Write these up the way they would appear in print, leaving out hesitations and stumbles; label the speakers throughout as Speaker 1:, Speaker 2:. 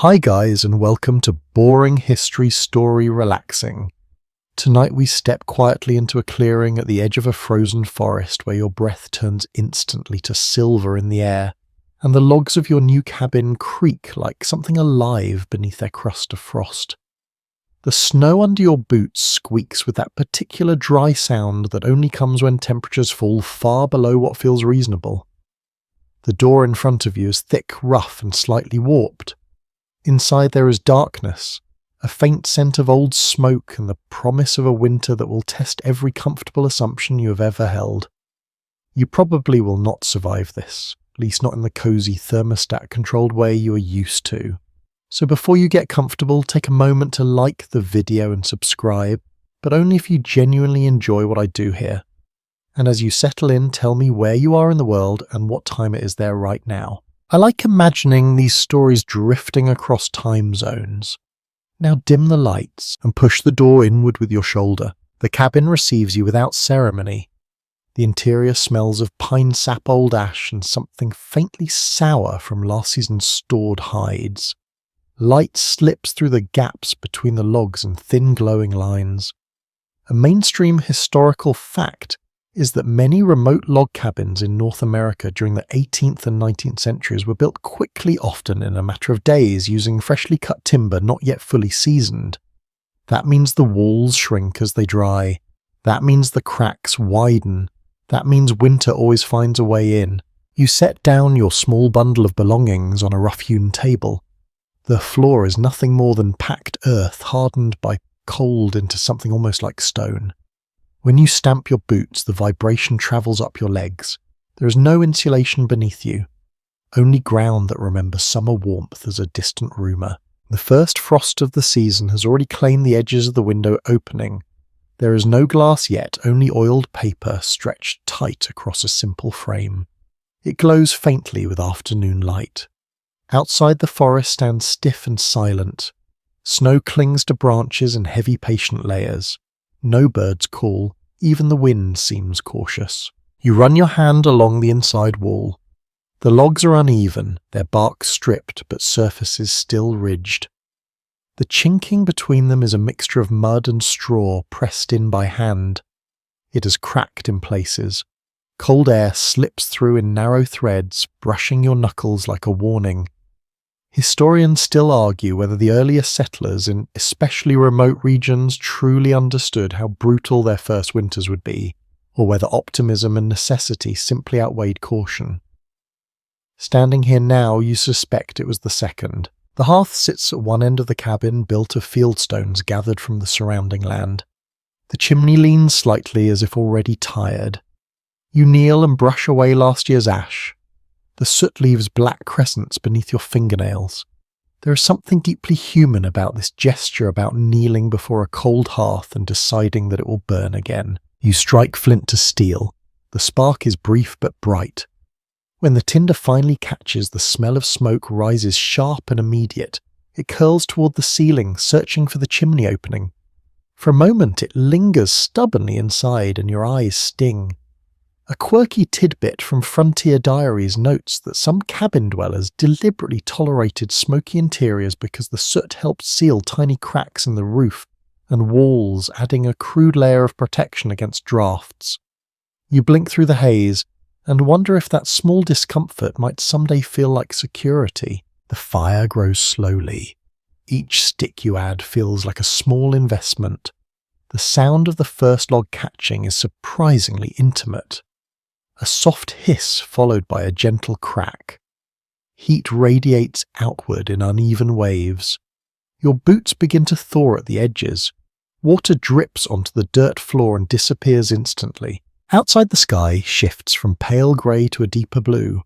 Speaker 1: Hi guys, and welcome to Boring History Story Relaxing. Tonight we step quietly into a clearing at the edge of a frozen forest where your breath turns instantly to silver in the air, and the logs of your new cabin creak like something alive beneath their crust of frost. The snow under your boots squeaks with that particular dry sound that only comes when temperatures fall far below what feels reasonable. The door in front of you is thick, rough, and slightly warped. Inside there is darkness, a faint scent of old smoke, and the promise of a winter that will test every comfortable assumption you have ever held. You probably will not survive this, at least not in the cozy thermostat-controlled way you are used to. So before you get comfortable, take a moment to like the video and subscribe, but only if you genuinely enjoy what I do here. And as you settle in, tell me where you are in the world and what time it is there right now. I like imagining these stories drifting across time zones. Now dim the lights and push the door inward with your shoulder. The cabin receives you without ceremony. The interior smells of pine sap, old ash, and something faintly sour from last season's stored hides. Light slips through the gaps between the logs and thin glowing lines. A mainstream historical fact is that many remote log cabins in North America during the 18th and 19th centuries were built quickly, often in a matter of days, using freshly cut timber not yet fully seasoned. That means the walls shrink as they dry. That means the cracks widen. That means winter always finds a way in. You set down your small bundle of belongings on a rough-hewn table. The floor is nothing more than packed earth hardened by cold into something almost like stone. When you stamp your boots, the vibration travels up your legs. There is no insulation beneath you, only ground that remembers summer warmth as a distant rumour. The first frost of the season has already claimed the edges of the window opening. There is no glass yet, only oiled paper stretched tight across a simple frame. It glows faintly with afternoon light. Outside the forest stands stiff and silent. Snow clings to branches in heavy patient layers. No birds call, even the wind seems cautious. You run your hand along the inside wall. The logs are uneven, their bark stripped but surfaces still ridged. The chinking between them is a mixture of mud and straw pressed in by hand. It is cracked in places. Cold air slips through in narrow threads, brushing your knuckles like a warning. Historians still argue whether the earliest settlers in especially remote regions truly understood how brutal their first winters would be, or whether optimism and necessity simply outweighed caution. Standing here now, you suspect it was the second. The hearth sits at one end of the cabin, built of fieldstones gathered from the surrounding land. The chimney leans slightly as if already tired. You kneel and brush away last year's ash. The soot leaves black crescents beneath your fingernails. There is something deeply human about this gesture, about kneeling before a cold hearth and deciding that it will burn again. You strike flint to steel. The spark is brief but bright. When the tinder finally catches, the smell of smoke rises sharp and immediate. It curls toward the ceiling, searching for the chimney opening. For a moment it lingers stubbornly inside, and your eyes sting. A quirky tidbit from Frontier Diaries notes that some cabin dwellers deliberately tolerated smoky interiors because the soot helped seal tiny cracks in the roof and walls, adding a crude layer of protection against drafts. You blink through the haze and wonder if that small discomfort might someday feel like security. The fire grows slowly. Each stick you add feels like a small investment. The sound of the first log catching is surprisingly intimate. A soft hiss followed by a gentle crack. Heat radiates outward in uneven waves. Your boots begin to thaw at the edges. Water drips onto the dirt floor and disappears instantly. Outside, the sky shifts from pale grey to a deeper blue.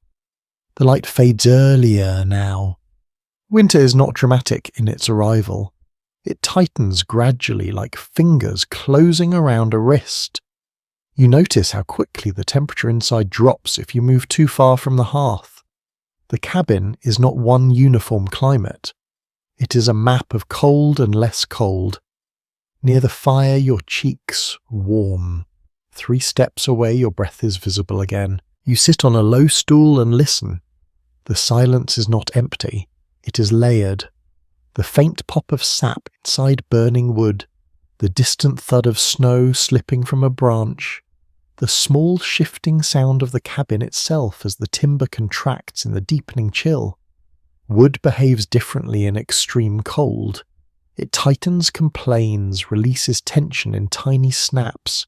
Speaker 1: The light fades earlier now. Winter is not dramatic in its arrival. It tightens gradually, like fingers closing around a wrist. You notice how quickly the temperature inside drops if you move too far from the hearth. The cabin is not one uniform climate. It is a map of cold and less cold. Near the fire, your cheeks warm. 3 steps away, your breath is visible again. You sit on a low stool and listen. The silence is not empty. It is layered. The faint pop of sap inside burning wood, the distant thud of snow slipping from a branch, the small shifting sound of the cabin itself as the timber contracts in the deepening chill. Wood behaves differently in extreme cold. It tightens, complains, releases tension in tiny snaps.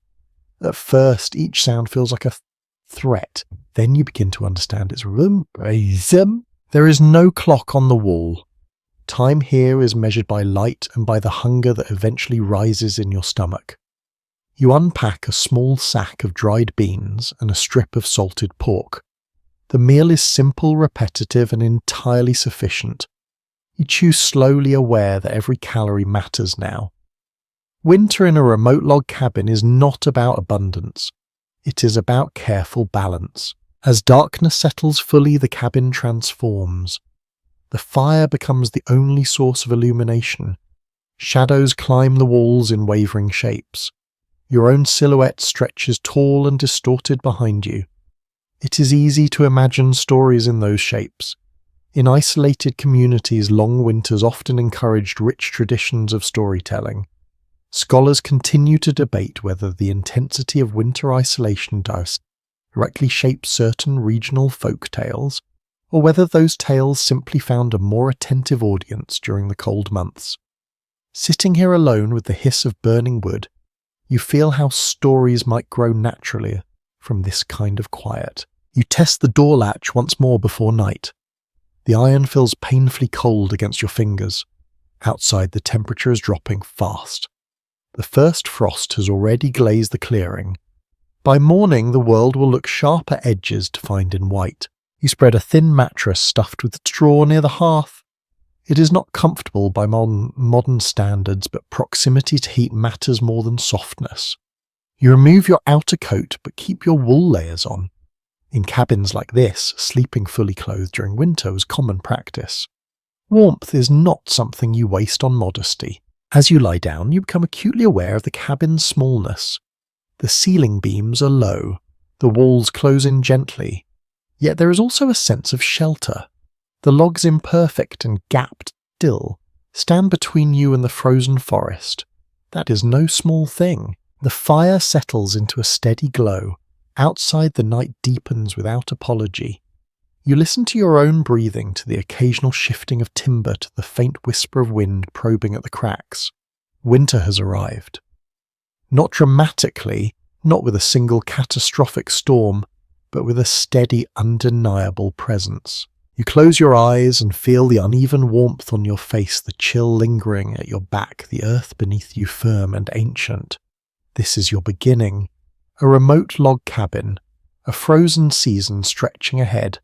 Speaker 1: At first, each sound feels like a threat. Then you begin to understand its rhythm. There is no clock on the wall. Time here is measured by light and by the hunger that eventually rises in your stomach. You unpack a small sack of dried beans and a strip of salted pork. The meal is simple, repetitive, and entirely sufficient. You chew slowly, aware that every calorie matters now. Winter in a remote log cabin is not about abundance. It is about careful balance. As darkness settles fully, the cabin transforms. The fire becomes the only source of illumination. Shadows climb the walls in wavering shapes. Your own silhouette stretches tall and distorted behind you. It is easy to imagine stories in those shapes. In isolated communities, long winters often encouraged rich traditions of storytelling. Scholars continue to debate whether the intensity of winter isolation directly shapes certain regional folk tales, or whether those tales simply found a more attentive audience during the cold months. Sitting here alone with the hiss of burning wood, you feel how stories might grow naturally from this kind of quiet. You test the door latch once more before night. The iron feels painfully cold against your fingers. Outside, the temperature is dropping fast. The first frost has already glazed the clearing. By morning, the world will look sharper edges to find in white. You spread a thin mattress stuffed with straw near the hearth. It is not comfortable by modern standards, but proximity to heat matters more than softness. You remove your outer coat, but keep your wool layers on. In cabins like this, sleeping fully clothed during winter was common practice. Warmth is not something you waste on modesty. As you lie down, you become acutely aware of the cabin's smallness. The ceiling beams are low. The walls close in gently. Yet there is also a sense of shelter. The logs, imperfect and gapped still, stand between you and the frozen forest. That is no small thing. The fire settles into a steady glow. Outside, the night deepens without apology. You listen to your own breathing, to the occasional shifting of timber, to the faint whisper of wind probing at the cracks. Winter has arrived. Not dramatically, not with a single catastrophic storm, but with a steady, undeniable presence. You close your eyes and feel the uneven warmth on your face, the chill lingering at your back, the earth beneath you firm and ancient. This is your beginning. A remote log cabin, a frozen season stretching ahead,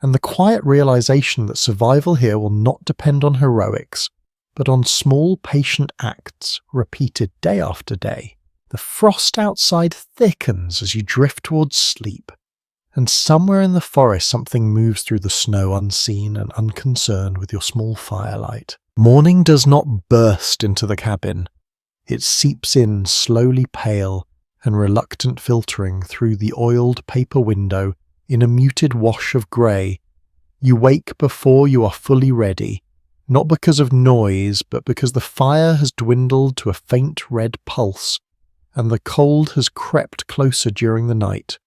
Speaker 1: and the quiet realization that survival here will not depend on heroics, but on small, patient acts repeated day after day. The frost outside thickens as you drift towards sleep, and somewhere in the forest something moves through the snow unseen and unconcerned with your small firelight. Morning does not burst into the cabin. It seeps in, slowly pale and reluctant, filtering through the oiled paper window in a muted wash of grey. You wake before you are fully ready, not because of noise, but because the fire has dwindled to a faint red pulse, and the cold has crept closer during the night.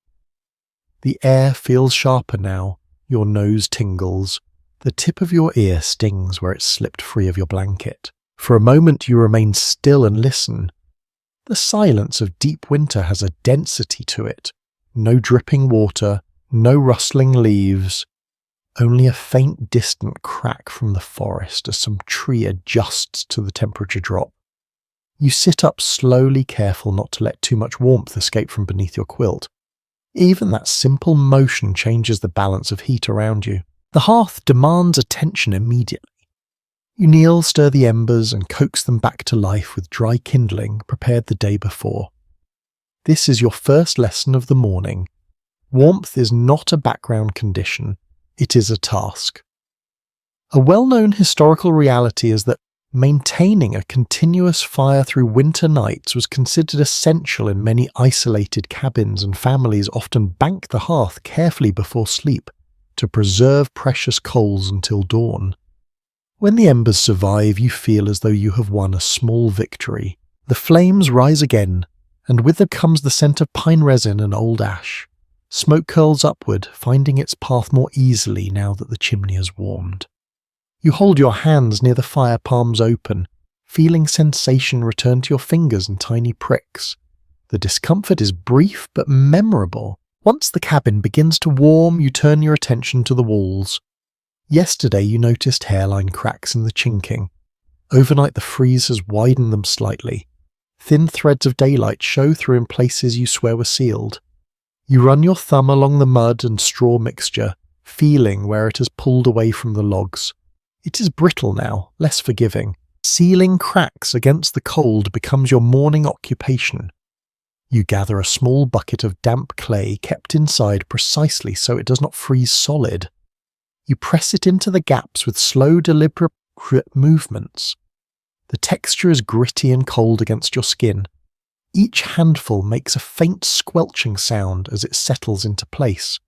Speaker 1: The air feels sharper now, your nose tingles, the tip of your ear stings where it slipped free of your blanket. For a moment you remain still and listen. The silence of deep winter has a density to it. No dripping water, no rustling leaves, only a faint distant crack from the forest as some tree adjusts to the temperature drop. You sit up slowly, careful not to let too much warmth escape from beneath your quilt. Even that simple motion changes the balance of heat around you. The hearth demands attention immediately. You kneel, stir the embers, and coax them back to life with dry kindling prepared the day before. This is your first lesson of the morning. Warmth is not a background condition, it is a task. A well-known historical reality is that maintaining a continuous fire through winter nights was considered essential in many isolated cabins, and families often banked the hearth carefully before sleep to preserve precious coals until dawn. When the embers survive, you feel as though you have won a small victory. The flames rise again, and with them comes the scent of pine resin and old ash. Smoke curls upward, finding its path more easily now that the chimney has warmed. You hold your hands near the fire, palms open, feeling sensation return to your fingers in tiny pricks. The discomfort is brief but memorable. Once the cabin begins to warm, you turn your attention to the walls. Yesterday you noticed hairline cracks in the chinking. Overnight the freeze has widened them slightly. Thin threads of daylight show through in places you swear were sealed. You run your thumb along the mud and straw mixture, feeling where it has pulled away from the logs. It is brittle now, less forgiving. Sealing cracks against the cold becomes your morning occupation. You gather a small bucket of damp clay kept inside precisely so it does not freeze solid. You press it into the gaps with slow, deliberate movements. The texture is gritty and cold against your skin. Each handful makes a faint squelching sound as it settles into place.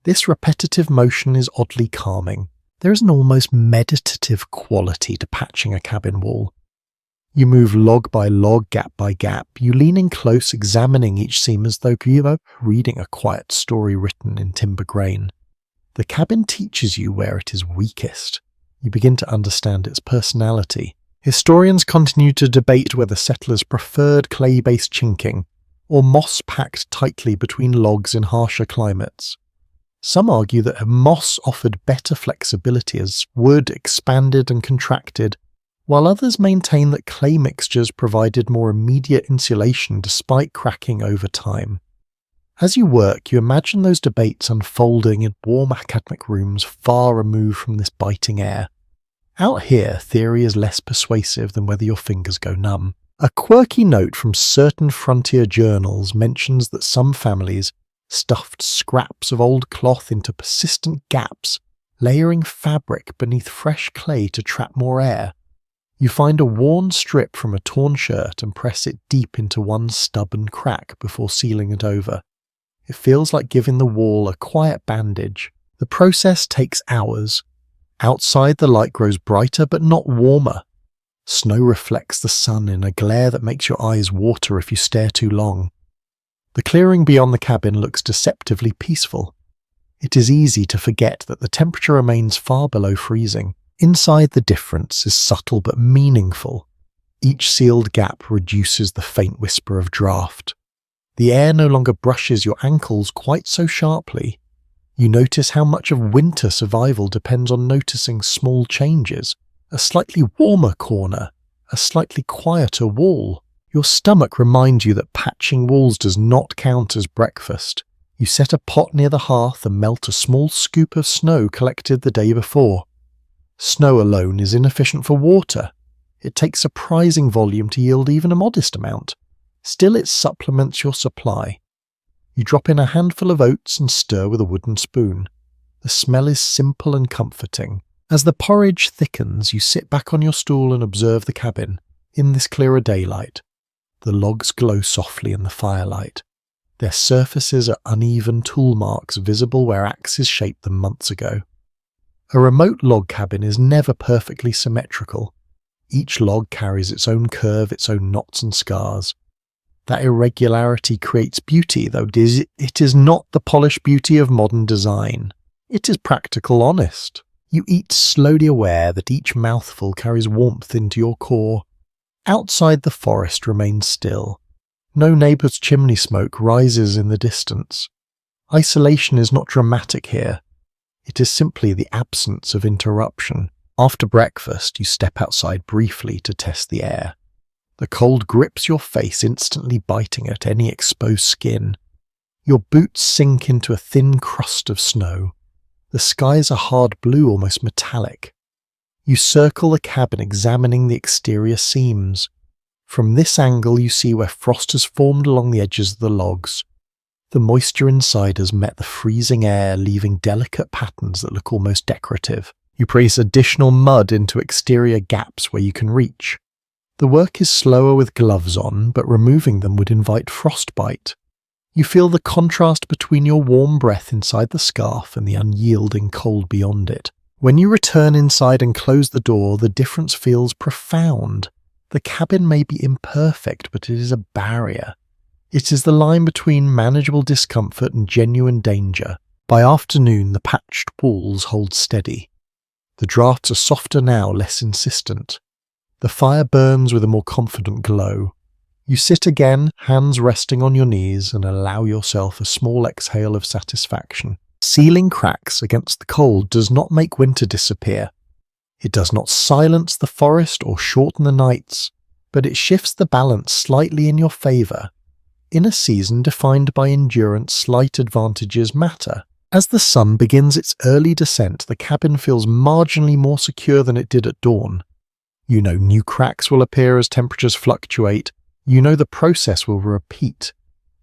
Speaker 1: This repetitive motion is oddly calming. There is an almost meditative quality to patching a cabin wall. You move log by log, gap by gap. You lean in close, examining each seam as though you were reading a quiet story written in timber grain. The cabin teaches you where it is weakest. You begin to understand its personality. Historians continue to debate whether settlers preferred clay-based chinking or moss packed tightly between logs in harsher climates. Some argue that moss offered better flexibility as wood expanded and contracted, while others maintain that clay mixtures provided more immediate insulation despite cracking over time. As you work, you imagine those debates unfolding in warm academic rooms far removed from this biting air. Out here, theory is less persuasive than whether your fingers go numb. A quirky note from certain frontier journals mentions that some families stuffed scraps of old cloth into persistent gaps, layering fabric beneath fresh clay to trap more air. You find a worn strip from a torn shirt and press it deep into one stubborn crack before sealing it over. It feels like giving the wall a quiet bandage. The process takes hours. Outside, the light grows brighter but not warmer. Snow reflects the sun in a glare that makes your eyes water if you stare too long. The clearing beyond the cabin looks deceptively peaceful. It is easy to forget that the temperature remains far below freezing. Inside, the difference is subtle but meaningful. Each sealed gap reduces the faint whisper of draft. The air no longer brushes your ankles quite so sharply. You notice how much of winter survival depends on noticing small changes. A slightly warmer corner, a slightly quieter wall. Your stomach reminds you that patching walls does not count as breakfast. You set a pot near the hearth and melt a small scoop of snow collected the day before. Snow alone is inefficient for water. It takes surprising volume to yield even a modest amount. Still, it supplements your supply. You drop in a handful of oats and stir with a wooden spoon. The smell is simple and comforting. As the porridge thickens, you sit back on your stool and observe the cabin. In this clearer daylight, the logs glow softly in the firelight. Their surfaces are uneven tool marks visible where axes shaped them months ago. A remote log cabin is never perfectly symmetrical. Each log carries its own curve, its own knots and scars. That irregularity creates beauty, though it is not the polished beauty of modern design. It is practical, honest. You eat slowly, aware that each mouthful carries warmth into your core. Outside, the forest remains still. No neighbour's chimney smoke rises in the distance. Isolation is not dramatic here. It is simply the absence of interruption. After breakfast, you step outside briefly to test the air. The cold grips your face, instantly biting at any exposed skin. Your boots sink into a thin crust of snow. The skies are hard blue, almost metallic. You circle the cabin, examining the exterior seams. From this angle, you see where frost has formed along the edges of the logs. The moisture inside has met the freezing air, leaving delicate patterns that look almost decorative. You place additional mud into exterior gaps where you can reach. The work is slower with gloves on, but removing them would invite frostbite. You feel the contrast between your warm breath inside the scarf and the unyielding cold beyond it. When you return inside and close the door, the difference feels profound. The cabin may be imperfect, but it is a barrier. It is the line between manageable discomfort and genuine danger. By afternoon, the patched walls hold steady. The drafts are softer now, less insistent. The fire burns with a more confident glow. You sit again, hands resting on your knees, and allow yourself a small exhale of satisfaction. Sealing cracks against the cold does not make winter disappear. It does not silence the forest or shorten the nights, but it shifts the balance slightly in your favour. In a season defined by endurance, slight advantages matter. As the sun begins its early descent, the cabin feels marginally more secure than it did at dawn. You know new cracks will appear as temperatures fluctuate. You know the process will repeat.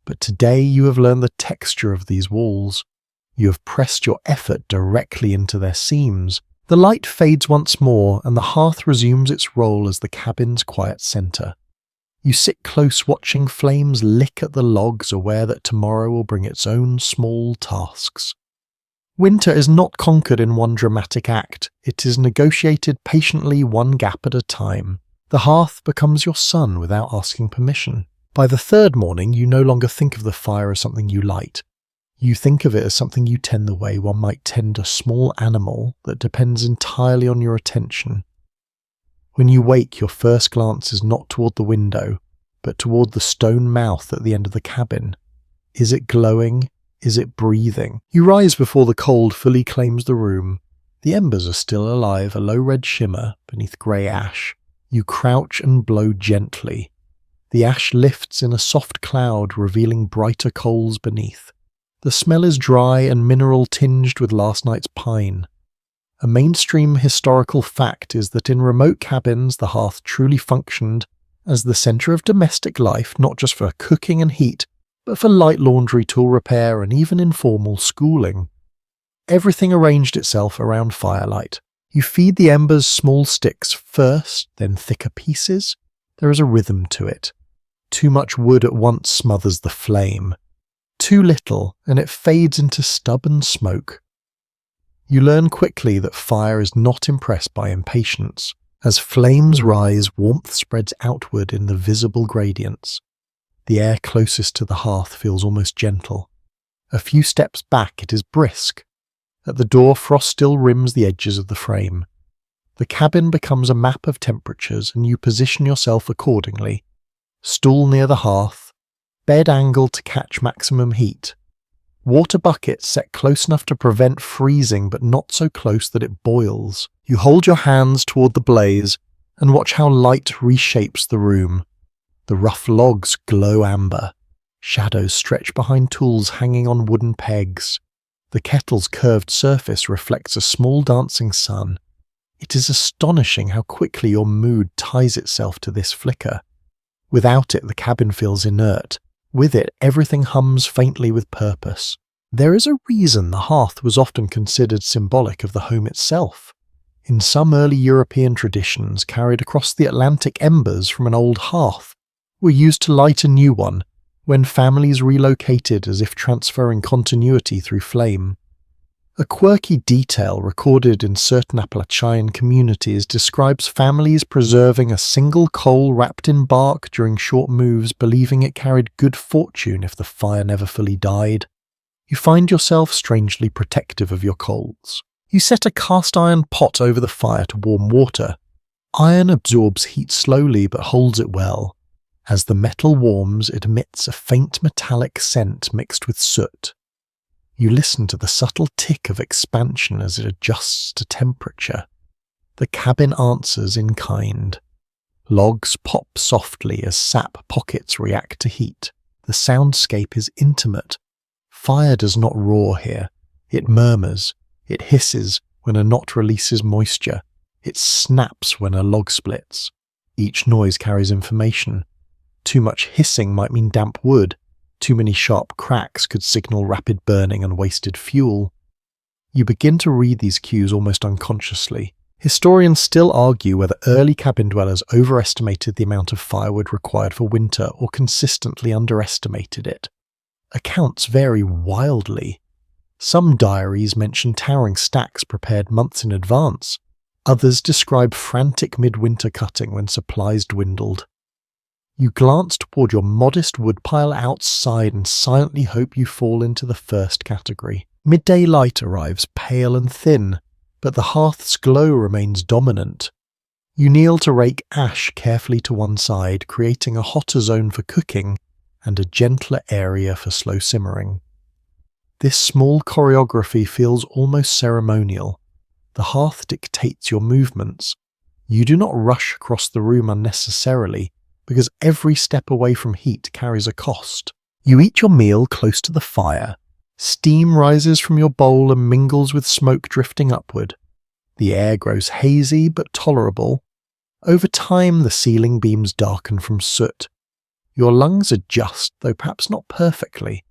Speaker 1: But today you have learned the texture of these walls. You have pressed your effort directly into their seams. The light fades once more, and the hearth resumes its role as the cabin's quiet centre. You sit close watching flames lick at the logs, aware that tomorrow will bring its own small tasks. Winter is not conquered in one dramatic act. It is negotiated patiently, one gap at a time. The hearth becomes your sun without asking permission. By the third morning, you no longer think of the fire as something you light. You think of it as something you tend the way one might tend a small animal that depends entirely on your attention. When you wake, your first glance is not toward the window, but toward the stone mouth at the end of the cabin. Is it glowing? Is it breathing? You rise before the cold fully claims the room. The embers are still alive, a low red shimmer beneath grey ash. You crouch and blow gently. The ash lifts in a soft cloud, revealing brighter coals beneath. The smell is dry and mineral tinged with last night's pine. A mainstream historical fact is that in remote cabins the hearth truly functioned as the centre of domestic life, not just for cooking and heat, but for light laundry, tool repair, and even informal schooling. Everything arranged itself around firelight. You feed the embers small sticks first, then thicker pieces. There is a rhythm to it. Too much wood at once smothers the flame. Too little, and it fades into stubborn smoke. You learn quickly that fire is not impressed by impatience. As flames rise, warmth spreads outward in the visible gradients. The air closest to the hearth feels almost gentle. A few steps back, it is brisk. At the door, frost still rims the edges of the frame. The cabin becomes a map of temperatures, and you position yourself accordingly. Stool near the hearth, bed angled to catch maximum heat. Water bucket set close enough to prevent freezing, but not so close that it boils. You hold your hands toward the blaze and watch how light reshapes the room. The rough logs glow amber. Shadows stretch behind tools hanging on wooden pegs. The kettle's curved surface reflects a small dancing sun. It is astonishing how quickly your mood ties itself to this flicker. Without it, the cabin feels inert. With it, everything hums faintly with purpose. There is a reason the hearth was often considered symbolic of the home itself. In some early European traditions, carried across the Atlantic, embers from an old hearth were used to light a new one when families relocated, as if transferring continuity through flame. A quirky detail recorded in certain Appalachian communities describes families preserving a single coal wrapped in bark during short moves, believing it carried good fortune if the fire never fully died. You find yourself strangely protective of your coals. You set a cast iron pot over the fire to warm water. Iron absorbs heat slowly but holds it well. As the metal warms, it emits a faint metallic scent mixed with soot. You listen to the subtle tick of expansion as it adjusts to temperature. The cabin answers in kind. Logs pop softly as sap pockets react to heat. The soundscape is intimate. Fire does not roar here. It murmurs. It hisses when a knot releases moisture. It snaps when a log splits. Each noise carries information. Too much hissing might mean damp wood. Too many sharp cracks could signal rapid burning and wasted fuel. You begin to read these cues almost unconsciously. Historians still argue whether early cabin dwellers overestimated the amount of firewood required for winter or consistently underestimated it. Accounts vary wildly. Some diaries mention towering stacks prepared months in advance. Others describe frantic midwinter cutting when supplies dwindled. You glance toward your modest woodpile outside and silently hope you fall into the first category. Midday light arrives pale and thin, but the hearth's glow remains dominant. You kneel to rake ash carefully to one side, creating a hotter zone for cooking and a gentler area for slow simmering. This small choreography feels almost ceremonial. The hearth dictates your movements. You do not rush across the room unnecessarily, because every step away from heat carries a cost. You eat your meal close to the fire. Steam rises from your bowl and mingles with smoke drifting upward. The air grows hazy but tolerable. Over time, the ceiling beams darken from soot. Your lungs adjust, though perhaps not perfectly.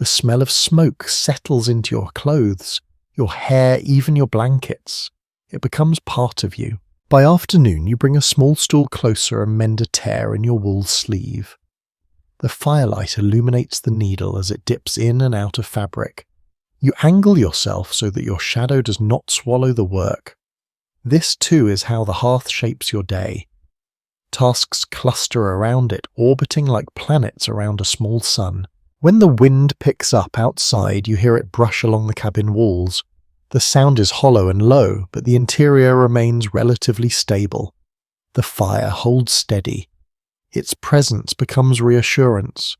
Speaker 1: The smell of smoke settles into your clothes, your hair, even your blankets. It becomes part of you. By afternoon, you bring a small stool closer and mend a tear in your wool sleeve. The firelight illuminates the needle as it dips in and out of fabric. You angle yourself so that your shadow does not swallow the work. This too is how the hearth shapes your day. Tasks cluster around it, orbiting like planets around a small sun. When the wind picks up outside, you hear it brush along the cabin walls. The sound is hollow and low, but the interior remains relatively stable. The fire holds steady. Its presence becomes reassurance.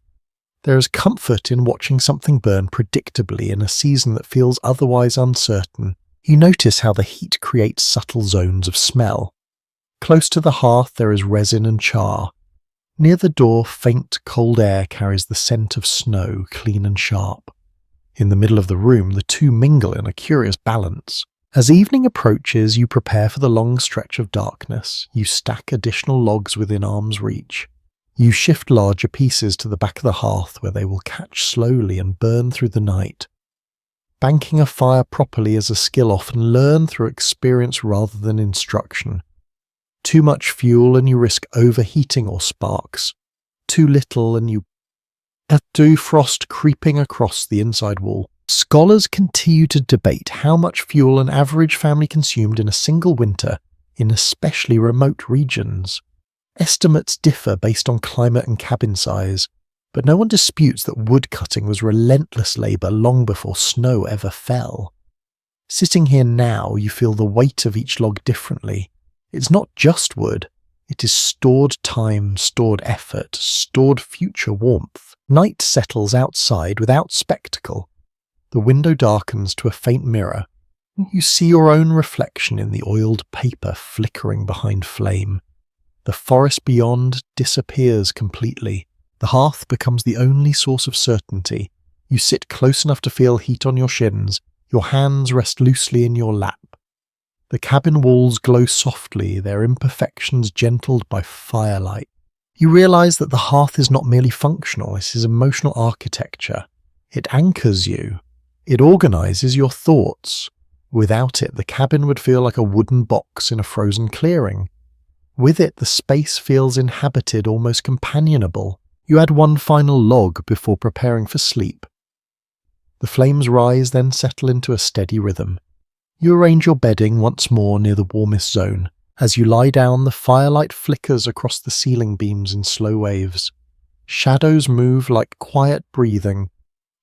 Speaker 1: There is comfort in watching something burn predictably in a season that feels otherwise uncertain. You notice how the heat creates subtle zones of smell. Close to the hearth there is resin and char. Near the door, faint, cold air carries the scent of snow, clean and sharp. In the middle of the room, the two mingle in a curious balance. As evening approaches, you prepare for the long stretch of darkness. You stack additional logs within arm's reach. You shift larger pieces to the back of the hearth where they will catch slowly and burn through the night. Banking a fire properly is a skill often learned through experience rather than instruction. Too much fuel and you risk overheating or sparks. Too little and you do frost creeping across the inside wall. Scholars continue to debate how much fuel an average family consumed in a single winter in especially remote regions. Estimates differ based on climate and cabin size, but no one disputes that wood cutting was relentless labour long before snow ever fell. Sitting here now, you feel the weight of each log differently. It's not just wood. It is stored time, stored effort, stored future warmth. Night settles outside without spectacle. The window darkens to a faint mirror. You see your own reflection in the oiled paper flickering behind flame. The forest beyond disappears completely. The hearth becomes the only source of certainty. You sit close enough to feel heat on your shins. Your hands rest loosely in your lap. The cabin walls glow softly, their imperfections gentled by firelight. You realize that the hearth is not merely functional, it is emotional architecture. It anchors you. It organizes your thoughts. Without it, the cabin would feel like a wooden box in a frozen clearing. With it, the space feels inhabited, almost companionable. You add one final log before preparing for sleep. The flames rise, then settle into a steady rhythm. You arrange your bedding once more near the warmest zone. As you lie down, the firelight flickers across the ceiling beams in slow waves. Shadows move like quiet breathing.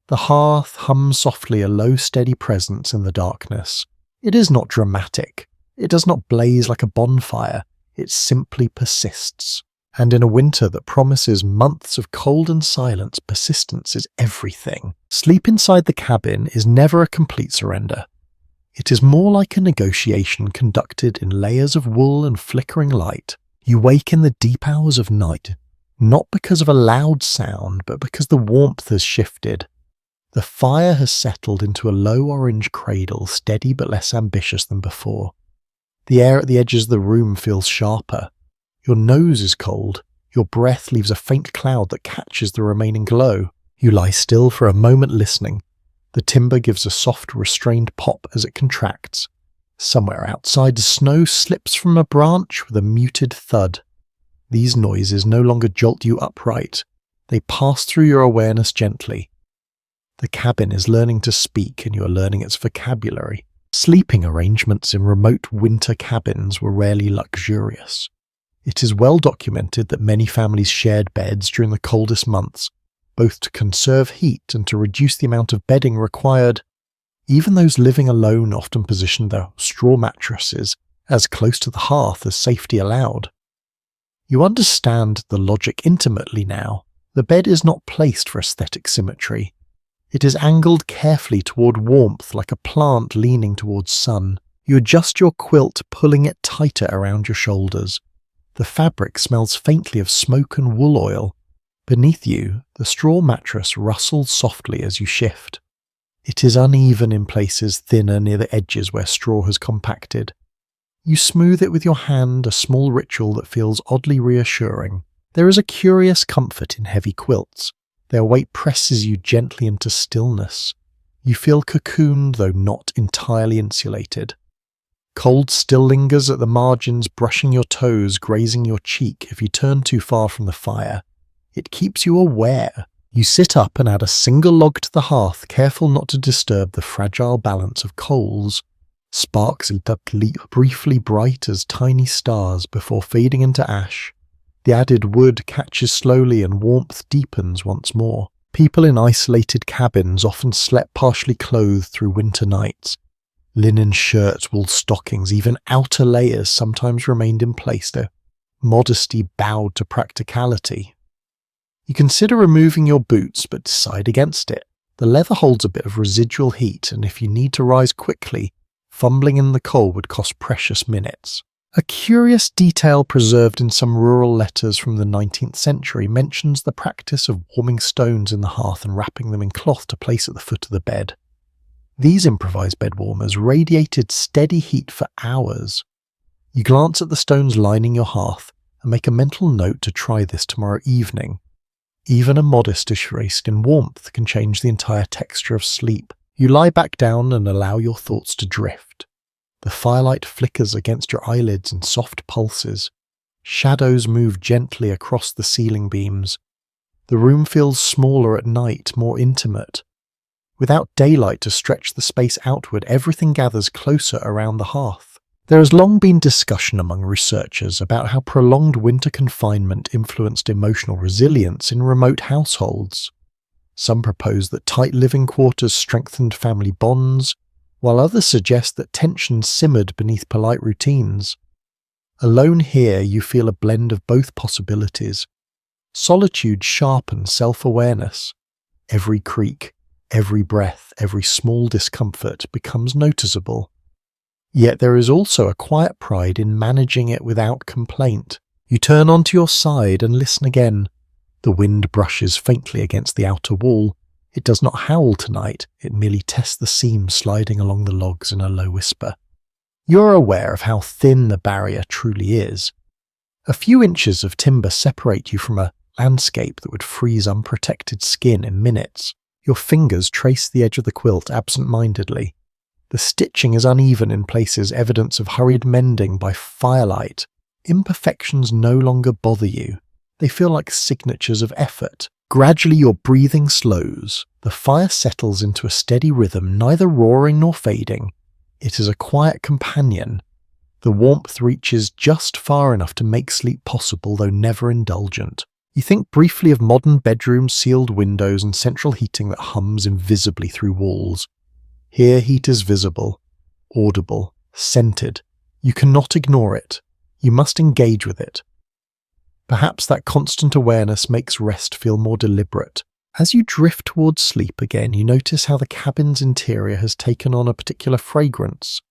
Speaker 1: The hearth hums softly, a low, steady presence in the darkness. It is not dramatic. It does not blaze like a bonfire. It simply persists. And in a winter that promises months of cold and silence, persistence is everything. Sleep inside the cabin is never a complete surrender. It is more like a negotiation conducted in layers of wool and flickering light. You wake in the deep hours of night, not because of a loud sound, but because the warmth has shifted. The fire has settled into a low orange cradle, steady but less ambitious than before. The air at the edges of the room feels sharper. Your nose is cold. Your breath leaves a faint cloud that catches the remaining glow. You lie still for a moment listening. The timber gives a soft, restrained pop as it contracts. Somewhere outside, the snow slips from a branch with a muted thud. These noises no longer jolt you upright. They pass through your awareness gently. The cabin is learning to speak and you are learning its vocabulary. Sleeping arrangements in remote winter cabins were rarely luxurious. It is well documented that many families shared beds during the coldest months, both to conserve heat and to reduce the amount of bedding required. Even those living alone often positioned their straw mattresses as close to the hearth as safety allowed. You understand the logic intimately now. The bed is not placed for aesthetic symmetry. It is angled carefully toward warmth like a plant leaning towards sun. You adjust your quilt, pulling it tighter around your shoulders. The fabric smells faintly of smoke and wool oil. Beneath you, the straw mattress rustles softly as you shift. It is uneven in places, thinner near the edges where straw has compacted. You smooth it with your hand, a small ritual that feels oddly reassuring. There is a curious comfort in heavy quilts. Their weight presses you gently into stillness. You feel cocooned, though not entirely insulated. Cold still lingers at the margins, brushing your toes, grazing your cheek if you turn too far from the fire. It keeps you aware. You sit up and add a single log to the hearth, careful not to disturb the fragile balance of coals. Sparks leap briefly bright as tiny stars before fading into ash. The added wood catches slowly and warmth deepens once more. People in isolated cabins often slept partially clothed through winter nights. Linen shirts, wool stockings, even outer layers sometimes remained in place, though modesty bowed to practicality. You consider removing your boots, but decide against it. The leather holds a bit of residual heat, and if you need to rise quickly, fumbling in the coal would cost precious minutes. A curious detail preserved in some rural letters from the 19th century mentions the practice of warming stones in the hearth and wrapping them in cloth to place at the foot of the bed. These improvised bed warmers radiated steady heat for hours. You glance at the stones lining your hearth and make a mental note to try this tomorrow evening. Even a modest interest in warmth can change the entire texture of sleep. You lie back down and allow your thoughts to drift. The firelight flickers against your eyelids in soft pulses. Shadows move gently across the ceiling beams. The room feels smaller at night, more intimate. Without daylight to stretch the space outward, everything gathers closer around the hearth. There has long been discussion among researchers about how prolonged winter confinement influenced emotional resilience in remote households. Some propose that tight living quarters strengthened family bonds, while others suggest that tension simmered beneath polite routines. Alone here, you feel a blend of both possibilities. Solitude sharpens self-awareness. Every creak, every breath, every small discomfort becomes noticeable. Yet there is also a quiet pride in managing it without complaint. You turn onto your side and listen again. The wind brushes faintly against the outer wall. It does not howl tonight, it merely tests the seam sliding along the logs in a low whisper. You're aware of how thin the barrier truly is. A few inches of timber separate you from a landscape that would freeze unprotected skin in minutes. Your fingers trace the edge of the quilt absent-mindedly. The stitching is uneven in places, evidence of hurried mending by firelight. Imperfections no longer bother you. They feel like signatures of effort. Gradually your breathing slows. The fire settles into a steady rhythm, neither roaring nor fading. It is a quiet companion. The warmth reaches just far enough to make sleep possible, though never indulgent. You think briefly of modern bedrooms, sealed windows, and central heating that hums invisibly through walls. Here heat is visible, audible, scented. You cannot ignore it. You must engage with it. Perhaps that constant awareness makes rest feel more deliberate. As you drift towards sleep again, you notice how the cabin's interior has taken on a particular fragrance.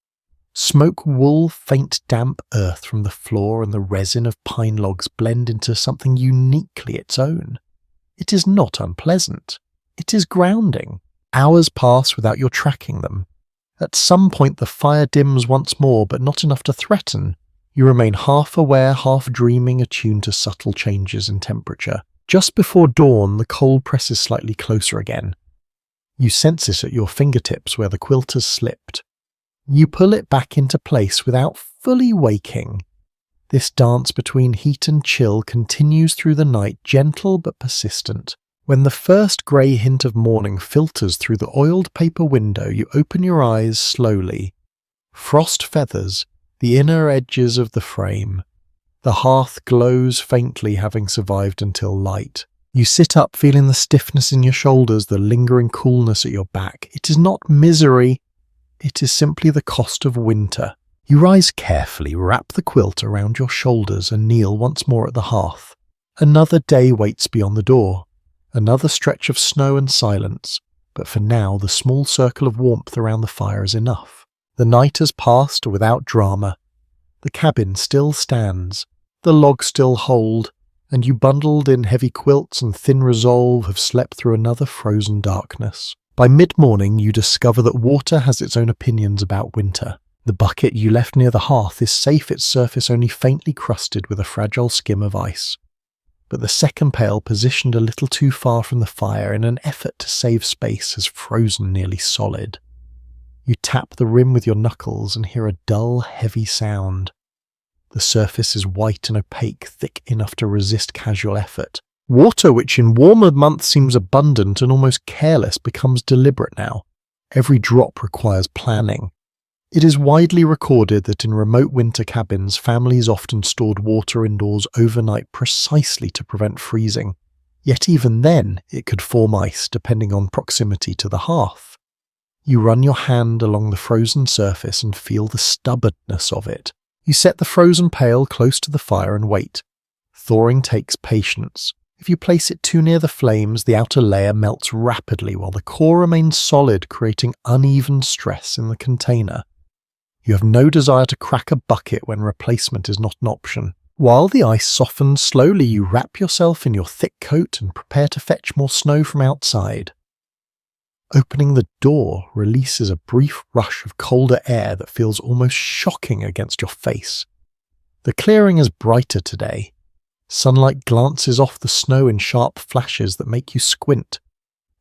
Speaker 1: Smoke, wool, faint damp earth from the floor and the resin of pine logs blend into something uniquely its own. It is not unpleasant. It is grounding. Hours pass without your tracking them. At some point the fire dims once more, but not enough to threaten. You remain half aware, half dreaming, attuned to subtle changes in temperature. Just before dawn, the coal presses slightly closer again. You sense it at your fingertips where the quilt has slipped. You pull it back into place without fully waking. This dance between heat and chill continues through the night, gentle but persistent. When the first grey hint of morning filters through the oiled paper window, you open your eyes slowly. Frost feathers the inner edges of the frame. The hearth glows faintly, having survived until light. You sit up, feeling the stiffness in your shoulders, the lingering coolness at your back. It is not misery, it is simply the cost of winter. You rise carefully, wrap the quilt around your shoulders and kneel once more at the hearth. Another day waits beyond the door. Another stretch of snow and silence, but for now the small circle of warmth around the fire is enough. The night has passed without drama. The cabin still stands, the logs still hold, and you, bundled in heavy quilts and thin resolve, have slept through another frozen darkness. By mid-morning you discover that water has its own opinions about winter. The bucket you left near the hearth is safe, its surface only faintly crusted with a fragile skim of ice. But the second pail, positioned a little too far from the fire in an effort to save space, has frozen nearly solid. You tap the rim with your knuckles and hear a dull, heavy sound. The surface is white and opaque, thick enough to resist casual effort. Water, which in warmer months seems abundant and almost careless, becomes deliberate now. Every drop requires planning. It is widely recorded that in remote winter cabins, families often stored water indoors overnight precisely to prevent freezing. Yet even then, it could form ice, depending on proximity to the hearth. You run your hand along the frozen surface and feel the stubbornness of it. You set the frozen pail close to the fire and wait. Thawing takes patience. If you place it too near the flames, the outer layer melts rapidly while the core remains solid, creating uneven stress in the container. You have no desire to crack a bucket when replacement is not an option. While the ice softens slowly, you wrap yourself in your thick coat and prepare to fetch more snow from outside. Opening the door releases a brief rush of colder air that feels almost shocking against your face. The clearing is brighter today. Sunlight glances off the snow in sharp flashes that make you squint.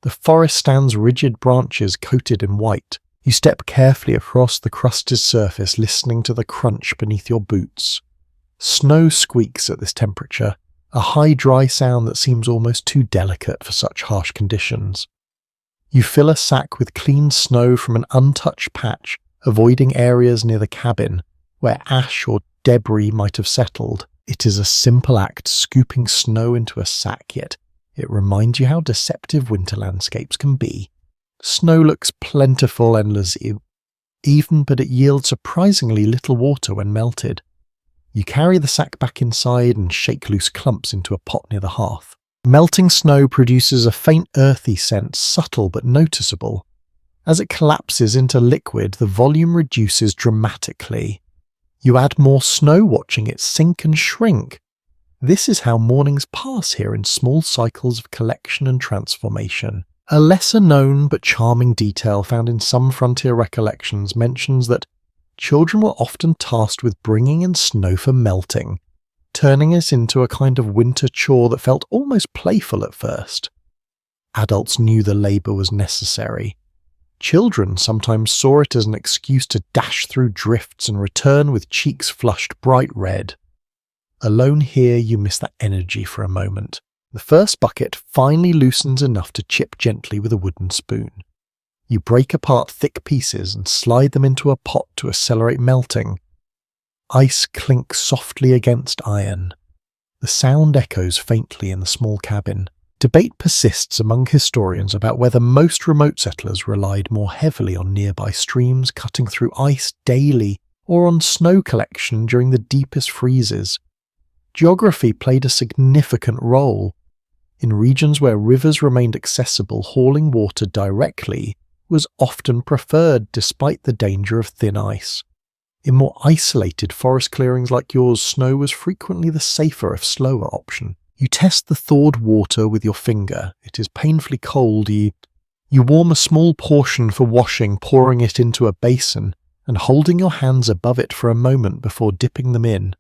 Speaker 1: The forest stands rigid, branches coated in white. You step carefully across the crusted surface, listening to the crunch beneath your boots. Snow squeaks at this temperature, a high dry sound that seems almost too delicate for such harsh conditions. You fill a sack with clean snow from an untouched patch, avoiding areas near the cabin where ash or debris might have settled. It is a simple act, scooping snow into a sack, yet it reminds you how deceptive winter landscapes can be. Snow looks plentiful and even, but it yields surprisingly little water when melted. You carry the sack back inside and shake loose clumps into a pot near the hearth. Melting snow produces a faint earthy scent, subtle but noticeable. As it collapses into liquid, the volume reduces dramatically. You add more snow, watching it sink and shrink. This is how mornings pass here, in small cycles of collection and transformation. A lesser-known but charming detail found in some frontier recollections mentions that children were often tasked with bringing in snow for melting, turning it into a kind of winter chore that felt almost playful at first. Adults knew the labour was necessary. Children sometimes saw it as an excuse to dash through drifts and return with cheeks flushed bright red. Alone here, you miss that energy for a moment. The first bucket finally loosens enough to chip gently with a wooden spoon. You break apart thick pieces and slide them into a pot to accelerate melting. Ice clinks softly against iron. The sound echoes faintly in the small cabin. Debate persists among historians about whether most remote settlers relied more heavily on nearby streams cutting through ice daily or on snow collection during the deepest freezes. Geography played a significant role. In regions where rivers remained accessible, hauling water directly was often preferred despite the danger of thin ice. In more isolated forest clearings like yours, snow was frequently the safer if slower option. You test the thawed water with your finger. It is painfully cold. You warm a small portion for washing, pouring it into a basin and holding your hands above it for a moment before dipping them in.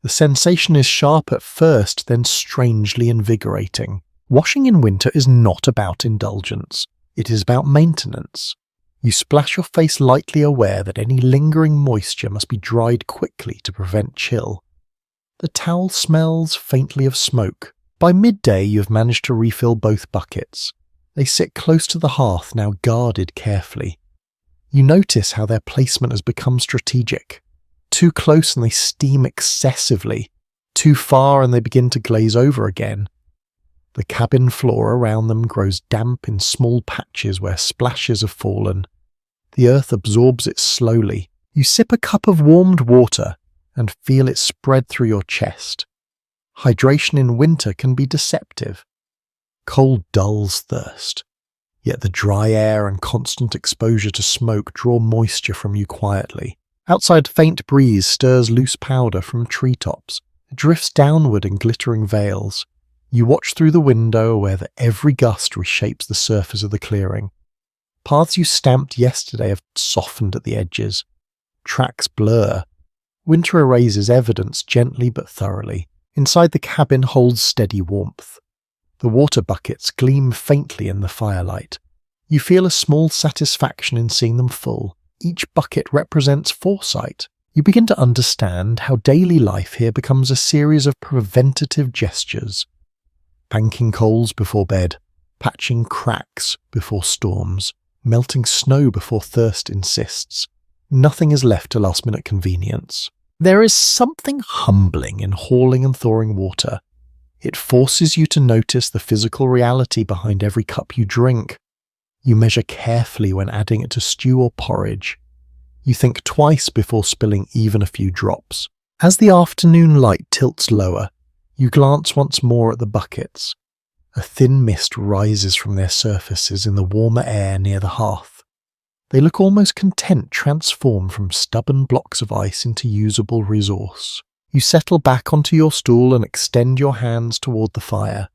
Speaker 1: The sensation is sharp at first, then strangely invigorating. Washing in winter is not about indulgence. It is about maintenance. You splash your face lightly, aware that any lingering moisture must be dried quickly to prevent chill. The towel smells faintly of smoke. By midday, you have managed to refill both buckets. They sit close to the hearth, now guarded carefully. You notice how their placement has become strategic. Too close and they steam excessively. Too far and they begin to glaze over again. The cabin floor around them grows damp in small patches where splashes have fallen. The earth absorbs it slowly. You sip a cup of warmed water and feel it spread through your chest. Hydration in winter can be deceptive. Cold dulls thirst, yet the dry air and constant exposure to smoke draw moisture from you quietly. Outside, faint breeze stirs loose powder from treetops. It drifts downward in glittering veils. You watch through the window where every gust reshapes the surface of the clearing. Paths you stamped yesterday have softened at the edges. Tracks blur. Winter erases evidence gently but thoroughly. Inside the cabin holds steady warmth. The water buckets gleam faintly in the firelight. You feel a small satisfaction in seeing them full. Each bucket represents foresight. You begin to understand how daily life here becomes a series of preventative gestures. Banking coals before bed, patching cracks before storms, melting snow before thirst insists. Nothing is left to last-minute convenience. There is something humbling in hauling and thawing water. It forces you to notice the physical reality behind every cup you drink. You measure carefully when adding it to stew or porridge. You think twice before spilling even a few drops. As the afternoon light tilts lower, you glance once more at the buckets. A thin mist rises from their surfaces in the warmer air near the hearth. They look almost content, transformed from stubborn blocks of ice into usable resource. You settle back onto your stool and extend your hands toward the fire.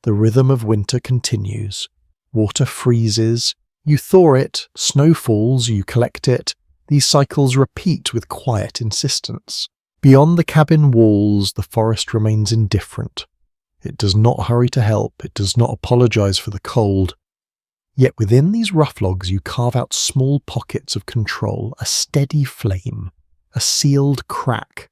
Speaker 1: The rhythm of winter continues. Water freezes, you thaw it, snow falls, you collect it. These cycles repeat with quiet insistence. Beyond the cabin walls, the forest remains indifferent. It does not hurry to help, it does not apologize for the cold. Yet within these rough logs you carve out small pockets of control, a steady flame, a sealed crack,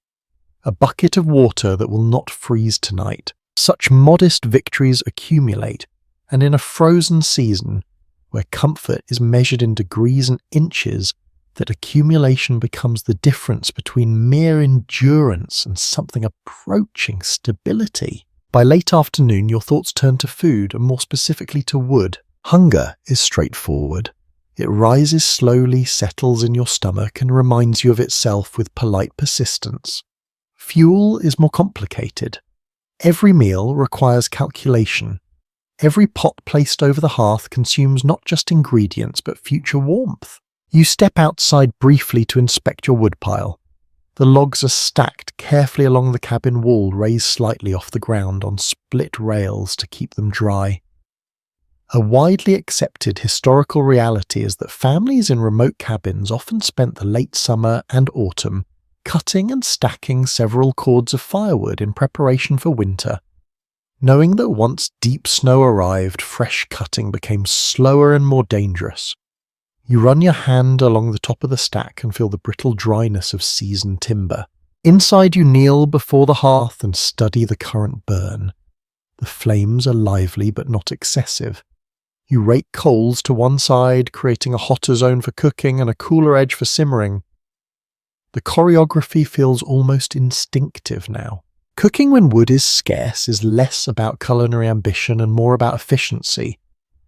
Speaker 1: a bucket of water that will not freeze tonight. Such modest victories accumulate, and in a frozen season, where comfort is measured in degrees and inches, that accumulation becomes the difference between mere endurance and something approaching stability. By late afternoon, your thoughts turn to food, and more specifically to wood. Hunger is straightforward. It rises slowly, settles in your stomach, and reminds you of itself with polite persistence. Fuel is more complicated. Every meal requires calculation. Every pot placed over the hearth consumes not just ingredients, but future warmth. You step outside briefly to inspect your woodpile. The logs are stacked carefully along the cabin wall, raised slightly off the ground on split rails to keep them dry. A widely accepted historical reality is that families in remote cabins often spent the late summer and autumn cutting and stacking several cords of firewood in preparation for winter. Knowing that once deep snow arrived, fresh cutting became slower and more dangerous. You run your hand along the top of the stack and feel the brittle dryness of seasoned timber. Inside you kneel before the hearth and study the current burn. The flames are lively but not excessive. You rake coals to one side, creating a hotter zone for cooking and a cooler edge for simmering. The choreography feels almost instinctive now. Cooking when wood is scarce is less about culinary ambition and more about efficiency.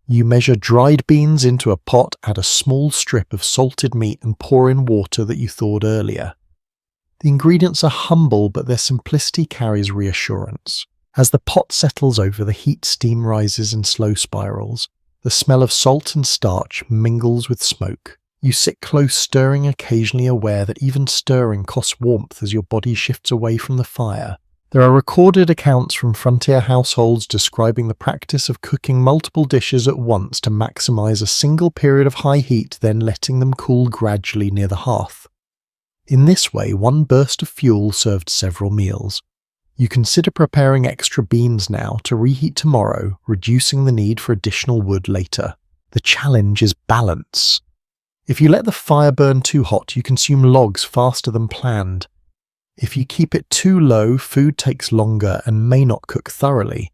Speaker 1: You measure dried beans into a pot, add a small strip of salted meat and pour in water that you thawed earlier. The ingredients are humble, but their simplicity carries reassurance. As the pot settles over, the heat steam rises in slow spirals. The smell of salt and starch mingles with smoke. You sit close, stirring occasionally, aware that even stirring costs warmth as your body shifts away from the fire. There are recorded accounts from frontier households describing the practice of cooking multiple dishes at once to maximize a single period of high heat, then letting them cool gradually near the hearth. In this way, one burst of fuel served several meals. You consider preparing extra beans now to reheat tomorrow, reducing the need for additional wood later. The challenge is balance. If you let the fire burn too hot, you consume logs faster than planned. If you keep it too low, food takes longer and may not cook thoroughly.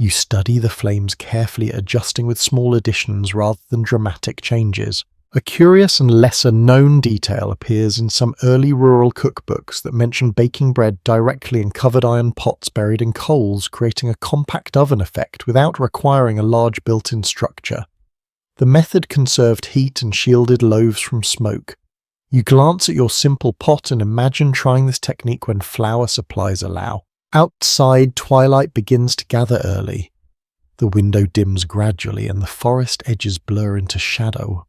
Speaker 1: You study the flames carefully, adjusting with small additions rather than dramatic changes. A curious and lesser-known detail appears in some early rural cookbooks that mention baking bread directly in covered iron pots buried in coals, creating a compact oven effect without requiring a large built-in structure. The method conserved heat and shielded loaves from smoke. You glance at your simple pot and imagine trying this technique when flour supplies allow. Outside, twilight begins to gather early. The window dims gradually and the forest edges blur into shadow.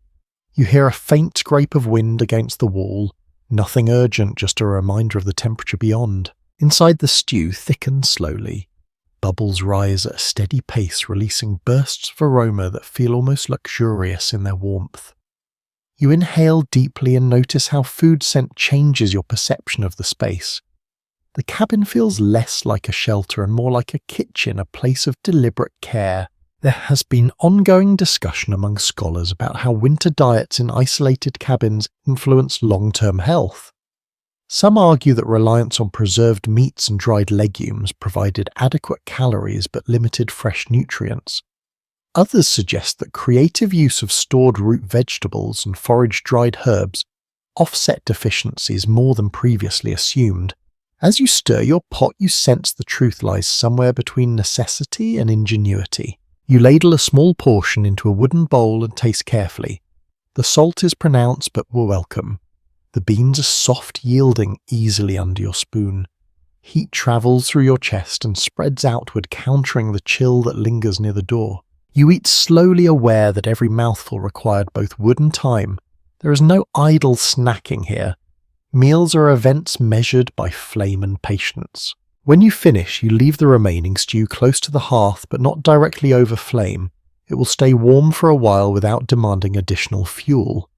Speaker 1: You hear a faint scrape of wind against the wall, nothing urgent, just a reminder of the temperature beyond. Inside, the stew thickens slowly. Bubbles rise at a steady pace, releasing bursts of aroma that feel almost luxurious in their warmth. You inhale deeply and notice how food scent changes your perception of the space. The cabin feels less like a shelter and more like a kitchen, a place of deliberate care. There has been ongoing discussion among scholars about how winter diets in isolated cabins influence long-term health. Some argue that reliance on preserved meats and dried legumes provided adequate calories but limited fresh nutrients. Others suggest that creative use of stored root vegetables and foraged dried herbs offset deficiencies more than previously assumed. As you stir your pot, you sense the truth lies somewhere between necessity and ingenuity. You ladle a small portion into a wooden bowl and taste carefully. The salt is pronounced but welcome. The beans are soft, yielding easily under your spoon. Heat travels through your chest and spreads outward, countering the chill that lingers near the door. You eat slowly, aware that every mouthful required both wood and time. There is no idle snacking here. Meals are events measured by flame and patience. When you finish, you leave the remaining stew close to the hearth but not directly over flame. It will stay warm for a while without demanding additional fuel.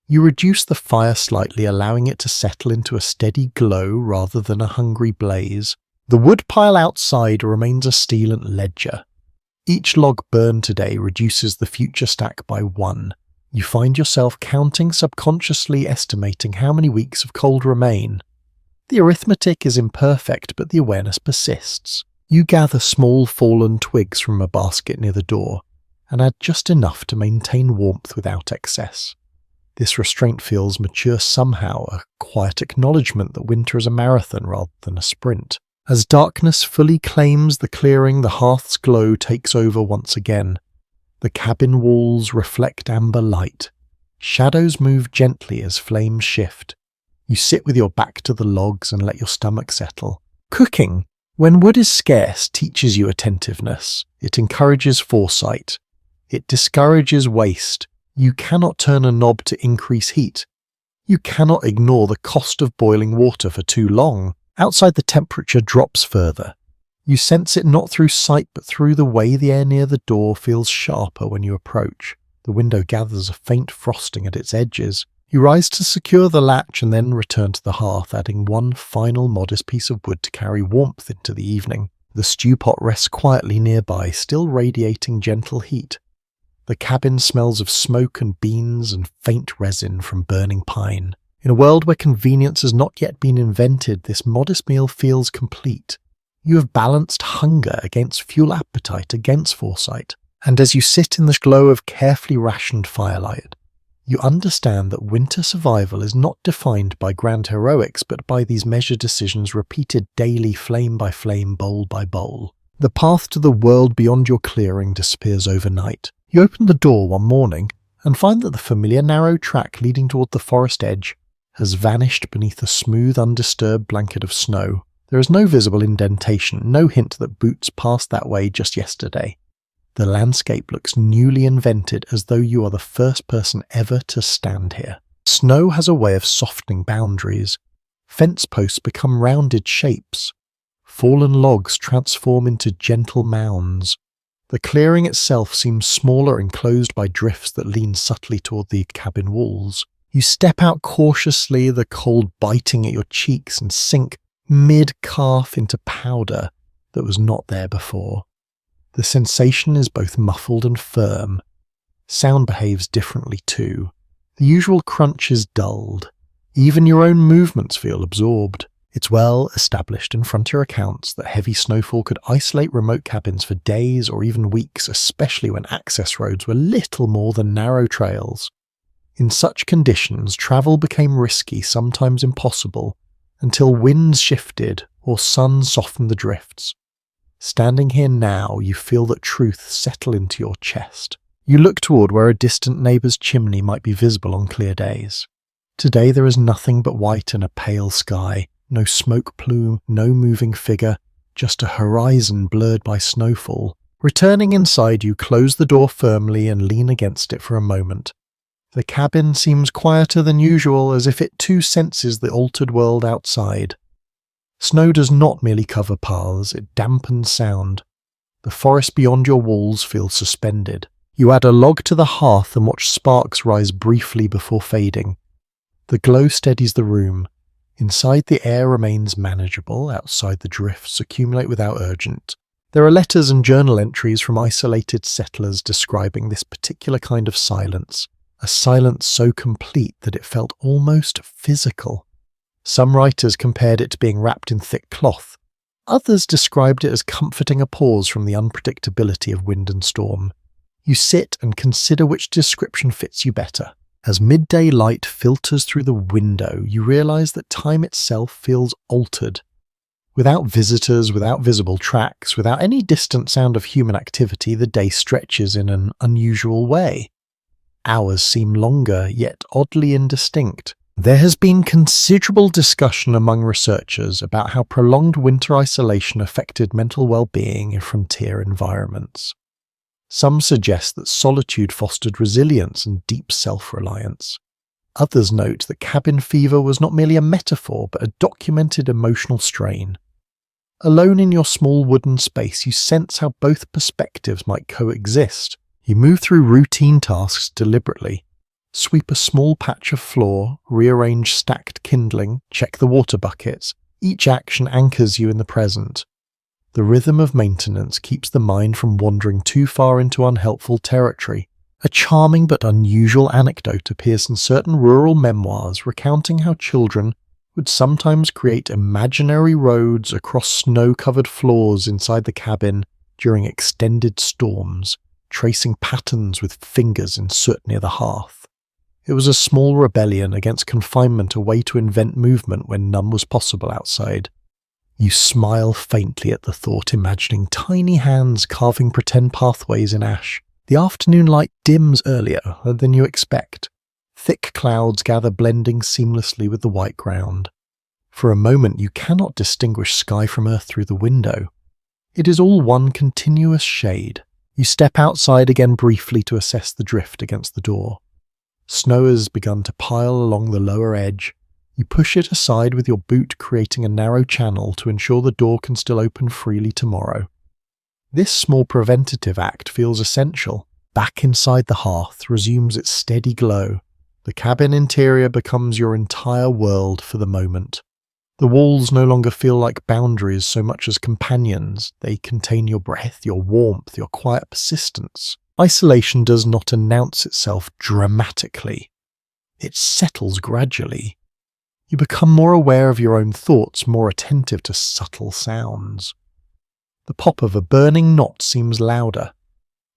Speaker 1: You reduce the fire slightly, allowing it to settle into a steady glow rather than a hungry blaze. The wood pile outside remains a silent ledger. Each log burned today reduces the future stack by 1. You find yourself counting, subconsciously estimating how many weeks of cold remain. The arithmetic is imperfect, but the awareness persists. You gather small fallen twigs from a basket near the door, and add just enough to maintain warmth without excess. This restraint feels mature somehow, a quiet acknowledgement that winter is a marathon rather than a sprint. As darkness fully claims the clearing, the hearth's glow takes over once again. The cabin walls reflect amber light. Shadows move gently as flames shift. You sit with your back to the logs and let your stomach settle. Cooking, when wood is scarce, teaches you attentiveness. It encourages foresight. It discourages waste. You cannot turn a knob to increase heat. You cannot ignore the cost of boiling water for too long. Outside, the temperature drops further. You sense it not through sight but through the way the air near the door feels sharper when you approach. The window gathers a faint frosting at its edges. You rise to secure the latch and then return to the hearth, adding one final modest piece of wood to carry warmth into the evening. The stew pot rests quietly nearby, still radiating gentle heat. The cabin smells of smoke and beans and faint resin from burning pine. In a world where convenience has not yet been invented, this modest meal feels complete. You have balanced hunger against fuel appetite, against foresight. And as you sit in the glow of carefully rationed firelight, you understand that winter survival is not defined by grand heroics, but by these measured decisions repeated daily, flame by flame, bowl by bowl. The path to the world beyond your clearing disappears overnight. You open the door one morning and find that the familiar narrow track leading toward the forest edge has vanished beneath a smooth, undisturbed blanket of snow. There is no visible indentation, no hint that boots passed that way just yesterday. The landscape looks newly invented, as though you are the first person ever to stand here. Snow has a way of softening boundaries. Fence posts become rounded shapes. Fallen logs transform into gentle mounds. The clearing itself seems smaller, enclosed by drifts that lean subtly toward the cabin walls. You step out cautiously, the cold biting at your cheeks, and sink mid-calf into powder that was not there before. The sensation is both muffled and firm. Sound behaves differently too. The usual crunch is dulled. Even your own movements feel absorbed. It's well established in frontier accounts that heavy snowfall could isolate remote cabins for days or even weeks, especially when access roads were little more than narrow trails. In such conditions, travel became risky, sometimes impossible, until winds shifted or sun softened the drifts. Standing here now, you feel that truth settle into your chest. You look toward where a distant neighbour's chimney might be visible on clear days. Today there is nothing but white and a pale sky, no smoke plume, no moving figure, just a horizon blurred by snowfall. Returning inside, you close the door firmly and lean against it for a moment. The cabin seems quieter than usual, as if it too senses the altered world outside. Snow does not merely cover paths, it dampens sound. The forest beyond your walls feels suspended. You add a log to the hearth and watch sparks rise briefly before fading. The glow steadies the room. Inside, the air remains manageable, outside the drifts accumulate without urgent. There are letters and journal entries from isolated settlers describing this particular kind of silence, a silence so complete that it felt almost physical. Some writers compared it to being wrapped in thick cloth. Others described it as comforting a pause from the unpredictability of wind and storm. You sit and consider which description fits you better. As midday light filters through the window, you realize that time itself feels altered. Without visitors, without visible tracks, without any distant sound of human activity, the day stretches in an unusual way. Hours seem longer, yet oddly indistinct. There has been considerable discussion among researchers about how prolonged winter isolation affected mental well-being in frontier environments. Some suggest that solitude fostered resilience and deep self-reliance. Others note that cabin fever was not merely a metaphor, but a documented emotional strain. Alone in your small wooden space, you sense how both perspectives might coexist. You move through routine tasks deliberately. Sweep a small patch of floor, rearrange stacked kindling, check the water buckets. Each action anchors you in the present. The rhythm of maintenance keeps the mind from wandering too far into unhelpful territory. A charming but unusual anecdote appears in certain rural memoirs recounting how children would sometimes create imaginary roads across snow-covered floors inside the cabin during extended storms, tracing patterns with fingers in soot near the hearth. It was a small rebellion against confinement, a way to invent movement when none was possible outside. You smile faintly at the thought, imagining tiny hands carving pretend pathways in ash. The afternoon light dims earlier than you expect. Thick clouds gather, blending seamlessly with the white ground. For a moment you cannot distinguish sky from earth through the window. It is all one continuous shade. You step outside again briefly to assess the drift against the door. Snow has begun to pile along the lower edge. You push it aside with your boot, creating a narrow channel to ensure the door can still open freely tomorrow. This small preventative act feels essential. Back inside the hearth resumes its steady glow. The cabin interior becomes your entire world for the moment. The walls no longer feel like boundaries so much as companions. They contain your breath, your warmth, your quiet persistence. Isolation does not announce itself dramatically. It settles gradually. You become more aware of your own thoughts, more attentive to subtle sounds. The pop of a burning knot seems louder.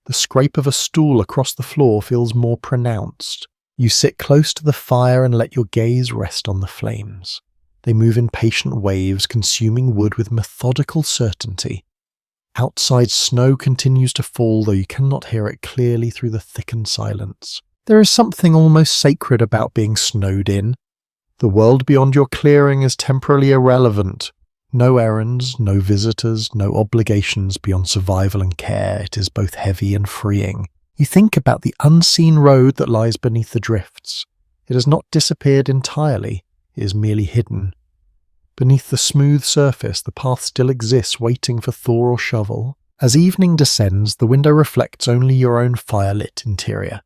Speaker 1: The scrape of a stool across the floor feels more pronounced. You sit close to the fire and let your gaze rest on the flames. They move in patient waves, consuming wood with methodical certainty. Outside, snow continues to fall, though you cannot hear it clearly through the thickened silence. There is something almost sacred about being snowed in. The world beyond your clearing is temporarily irrelevant. No errands, no visitors, no obligations beyond survival and care. It is both heavy and freeing. You think about the unseen road that lies beneath the drifts. It has not disappeared entirely. It is merely hidden. Beneath the smooth surface, the path still exists, waiting for Thor or shovel. As evening descends, the window reflects only your own fire-lit interior.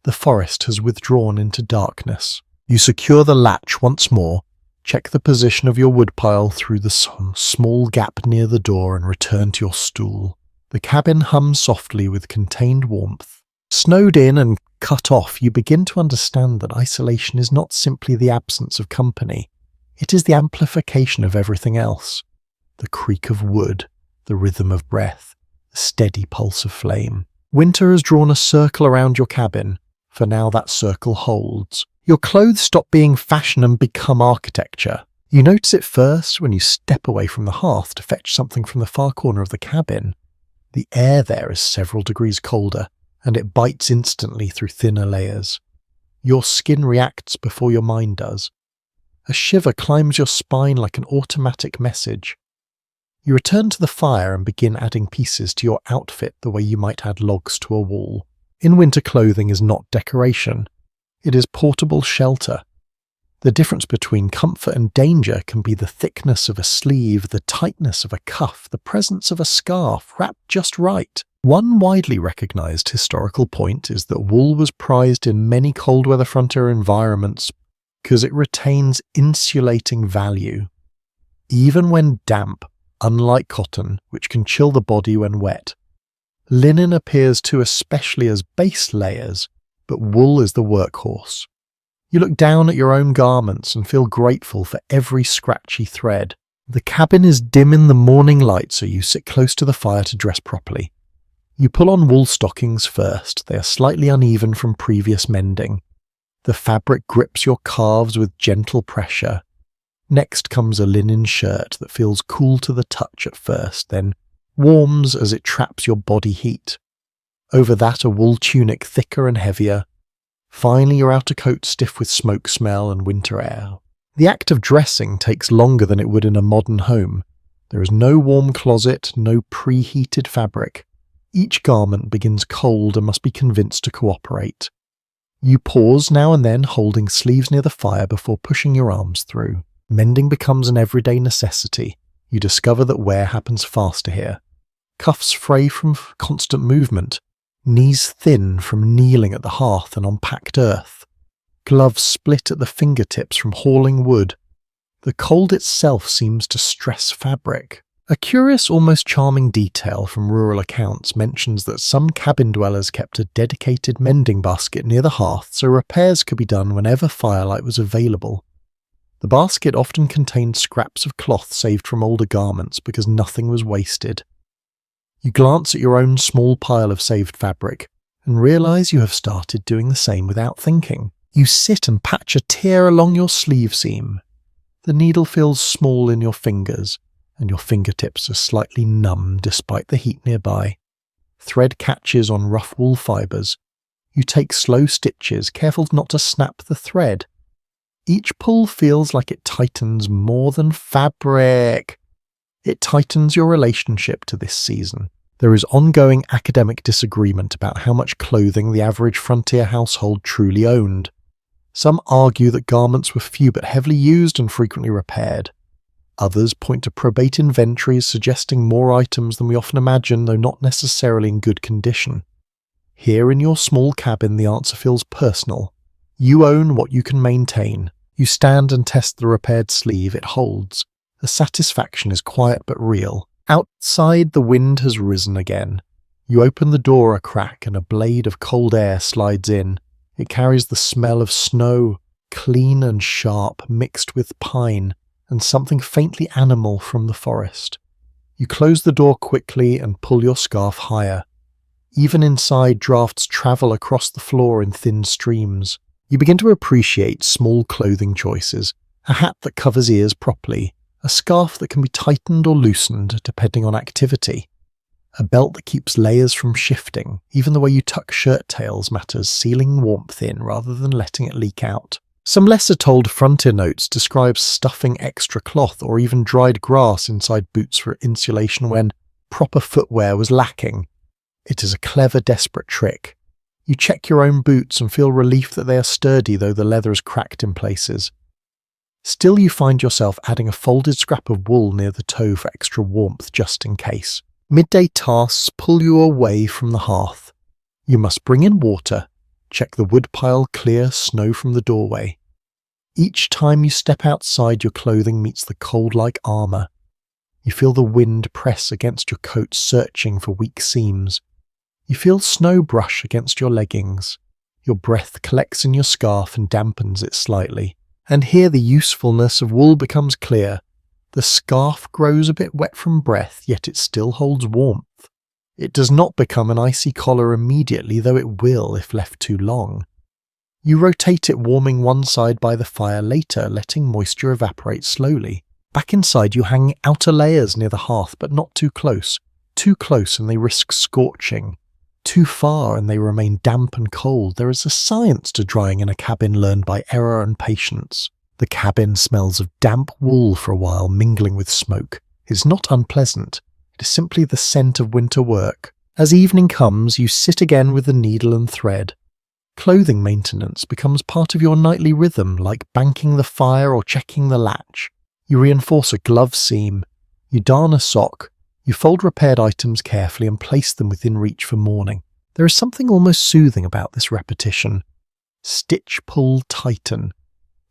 Speaker 1: The forest has withdrawn into darkness. You secure the latch once more, check the position of your woodpile through the small gap near the door, and return to your stool. The cabin hums softly with contained warmth. Snowed in and cut off, you begin to understand that isolation is not simply the absence of company. It is the amplification of everything else. The creak of wood, the rhythm of breath, the steady pulse of flame. Winter has drawn a circle around your cabin, for now that circle holds. Your clothes stop being fashion and become architecture. You notice it first when you step away from the hearth to fetch something from the far corner of the cabin. The air there is several degrees colder, and it bites instantly through thinner layers. Your skin reacts before your mind does. A shiver climbs your spine like an automatic message. You return to the fire and begin adding pieces to your outfit the way you might add logs to a wall. In winter, clothing is not decoration. It is portable shelter. The difference between comfort and danger can be the thickness of a sleeve, the tightness of a cuff, the presence of a scarf wrapped just right. One widely recognized historical point is that wool was prized in many cold weather frontier environments because it retains insulating value. Even when damp, unlike cotton, which can chill the body when wet. Linen appears to especially as base layers, but wool is the workhorse. You look down at your own garments and feel grateful for every scratchy thread. The cabin is dim in the morning light, so you sit close to the fire to dress properly. You pull on wool stockings first. They are slightly uneven from previous mending. The fabric grips your calves with gentle pressure. Next comes a linen shirt that feels cool to the touch at first, then warms as it traps your body heat. Over that, a wool tunic thicker and heavier. Finally, your outer coat stiff with smoke smell and winter air. The act of dressing takes longer than it would in a modern home. There is no warm closet, no preheated fabric. Each garment begins cold and must be convinced to cooperate. You pause now and then, holding sleeves near the fire before pushing your arms through. Mending becomes an everyday necessity. You discover that wear happens faster here. Cuffs fray from constant movement. Knees thin from kneeling at the hearth and on packed earth. Gloves split at the fingertips from hauling wood. The cold itself seems to stress fabric. A curious, almost charming detail from rural accounts mentions that some cabin dwellers kept a dedicated mending basket near the hearth so repairs could be done whenever firelight was available. The basket often contained scraps of cloth saved from older garments because nothing was wasted. You glance at your own small pile of saved fabric and realize you have started doing the same without thinking. You sit and patch a tear along your sleeve seam. The needle feels small in your fingers, and your fingertips are slightly numb despite the heat nearby. Thread catches on rough wool fibers. You take slow stitches, careful not to snap the thread. Each pull feels like it tightens more than fabric. It tightens your relationship to this season. There is ongoing academic disagreement about how much clothing the average frontier household truly owned. Some argue that garments were few but heavily used and frequently repaired. Others point to probate inventories suggesting more items than we often imagine, though not necessarily in good condition. Here in your small cabin, the answer feels personal. You own what you can maintain. You stand and test the repaired sleeve. It holds. The satisfaction is quiet but real. Outside, the wind has risen again. You open the door a crack and a blade of cold air slides in. It carries the smell of snow, clean and sharp, mixed with pine, and something faintly animal from the forest. You close the door quickly and pull your scarf higher. Even inside, drafts travel across the floor in thin streams. You begin to appreciate small clothing choices, a hat that covers ears properly, a scarf that can be tightened or loosened depending on activity, a belt that keeps layers from shifting. Even the way you tuck shirt tails matters, sealing warmth in rather than letting it leak out. Some lesser-told frontier notes describe stuffing extra cloth or even dried grass inside boots for insulation when proper footwear was lacking. It is a clever, desperate trick. You check your own boots and feel relief that they are sturdy, though the leather is cracked in places. Still, you find yourself adding a folded scrap of wool near the toe for extra warmth just in case. Midday tasks pull you away from the hearth. You must bring in water, check the woodpile clear, snow from the doorway. Each time you step outside, your clothing meets the cold like armor. You feel the wind press against your coat, searching for weak seams. You feel snow brush against your leggings. Your breath collects in your scarf and dampens it slightly. And here the usefulness of wool becomes clear. The scarf grows a bit wet from breath, yet it still holds warmth. It does not become an icy collar immediately, though it will if left too long. You rotate it, warming one side by the fire later, letting moisture evaporate slowly. Back inside you hang outer layers near the hearth, but not too close. Too close and they risk scorching. Too far and they remain damp and cold. There is a science to drying in a cabin learned by error and patience. The cabin smells of damp wool for a while, mingling with smoke. It's not unpleasant. It is simply the scent of winter work. As evening comes, you sit again with the needle and thread. Clothing maintenance becomes part of your nightly rhythm, like banking the fire or checking the latch. You reinforce a glove seam. You darn a sock. You fold repaired items carefully and place them within reach for morning. There is something almost soothing about this repetition. Stitch, pull, tighten.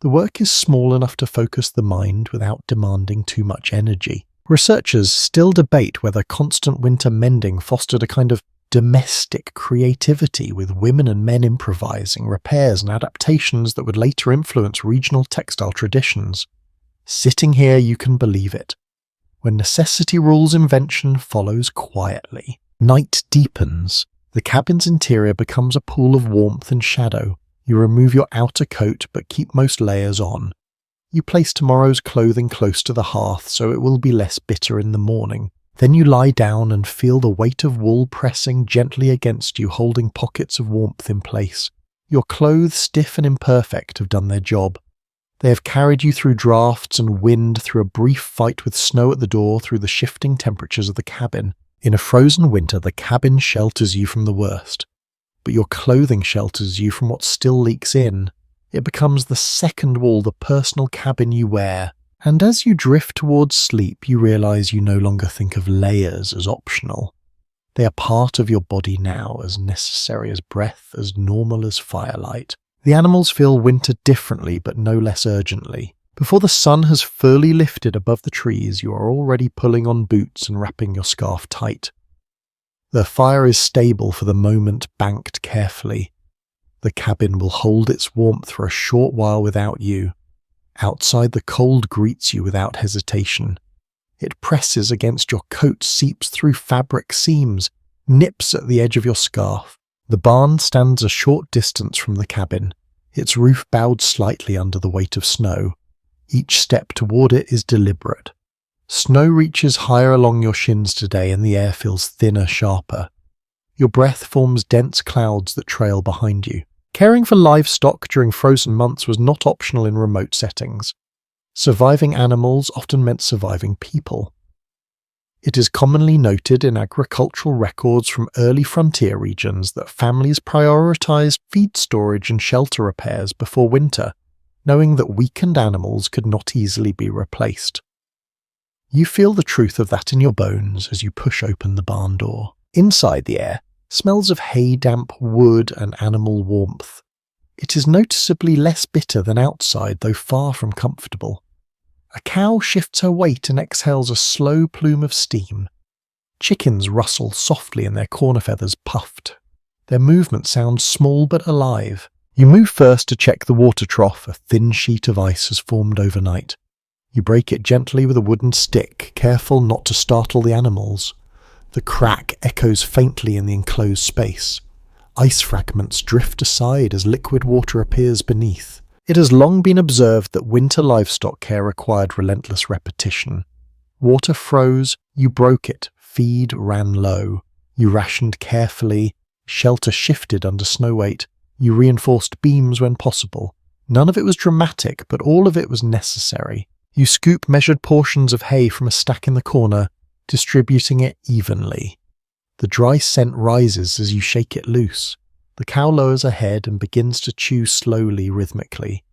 Speaker 1: The work is small enough to focus the mind without demanding too much energy. Researchers still debate whether constant winter mending fostered a kind of domestic creativity, with women and men improvising repairs and adaptations that would later influence regional textile traditions. Sitting here, you can believe it. When necessity rules invention follows quietly. Night deepens. The cabin's interior becomes a pool of warmth and shadow. You remove your outer coat but keep most layers on. You place tomorrow's clothing close to the hearth so it will be less bitter in the morning. Then you lie down and feel the weight of wool pressing gently against you, holding pockets of warmth in place. Your clothes, stiff and imperfect, have done their job. They have carried you through drafts and wind, through a brief fight with snow at the door, through the shifting temperatures of the cabin. In a frozen winter, the cabin shelters you from the worst. But your clothing shelters you from what still leaks in. It becomes the second wall, the personal cabin you wear. And as you drift towards sleep, you realize you no longer think of layers as optional. They are part of your body now, as necessary as breath, as normal as firelight. The animals feel winter differently, but no less urgently. Before the sun has fully lifted above the trees, you are already pulling on boots and wrapping your scarf tight. The fire is stable for the moment, banked carefully. The cabin will hold its warmth for a short while without you. Outside, the cold greets you without hesitation. It presses against your coat, seeps through fabric seams, nips at the edge of your scarf. The barn stands a short distance from the cabin, its roof bowed slightly under the weight of snow. Each step toward it is deliberate. Snow reaches higher along your shins today and the air feels thinner, sharper. Your breath forms dense clouds that trail behind you. Caring for livestock during frozen months was not optional in remote settings. Surviving animals often meant surviving people. It is commonly noted in agricultural records from early frontier regions that families prioritized feed storage and shelter repairs before winter, knowing that weakened animals could not easily be replaced. You feel the truth of that in your bones as you push open the barn door. Inside, the air smells of hay, damp wood, and animal warmth. It is noticeably less bitter than outside, though far from comfortable. A cow shifts her weight and exhales a slow plume of steam. Chickens rustle softly and their corner feathers puffed. Their movement sounds small but alive. You move first to check the water trough. A thin sheet of ice has formed overnight. You break it gently with a wooden stick, careful not to startle the animals. The crack echoes faintly in the enclosed space. Ice fragments drift aside as liquid water appears beneath. It has long been observed that winter livestock care required relentless repetition. Water froze, you broke it, feed ran low. You rationed carefully, shelter shifted under snow weight, you reinforced beams when possible. None of it was dramatic, but all of it was necessary. You scoop measured portions of hay from a stack in the corner, distributing it evenly. The dry scent rises as you shake it loose. The cow lowers her head and begins to chew slowly, rhythmically.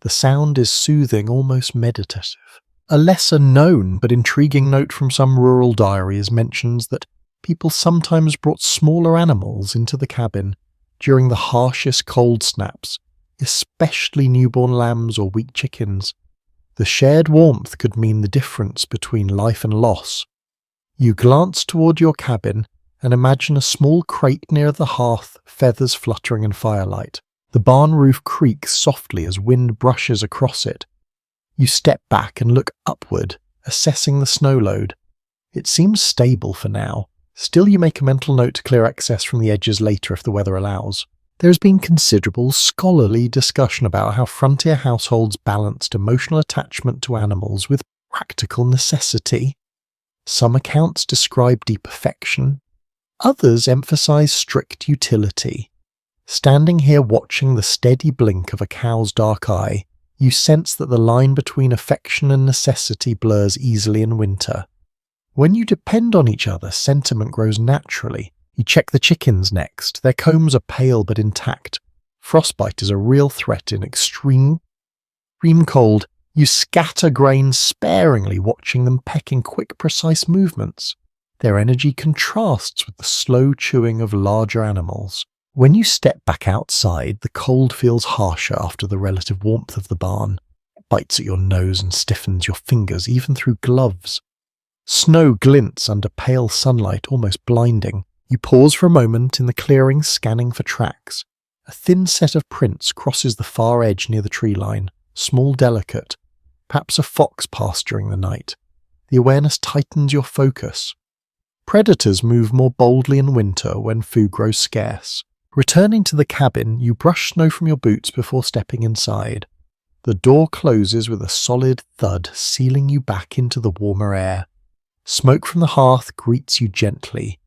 Speaker 1: The sound is soothing, almost meditative. A lesser-known but intriguing note from some rural diaries mentions that people sometimes brought smaller animals into the cabin during the harshest cold snaps, especially newborn lambs or weak chickens. The shared warmth could mean the difference between life and loss. You glance toward your cabin and imagine a small crate near the hearth, feathers fluttering in firelight. The barn roof creaks softly as wind brushes across it. You step back and look upward, assessing the snow load. It seems stable for now. Still, you make a mental note to clear excess from the edges later if the weather allows. There has been considerable scholarly discussion about how frontier households balanced emotional attachment to animals with practical necessity. Some accounts describe deep affection. Others emphasize strict utility. Standing here watching the steady blink of a cow's dark eye, you sense that the line between affection and necessity blurs easily in winter. When you depend on each other, sentiment grows naturally. You check the chickens next. Their combs are pale but intact. Frostbite is a real threat in extreme cold. You scatter grains sparingly, watching them peck in quick, precise movements. Their energy contrasts with the slow chewing of larger animals. When you step back outside, the cold feels harsher after the relative warmth of the barn. It bites at your nose and stiffens your fingers, even through gloves. Snow glints under pale sunlight, almost blinding. You pause for a moment in the clearing, scanning for tracks. A thin set of prints crosses the far edge near the tree line, small, delicate. Perhaps a fox passed during the night. The awareness tightens your focus. Predators move more boldly in winter when food grows scarce. Returning to the cabin, you brush snow from your boots before stepping inside. The door closes with a solid thud, sealing you back into the warmer air. Smoke from the hearth greets you gently.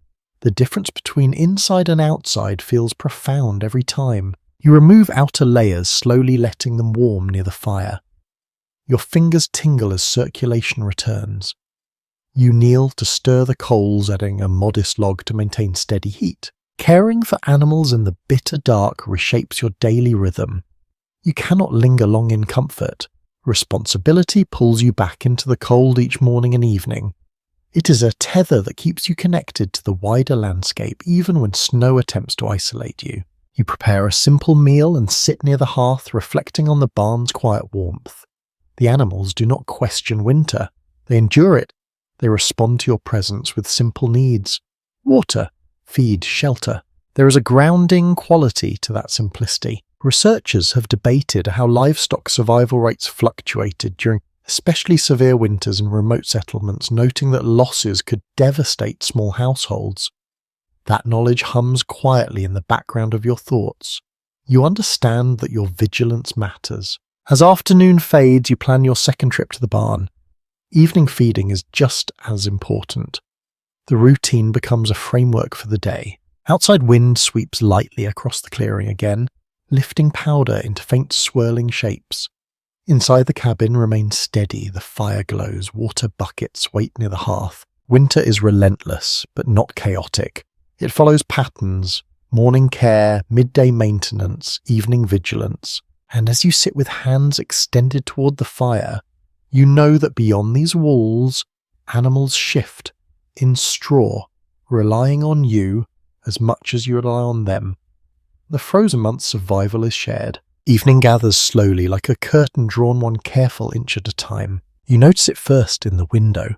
Speaker 1: The difference between inside and outside feels profound every time. You remove outer layers, slowly letting them warm near the fire. Your fingers tingle as circulation returns. You kneel to stir the coals, adding a modest log to maintain steady heat. Caring for animals in the bitter dark reshapes your daily rhythm. You cannot linger long in comfort. Responsibility pulls you back into the cold each morning and evening. It is a tether that keeps you connected to the wider landscape even when snow attempts to isolate you. You prepare a simple meal and sit near the hearth, reflecting on the barn's quiet warmth. The animals do not question winter. They endure it. They respond to your presence with simple needs. Water, feed, shelter. There is a grounding quality to that simplicity. Researchers have debated how livestock survival rates fluctuated during especially severe winters in remote settlements, noting that losses could devastate small households. That knowledge hums quietly in the background of your thoughts. You understand that your vigilance matters. As afternoon fades, you plan your second trip to the barn. Evening feeding is just as important. The routine becomes a framework for the day. Outside wind sweeps lightly across the clearing again, lifting powder into faint swirling shapes. Inside the cabin remains steady, the fire glows, water buckets wait near the hearth. Winter is relentless, but not chaotic. It follows patterns: morning care, midday maintenance, evening vigilance. And as you sit with hands extended toward the fire, you know that beyond these walls, animals shift, in straw, relying on you as much as you rely on them. The frozen month's survival is shared. Evening gathers slowly, like a curtain drawn one careful inch at a time. You notice it first in the window.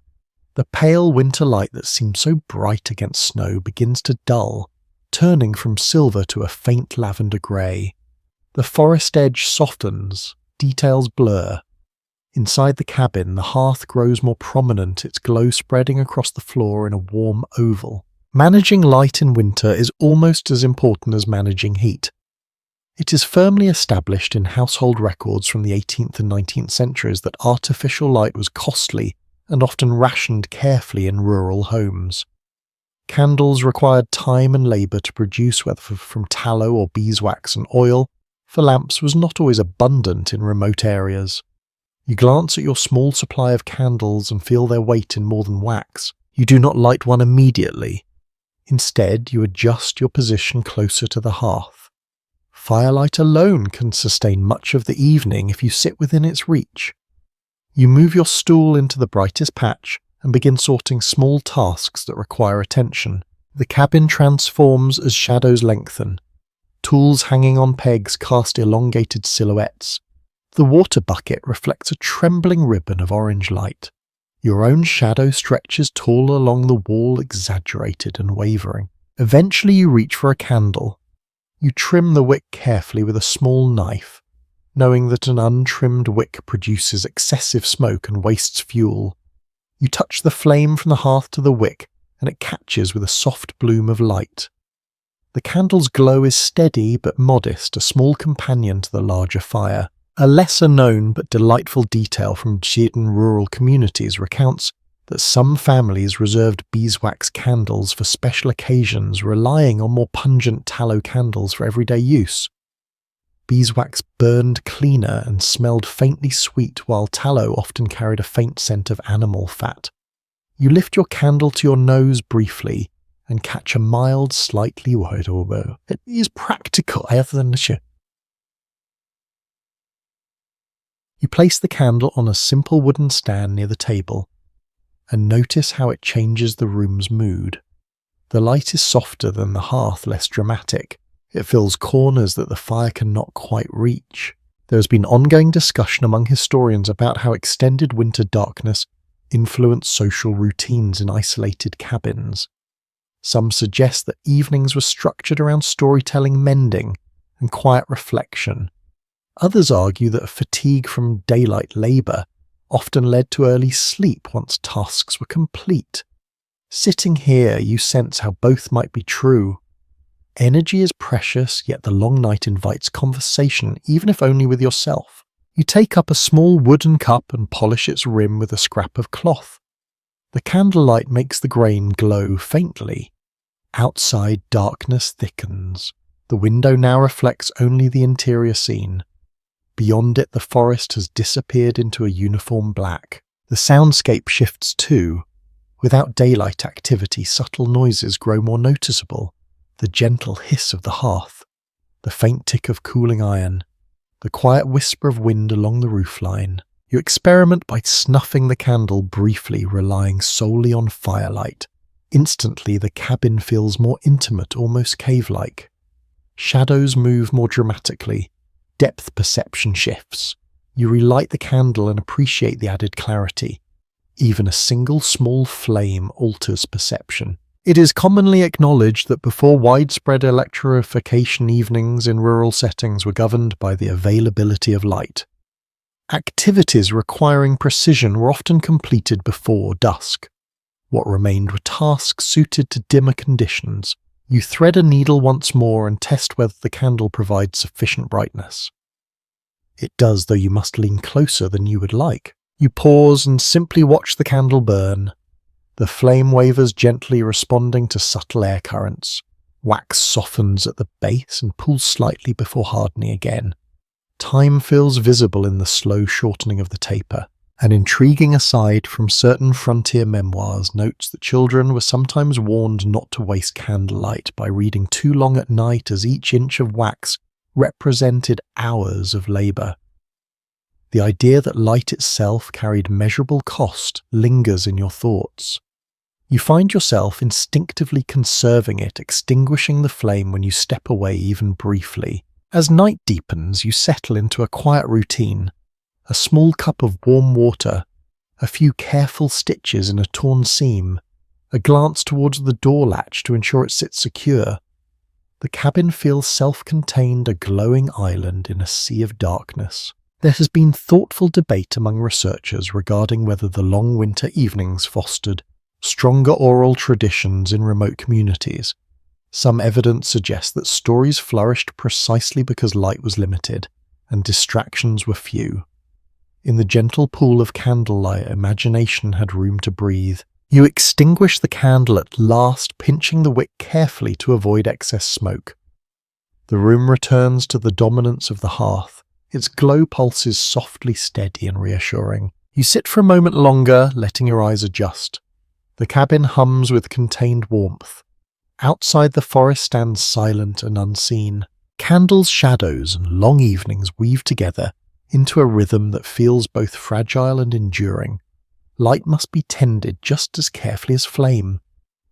Speaker 1: The pale winter light that seemed so bright against snow begins to dull, turning from silver to a faint lavender grey. The forest edge softens, details blur. Inside the cabin, the hearth grows more prominent, its glow spreading across the floor in a warm oval. Managing light in winter is almost as important as managing heat. It is firmly established in household records from the 18th and 19th centuries that artificial light was costly and often rationed carefully in rural homes. Candles required time and labour to produce, whether from tallow or beeswax and oil, for lamps was not always abundant in remote areas. You glance at your small supply of candles and feel their weight in more than wax. You do not light one immediately. Instead, you adjust your position closer to the hearth. Firelight alone can sustain much of the evening if you sit within its reach. You move your stool into the brightest patch and begin sorting small tasks that require attention. The cabin transforms as shadows lengthen. Tools hanging on pegs cast elongated silhouettes. The water bucket reflects a trembling ribbon of orange light. Your own shadow stretches tall along the wall, exaggerated and wavering. Eventually you reach for a candle. You trim the wick carefully with a small knife, knowing that an untrimmed wick produces excessive smoke and wastes fuel. You touch the flame from the hearth to the wick, and it catches with a soft bloom of light. The candle's glow is steady but modest, a small companion to the larger fire. A lesser-known but delightful detail from certain rural communities recounts that some families reserved beeswax candles for special occasions, relying on more pungent tallow candles for everyday use. Beeswax burned cleaner and smelled faintly sweet, while tallow often carried a faint scent of animal fat. You lift your candle to your nose briefly and catch a mild, slightly white odour. It is practical, other than the shit. You place the candle on a simple wooden stand near the table and notice how it changes the room's mood. The light is softer than the hearth, less dramatic. It fills corners that the fire cannot quite reach. There has been ongoing discussion among historians about how extended winter darkness influenced social routines in isolated cabins. Some suggest that evenings were structured around storytelling, mending, and quiet reflection. Others argue that fatigue from daylight labour often led to early sleep once tasks were complete. Sitting here, you sense how both might be true. Energy is precious, yet the long night invites conversation, even if only with yourself. You take up a small wooden cup and polish its rim with a scrap of cloth. The candlelight makes the grain glow faintly. Outside, darkness thickens. The window now reflects only the interior scene. Beyond it, the forest has disappeared into a uniform black. The soundscape shifts too. Without daylight activity, subtle noises grow more noticeable. The gentle hiss of the hearth, the faint tick of cooling iron, the quiet whisper of wind along the roofline. You experiment by snuffing the candle briefly, relying solely on firelight. Instantly, the cabin feels more intimate, almost cave-like. Shadows move more dramatically. Depth perception shifts. You relight the candle and appreciate the added clarity. Even a single small flame alters perception. It is commonly acknowledged that before widespread electrification, evenings in rural settings were governed by the availability of light. Activities requiring precision were often completed before dusk. What remained were tasks suited to dimmer conditions. You thread a needle once more and test whether the candle provides sufficient brightness. It does, though you must lean closer than you would like. You pause and simply watch the candle burn. The flame wavers gently, responding to subtle air currents. Wax softens at the base and pulls slightly before hardening again. Time feels visible in the slow shortening of the taper. An intriguing aside from certain frontier memoirs notes that children were sometimes warned not to waste candlelight by reading too long at night, as each inch of wax represented hours of labour. The idea that light itself carried measurable cost lingers in your thoughts. You find yourself instinctively conserving it, extinguishing the flame when you step away even briefly. As night deepens, you settle into a quiet routine. A small cup of warm water, a few careful stitches in a torn seam, a glance towards the door latch to ensure it sits secure. The cabin feels self-contained, a glowing island in a sea of darkness. There has been thoughtful debate among researchers regarding whether the long winter evenings fostered stronger oral traditions in remote communities. Some evidence suggests that stories flourished precisely because light was limited and distractions were few. In the gentle pool of candlelight, imagination had room to breathe. You extinguish the candle at last, pinching the wick carefully to avoid excess smoke. The room returns to the dominance of the hearth. Its glow pulses softly steady and reassuring. You sit for a moment longer, letting your eyes adjust. The cabin hums with contained warmth. Outside, the forest stands silent and unseen. Candles, shadows, and long evenings weave together into a rhythm that feels both fragile and enduring. Light must be tended just as carefully as flame.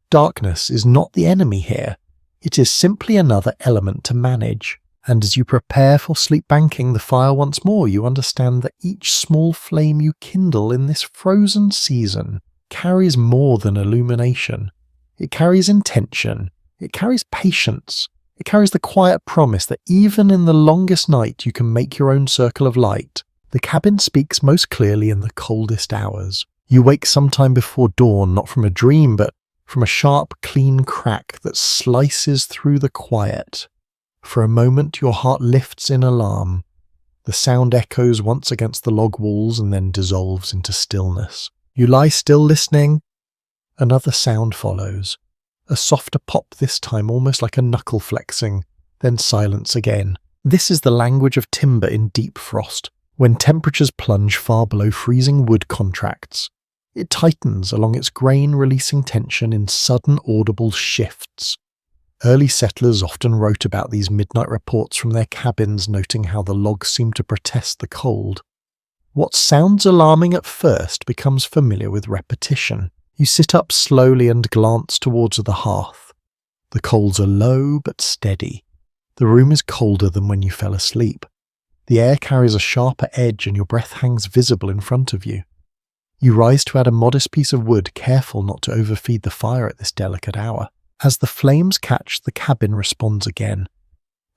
Speaker 1: Darkness is not the enemy here. It is simply another element to manage. And as you prepare for sleep, banking the fire once more, you understand that each small flame you kindle in this frozen season carries more than illumination. It carries intention. It carries patience. It carries the quiet promise that even in the longest night you can make your own circle of light. The cabin speaks most clearly in the coldest hours. You wake sometime before dawn, not from a dream, but from a sharp, clean crack that slices through the quiet. For a moment your heart lifts in alarm. The sound echoes once against the log walls and then dissolves into stillness. You lie still listening. Another sound follows. A softer pop this time, almost like a knuckle flexing, then silence again. This is the language of timber in deep frost, when temperatures plunge far below freezing wood contracts. It tightens along its grain, releasing tension in sudden audible shifts. Early settlers often wrote about these midnight reports from their cabins, noting how the logs seemed to protest the cold. What sounds alarming at first becomes familiar with repetition. You sit up slowly and glance towards the hearth. The coals are low but steady. The room is colder than when you fell asleep. The air carries a sharper edge and your breath hangs visible in front of you. You rise to add a modest piece of wood, careful not to overfeed the fire at this delicate hour. As the flames catch, the cabin responds again.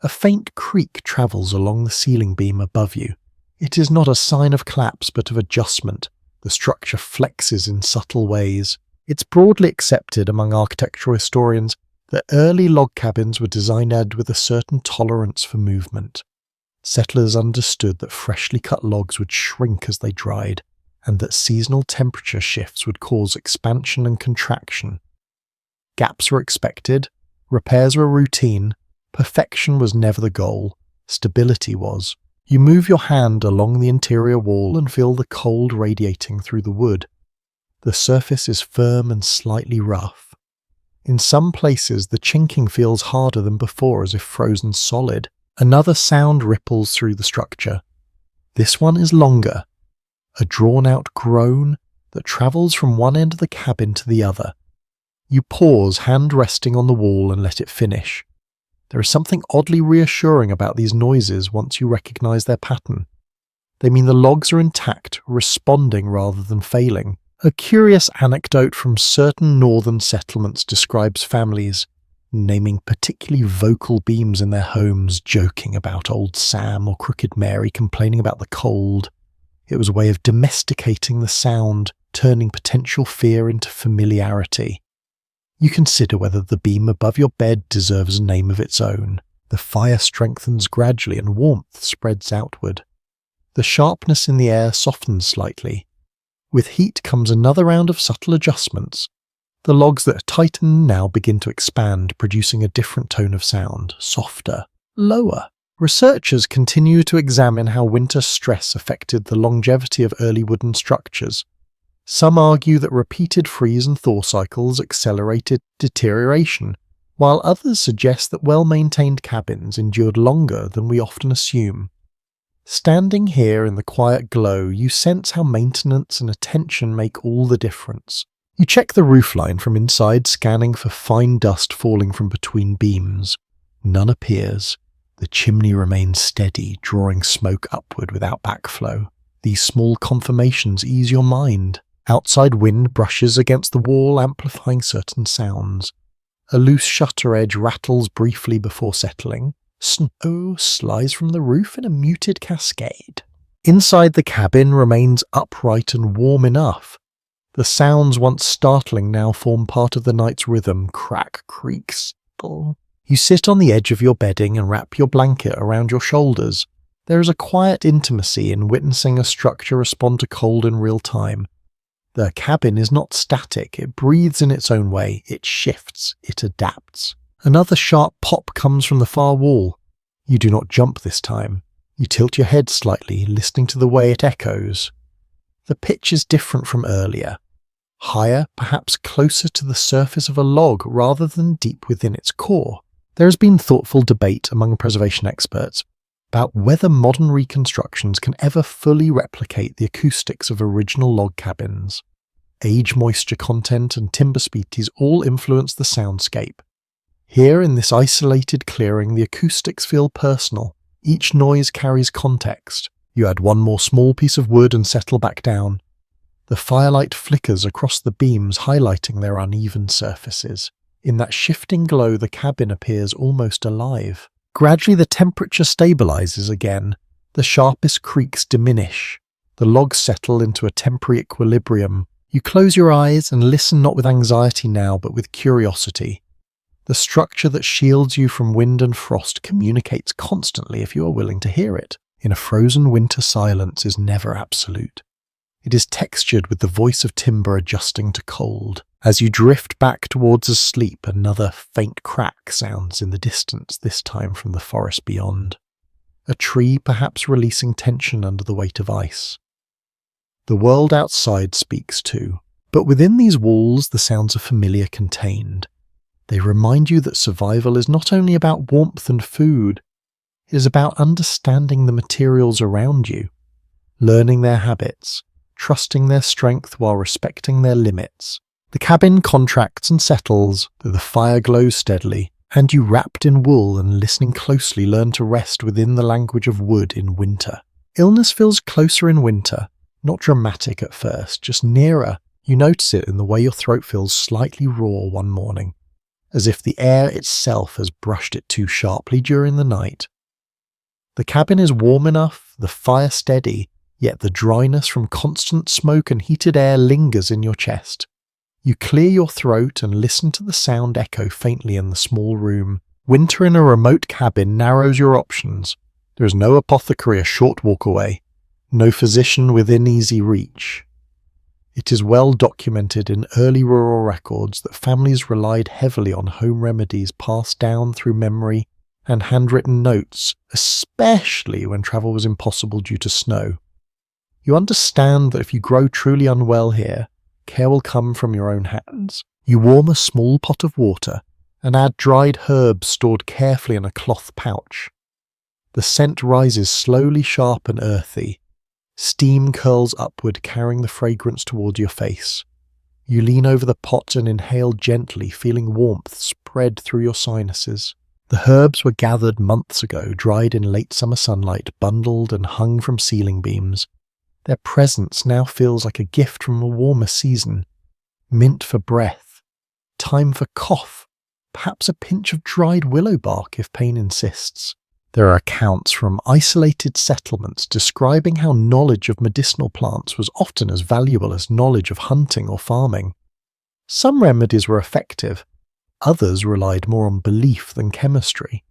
Speaker 1: A faint creak travels along the ceiling beam above you. It is not a sign of collapse but of adjustment. The structure flexes in subtle ways. It's broadly accepted among architectural historians that early log cabins were designed with a certain tolerance for movement. Settlers understood that freshly cut logs would shrink as they dried, and that seasonal temperature shifts would cause expansion and contraction. Gaps were expected, repairs were routine, perfection was never the goal, stability was. You move your hand along the interior wall and feel the cold radiating through the wood. The surface is firm and slightly rough. In some places the chinking feels harder than before, as if frozen solid. Another sound ripples through the structure. This one is longer, a drawn-out groan that travels from one end of the cabin to the other. You pause, hand resting on the wall, and let it finish. There is something oddly reassuring about these noises once you recognize their pattern. They mean the logs are intact, responding rather than failing. A curious anecdote from certain northern settlements describes families naming particularly vocal beams in their homes, joking about old Sam or Crooked Mary, complaining about the cold. It was a way of domesticating the sound, turning potential fear into familiarity. You consider whether the beam above your bed deserves a name of its own. The fire strengthens gradually and warmth spreads outward. The sharpness in the air softens slightly. With heat comes another round of subtle adjustments. The logs that tighten now begin to expand, producing a different tone of sound, softer, lower. Researchers continue to examine how winter stress affected the longevity of early wooden structures. Some argue that repeated freeze and thaw cycles accelerated deterioration, while others suggest that well-maintained cabins endured longer than we often assume. Standing here in the quiet glow, you sense how maintenance and attention make all the difference. You check the roofline from inside, scanning for fine dust falling from between beams. None appears. The chimney remains steady, drawing smoke upward without backflow. These small confirmations ease your mind. Outside wind brushes against the wall, amplifying certain sounds. A loose shutter edge rattles briefly before settling. Snow slides from the roof in a muted cascade. Inside the cabin remains upright and warm enough. The sounds once startling now form part of the night's rhythm. Crack, creak, stumble. You sit on the edge of your bedding and wrap your blanket around your shoulders. There is a quiet intimacy in witnessing a structure respond to cold in real time. The cabin is not static, it breathes in its own way, it shifts, it adapts. Another sharp pop comes from the far wall. You do not jump this time. You tilt your head slightly, listening to the way it echoes. The pitch is different from earlier. Higher, perhaps closer to the surface of a log rather than deep within its core. There has been thoughtful debate among preservation experts about whether modern reconstructions can ever fully replicate the acoustics of original log cabins. Age, moisture content, and timber species all influence the soundscape. Here in this isolated clearing, the acoustics feel personal. Each noise carries context. You add one more small piece of wood and settle back down. The firelight flickers across the beams, highlighting their uneven surfaces. In that shifting glow, the cabin appears almost alive. Gradually, the temperature stabilizes again. The sharpest creaks diminish. The logs settle into a temporary equilibrium. You close your eyes and listen, not with anxiety now, but with curiosity. The structure that shields you from wind and frost communicates constantly if you are willing to hear it. In a frozen winter, silence is never absolute. It is textured with the voice of timber adjusting to cold. As you drift back towards a sleep, another faint crack sounds in the distance, this time from the forest beyond. A tree perhaps releasing tension under the weight of ice. The world outside speaks too, but within these walls the sounds are familiar, contained. They remind you that survival is not only about warmth and food, it is about understanding the materials around you, learning their habits, trusting their strength while respecting their limits. The cabin contracts and settles, though the fire glows steadily, and you, wrapped in wool and listening closely, learn to rest within the language of wood in winter. Illness feels closer in winter, not dramatic at first, just nearer. You notice it in the way your throat feels slightly raw one morning, as if the air itself has brushed it too sharply during the night. The cabin is warm enough, the fire steady, yet the dryness from constant smoke and heated air lingers in your chest. You clear your throat and listen to the sound echo faintly in the small room. Winter in a remote cabin narrows your options. There is no apothecary a short walk away, no physician within easy reach. It is well documented in early rural records that families relied heavily on home remedies passed down through memory and handwritten notes, especially when travel was impossible due to snow. You understand that if you grow truly unwell here, care will come from your own hands. You warm a small pot of water and add dried herbs stored carefully in a cloth pouch. The scent rises slowly, sharp and earthy. Steam curls upward, carrying the fragrance toward your face. You lean over the pot and inhale gently, feeling warmth spread through your sinuses. The herbs were gathered months ago, dried in late summer sunlight, bundled and hung from ceiling beams. Their presence now feels like a gift from a warmer season. Mint for breath, thyme for cough, perhaps a pinch of dried willow bark if pain insists. There are accounts from isolated settlements describing how knowledge of medicinal plants was often as valuable as knowledge of hunting or farming. Some remedies were effective, others relied more on belief than chemistry.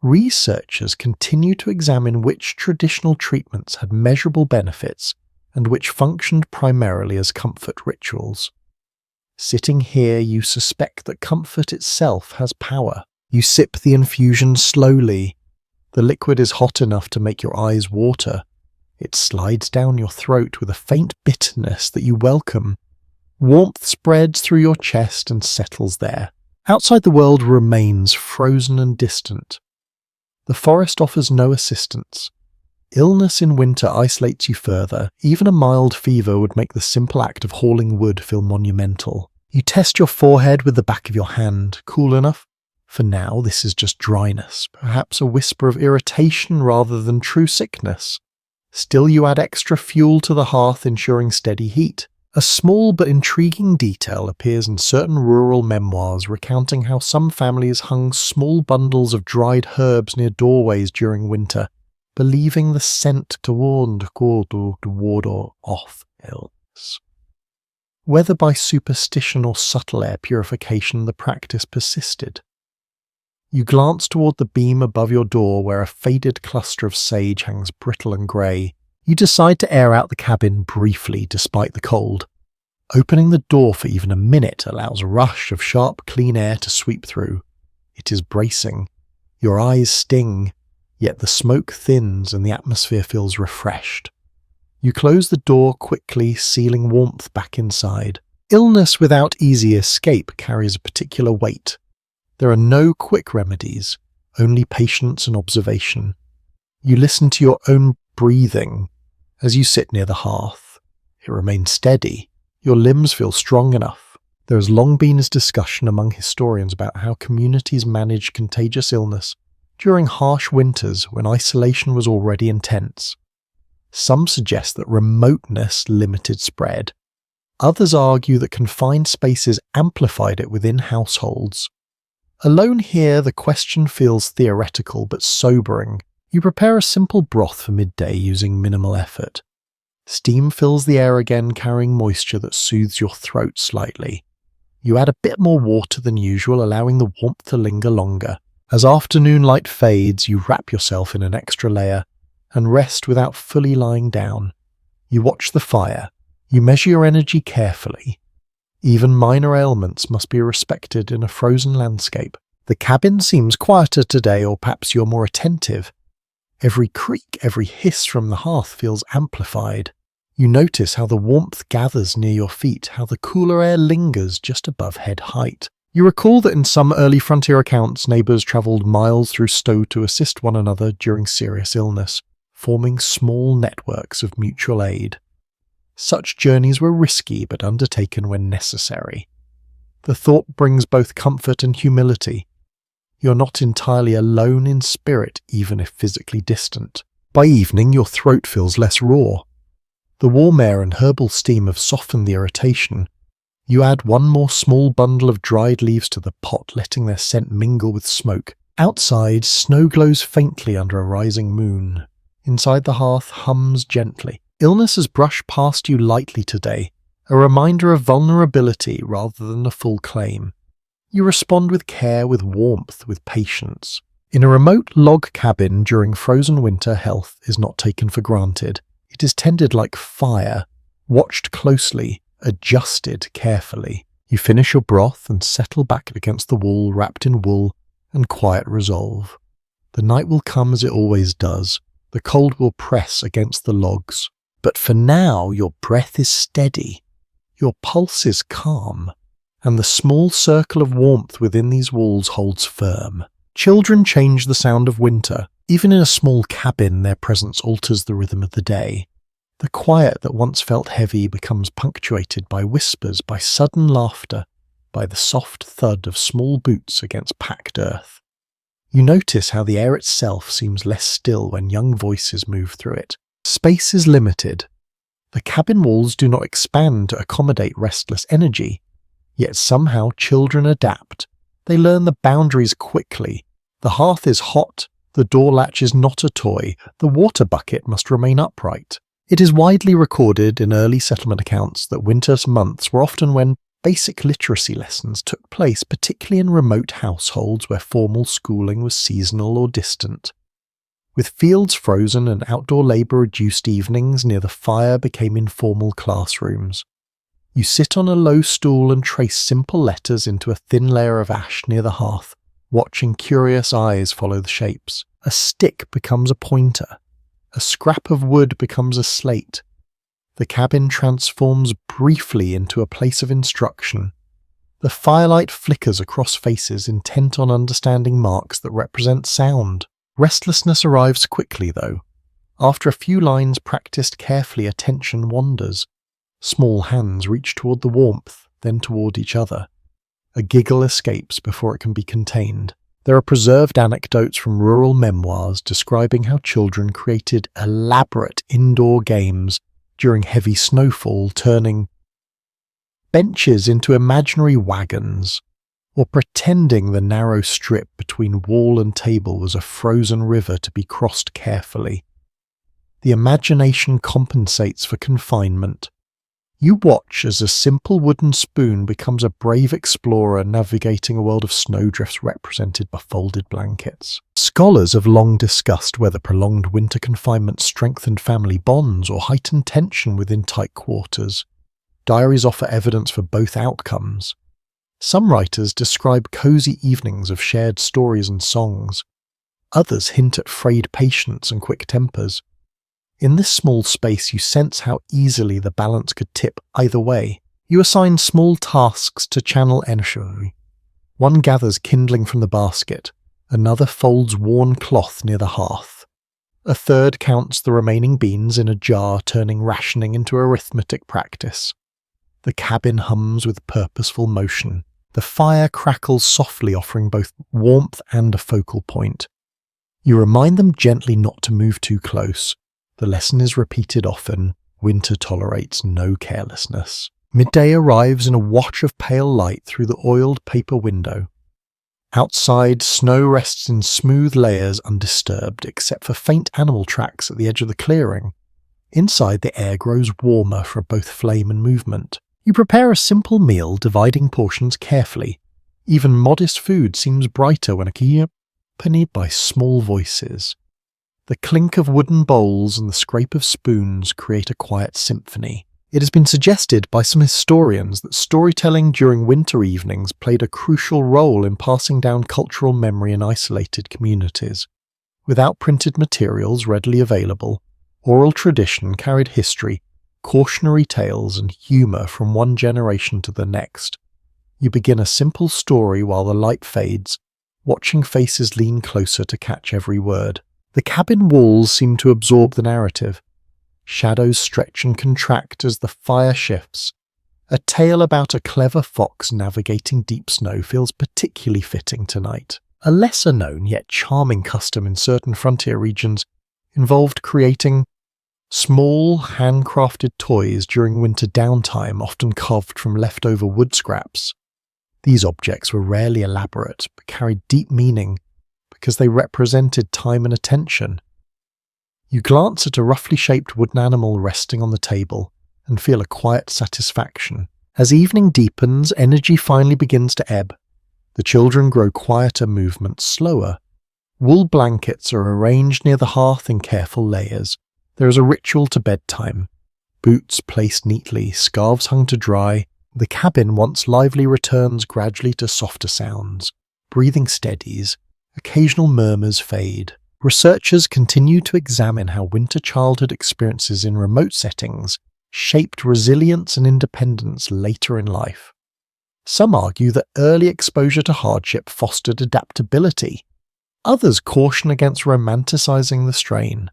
Speaker 1: Researchers continue to examine which traditional treatments had measurable benefits and which functioned primarily as comfort rituals. Sitting here, you suspect that comfort itself has power. You sip the infusion slowly. The liquid is hot enough to make your eyes water. It slides down your throat with a faint bitterness that you welcome. Warmth spreads through your chest and settles there. Outside, the world remains frozen and distant. The forest offers no assistance. Illness in winter isolates you further. Even a mild fever would make the simple act of hauling wood feel monumental. You test your forehead with the back of your hand. Cool enough? For now, this is just dryness, perhaps a whisper of irritation rather than true sickness. Still, you add extra fuel to the hearth, ensuring steady heat. A small but intriguing detail appears in certain rural memoirs recounting how some families hung small bundles of dried herbs near doorways during winter, believing the scent to ward off illness. Whether by superstition or subtle air purification, the practice persisted. You glance toward the beam above your door where a faded cluster of sage hangs brittle and grey. You decide to air out the cabin briefly despite the cold. Opening the door for even a minute allows a rush of sharp, clean air to sweep through. It is bracing. Your eyes sting, yet the smoke thins and the atmosphere feels refreshed. You close the door quickly, sealing warmth back inside. Illness without easy escape carries a particular weight. There are no quick remedies, only patience and observation. You listen to your own breathing as you sit near the hearth. It remains steady. Your limbs feel strong enough. There has long been this discussion among historians about how communities managed contagious illness during harsh winters when isolation was already intense. Some suggest that remoteness limited spread. Others argue that confined spaces amplified it within households. Alone here, the question feels theoretical but sobering. You prepare a simple broth for midday using minimal effort. Steam fills the air again, carrying moisture that soothes your throat slightly. You add a bit more water than usual, allowing the warmth to linger longer. As afternoon light fades, you wrap yourself in an extra layer and rest without fully lying down. You watch the fire. You measure your energy carefully. Even minor ailments must be respected in a frozen landscape. The cabin seems quieter today, or perhaps you're more attentive. Every creak, every hiss from the hearth feels amplified. You notice how the warmth gathers near your feet, how the cooler air lingers just above head height. You recall that in some early frontier accounts, neighbours travelled miles through snow to assist one another during serious illness, forming small networks of mutual aid. Such journeys were risky but undertaken when necessary. The thought brings both comfort and humility. You're not entirely alone in spirit, even if physically distant. By evening, your throat feels less raw. The warm air and herbal steam have softened the irritation. You add one more small bundle of dried leaves to the pot, letting their scent mingle with smoke. Outside, snow glows faintly under a rising moon. Inside the hearth hums gently. Illness has brushed past you lightly today, a reminder of vulnerability rather than a full claim. You respond with care, with warmth, with patience. In a remote log cabin during frozen winter, health is not taken for granted. It is tended like fire, watched closely, adjusted carefully. You finish your broth and settle back against the wall, wrapped in wool and quiet resolve. The night will come as it always does. The cold will press against the logs. But for now, your breath is steady. Your pulse is calm. And the small circle of warmth within these walls holds firm. Children change the sound of winter. Even in a small cabin, their presence alters the rhythm of the day. The quiet that once felt heavy becomes punctuated by whispers, by sudden laughter, by the soft thud of small boots against packed earth. You notice how the air itself seems less still when young voices move through it. Space is limited. The cabin walls do not expand to accommodate restless energy, yet somehow children adapt. They learn the boundaries quickly. The hearth is hot. The door latch is not a toy. The water bucket must remain upright. It is widely recorded in early settlement accounts that winter months were often when basic literacy lessons took place, particularly in remote households where formal schooling was seasonal or distant. With fields frozen and outdoor labour reduced, evenings near the fire became informal classrooms. You sit on a low stool and trace simple letters into a thin layer of ash near the hearth, watching curious eyes follow the shapes. A stick becomes a pointer. A scrap of wood becomes a slate. The cabin transforms briefly into a place of instruction. The firelight flickers across faces intent on understanding marks that represent sound. Restlessness arrives quickly, though. After a few lines practiced carefully, attention wanders. Small hands reach toward the warmth, then toward each other. A giggle escapes before it can be contained. There are preserved anecdotes from rural memoirs describing how children created elaborate indoor games during heavy snowfall, turning benches into imaginary wagons, or pretending the narrow strip between wall and table was a frozen river to be crossed carefully. The imagination compensates for confinement. You watch as a simple wooden spoon becomes a brave explorer navigating a world of snowdrifts represented by folded blankets. Scholars have long discussed whether prolonged winter confinement strengthened family bonds or heightened tension within tight quarters. Diaries offer evidence for both outcomes. Some writers describe cozy evenings of shared stories and songs. Others hint at frayed patience and quick tempers. In this small space, you sense how easily the balance could tip either way. You assign small tasks to channel energy. One gathers kindling from the basket. Another folds worn cloth near the hearth. A third counts the remaining beans in a jar, turning rationing into arithmetic practice. The cabin hums with purposeful motion. The fire crackles softly, offering both warmth and a focal point. You remind them gently not to move too close. The lesson is repeated often. Winter tolerates no carelessness. Midday arrives in a wash of pale light through the oiled paper window. Outside, snow rests in smooth layers undisturbed, except for faint animal tracks at the edge of the clearing. Inside, the air grows warmer from both flame and movement. You prepare a simple meal, dividing portions carefully. Even modest food seems brighter when accompanied by small voices. The clink of wooden bowls and the scrape of spoons create a quiet symphony. It has been suggested by some historians that storytelling during winter evenings played a crucial role in passing down cultural memory in isolated communities. Without printed materials readily available, oral tradition carried history, cautionary tales, and humour from one generation to the next. You begin a simple story while the light fades, watching faces lean closer to catch every word. The cabin walls seem to absorb the narrative. Shadows stretch and contract as the fire shifts. A tale about a clever fox navigating deep snow feels particularly fitting tonight. A lesser-known yet charming custom in certain frontier regions involved creating small, handcrafted toys during winter downtime, often carved from leftover wood scraps. These objects were rarely elaborate, but carried deep meaning because they represented time and attention. You glance at a roughly shaped wooden animal resting on the table and feel a quiet satisfaction. As evening deepens, energy finally begins to ebb. The children grow quieter, movements slower. Wool blankets are arranged near the hearth in careful layers. There is a ritual to bedtime. Boots placed neatly, scarves hung to dry. The cabin, once lively, returns gradually to softer sounds. Breathing steadies. Occasional murmurs fade. Researchers continue to examine how winter childhood experiences in remote settings shaped resilience and independence later in life. Some argue that early exposure to hardship fostered adaptability. Others caution against romanticizing the strain.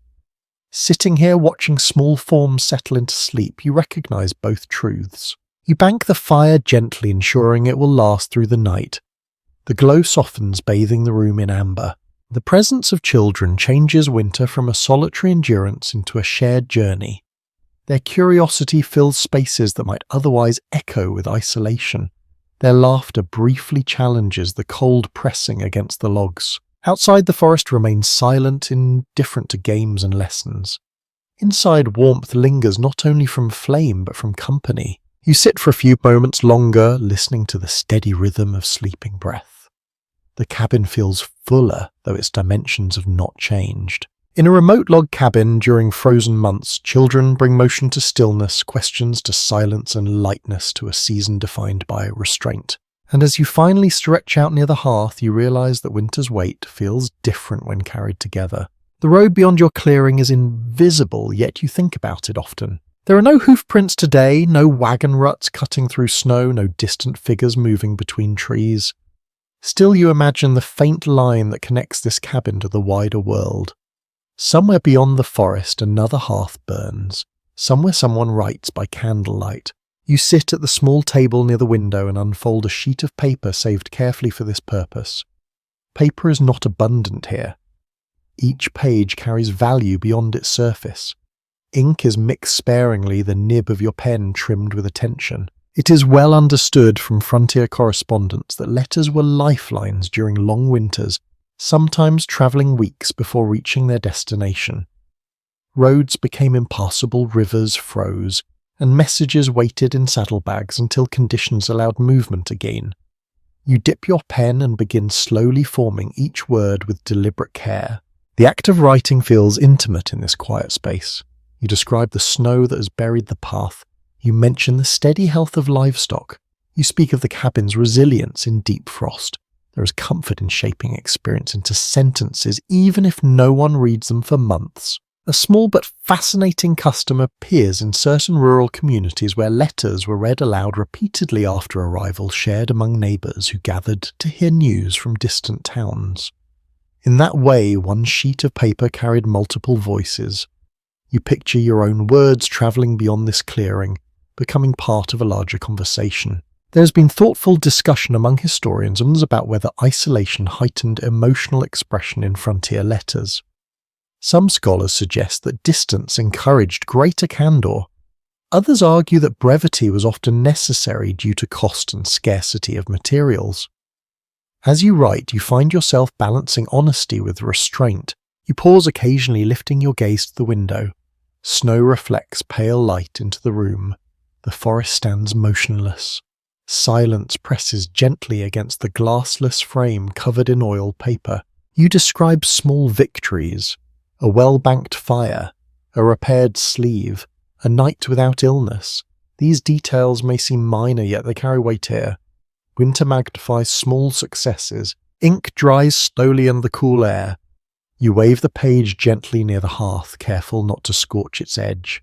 Speaker 1: Sitting here watching small forms settle into sleep, you recognize both truths. You bank the fire gently, ensuring it will last through the night. The glow softens, bathing the room in amber. The presence of children changes winter from a solitary endurance into a shared journey. Their curiosity fills spaces that might otherwise echo with isolation. Their laughter briefly challenges the cold pressing against the logs. Outside, the forest remains silent, indifferent to games and lessons. Inside, warmth lingers not only from flame but from company. You sit for a few moments longer, listening to the steady rhythm of sleeping breath. The cabin feels fuller, though its dimensions have not changed. In a remote log cabin during frozen months, children bring motion to stillness, questions to silence, and lightness to a season defined by restraint. And as you finally stretch out near the hearth, you realize that winter's weight feels different when carried together. The road beyond your clearing is invisible, yet you think about it often. There are no hoof prints today, no wagon ruts cutting through snow, no distant figures moving between trees. Still, you imagine the faint line that connects this cabin to the wider world. Somewhere beyond the forest, another hearth burns. Somewhere someone writes by candlelight. You sit at the small table near the window and unfold a sheet of paper saved carefully for this purpose. Paper is not abundant here. Each page carries value beyond its surface. Ink is mixed sparingly, the nib of your pen trimmed with attention. It is well understood from frontier correspondence that letters were lifelines during long winters, sometimes travelling weeks before reaching their destination. Roads became impassable, rivers froze, and messages waited in saddlebags until conditions allowed movement again. You dip your pen and begin slowly forming each word with deliberate care. The act of writing feels intimate in this quiet space. You describe the snow that has buried the path. You mention the steady health of livestock. You speak of the cabin's resilience in deep frost. There is comfort in shaping experience into sentences, even if no one reads them for months. A small but fascinating custom appears in certain rural communities where letters were read aloud repeatedly after arrival, shared among neighbours who gathered to hear news from distant towns. In that way, one sheet of paper carried multiple voices. You picture your own words travelling beyond this clearing, becoming part of a larger conversation. There has been thoughtful discussion among historians about whether isolation heightened emotional expression in frontier letters. Some scholars suggest that distance encouraged greater candour. Others argue that brevity was often necessary due to cost and scarcity of materials. As you write, you find yourself balancing honesty with restraint. You pause occasionally, lifting your gaze to the window. Snow reflects pale light into the room. The forest stands motionless. Silence presses gently against the glassless frame covered in oiled paper. You describe small victories: a well-banked fire, a repaired sleeve, a night without illness. These details may seem minor, yet they carry weight here. Winter magnifies small successes. Ink dries slowly in the cool air. You wave the page gently near the hearth, careful not to scorch its edge.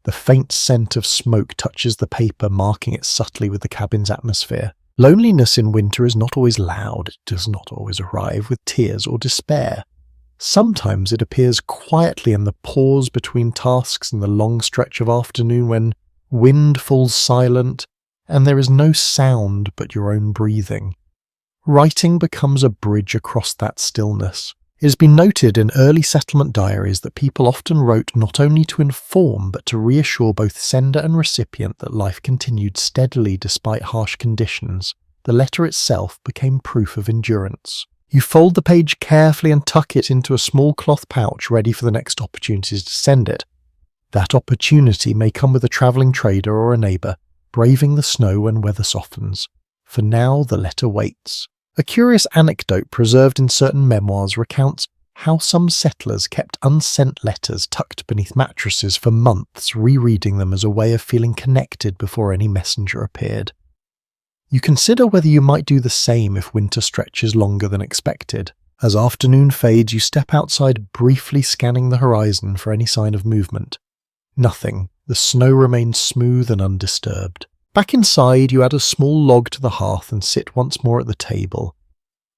Speaker 1: The faint scent of smoke touches the paper, marking it subtly with the cabin's atmosphere. Loneliness in winter is not always loud. It does not always arrive with tears or despair. Sometimes it appears quietly in the pause between tasks and the long stretch of afternoon when wind falls silent and there is no sound but your own breathing. Writing becomes a bridge across that stillness. It has been noted in early settlement diaries that people often wrote not only to inform but to reassure both sender and recipient that life continued steadily despite harsh conditions. The letter itself became proof of endurance. You fold the page carefully and tuck it into a small cloth pouch ready for the next opportunity to send it. That opportunity may come with a travelling trader or a neighbour, braving the snow when weather softens. For now, the letter waits. A curious anecdote preserved in certain memoirs recounts how some settlers kept unsent letters tucked beneath mattresses for months, rereading them as a way of feeling connected before any messenger appeared. You consider whether you might do the same if winter stretches longer than expected. As afternoon fades, you step outside, briefly scanning the horizon for any sign of movement. Nothing. The snow remains smooth and undisturbed. Back inside, you add a small log to the hearth and sit once more at the table.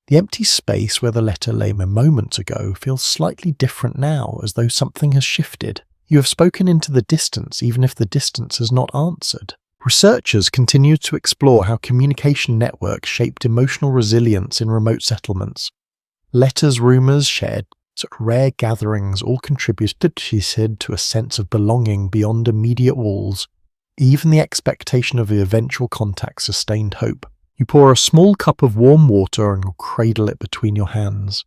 Speaker 1: The empty space where the letter lay moments ago feels slightly different now, as though something has shifted. You have spoken into the distance, even if the distance has not answered. Researchers continue to explore how communication networks shaped emotional resilience in remote settlements. Letters, rumours, shared at rare gatherings all contributed, she said, to a sense of belonging beyond immediate walls. Even the expectation of the eventual contact sustained hope. You pour a small cup of warm water and cradle it between your hands.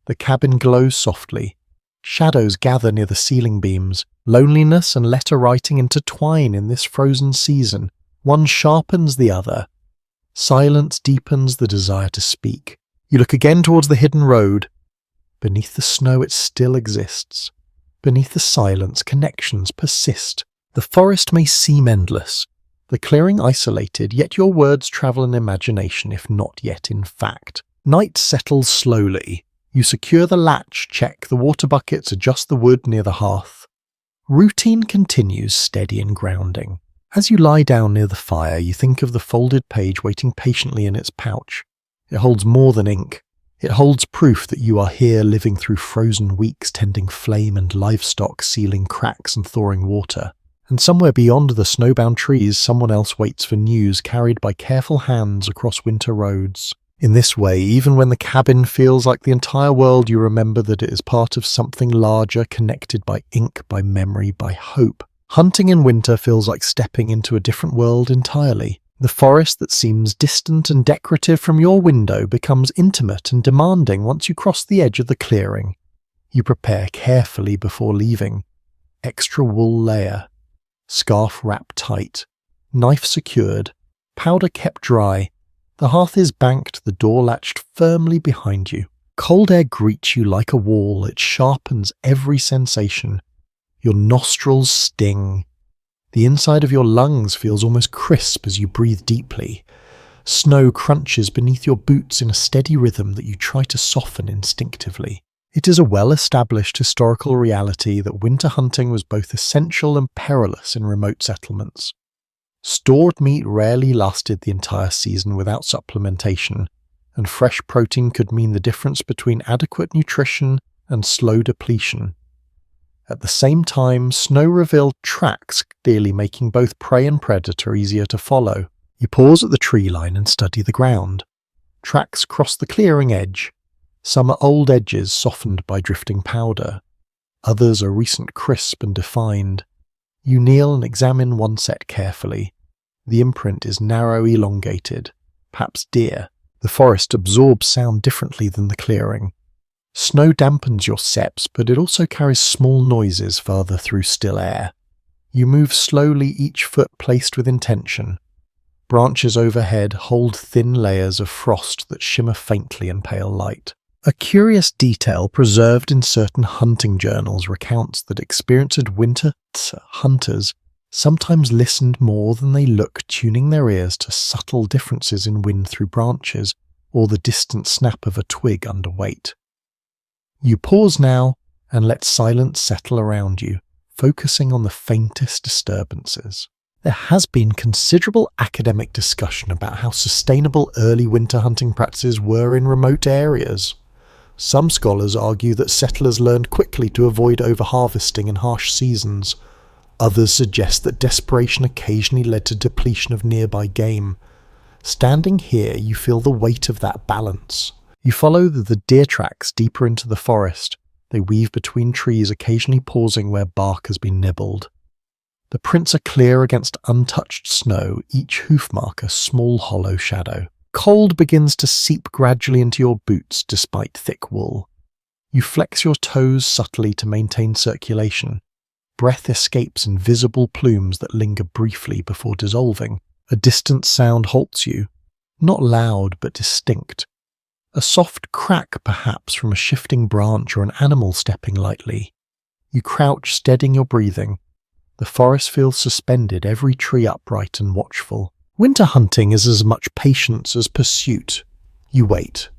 Speaker 1: The cabin glows softly. Shadows gather near the ceiling beams. Loneliness and letter writing intertwine in this frozen season. One sharpens the other. Silence deepens the desire to speak. You look again towards the hidden road. Beneath the snow it still exists. Beneath the silence, connections persist. The forest may seem endless, the clearing isolated, yet your words travel in imagination, if not yet in fact. Night settles slowly. You secure the latch, check the water buckets, adjust the wood near the hearth. Routine continues, steady and grounding. As you lie down near the fire, you think of the folded page waiting patiently in its pouch. It holds more than ink. It holds proof that you are here, living through frozen weeks, tending flame and livestock, sealing cracks and thawing water. And somewhere beyond the snowbound trees, someone else waits for news carried by careful hands across winter roads. In this way, even when the cabin feels like the entire world, you remember that it is part of something larger, connected by ink, by memory, by hope. Hunting in winter feels like stepping into a different world entirely. The forest that seems distant and decorative from your window becomes intimate and demanding once you cross the edge of the clearing. You prepare carefully before leaving. Extra wool layer. Scarf wrapped tight, knife secured, powder kept dry. The hearth is banked, the door latched firmly behind you. Cold air greets you like a wall, it sharpens every sensation. Your nostrils sting. The inside of your lungs feels almost crisp as you breathe deeply. Snow crunches beneath your boots in a steady rhythm that you try to soften instinctively. It is a well-established historical reality that winter hunting was both essential and perilous in remote settlements. Stored meat rarely lasted the entire season without supplementation, and fresh protein could mean the difference between adequate nutrition and slow depletion. At the same time, snow revealed tracks, clearly making both prey and predator easier to follow. You pause at the tree line and study the ground. Tracks cross the clearing edge. Some are old edges softened by drifting powder. Others are recent, crisp and defined. You kneel and examine one set carefully. The imprint is narrow, elongated, perhaps deer. The forest absorbs sound differently than the clearing. Snow dampens your steps, but it also carries small noises farther through still air. You move slowly, each foot placed with intention. Branches overhead hold thin layers of frost that shimmer faintly in pale light. A curious detail preserved in certain hunting journals recounts that experienced winter hunters sometimes listened more than they looked, tuning their ears to subtle differences in wind through branches or the distant snap of a twig under weight. You pause now and let silence settle around you, focusing on the faintest disturbances. There has been considerable academic discussion about how sustainable early winter hunting practices were in remote areas. Some scholars argue that settlers learned quickly to avoid overharvesting in harsh seasons. Others suggest that desperation occasionally led to depletion of nearby game. Standing here, you feel the weight of that balance. You follow the deer tracks deeper into the forest. They weave between trees, occasionally pausing where bark has been nibbled. The prints are clear against untouched snow, each hoof mark a small hollow shadow. Cold begins to seep gradually into your boots despite thick wool. You flex your toes subtly to maintain circulation. Breath escapes in visible plumes that linger briefly before dissolving. A distant sound halts you, not loud but distinct. A soft crack perhaps from a shifting branch or an animal stepping lightly. You crouch, steadying your breathing. The forest feels suspended, every tree upright and watchful. Winter hunting is as much patience as pursuit. You wait.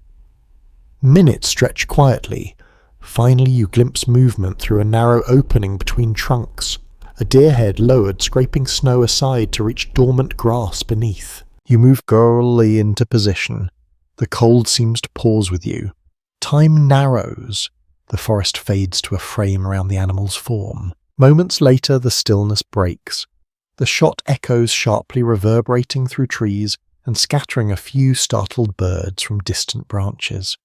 Speaker 1: Minutes stretch quietly. Finally you glimpse movement through a narrow opening between trunks. A deer head lowered, scraping snow aside to reach dormant grass beneath. You move gurlily into position. The cold seems to pause with you. Time narrows. The forest fades to a frame around the animal's form. Moments later the stillness breaks. The shot echoes sharply, reverberating through trees and scattering a few startled birds from distant branches.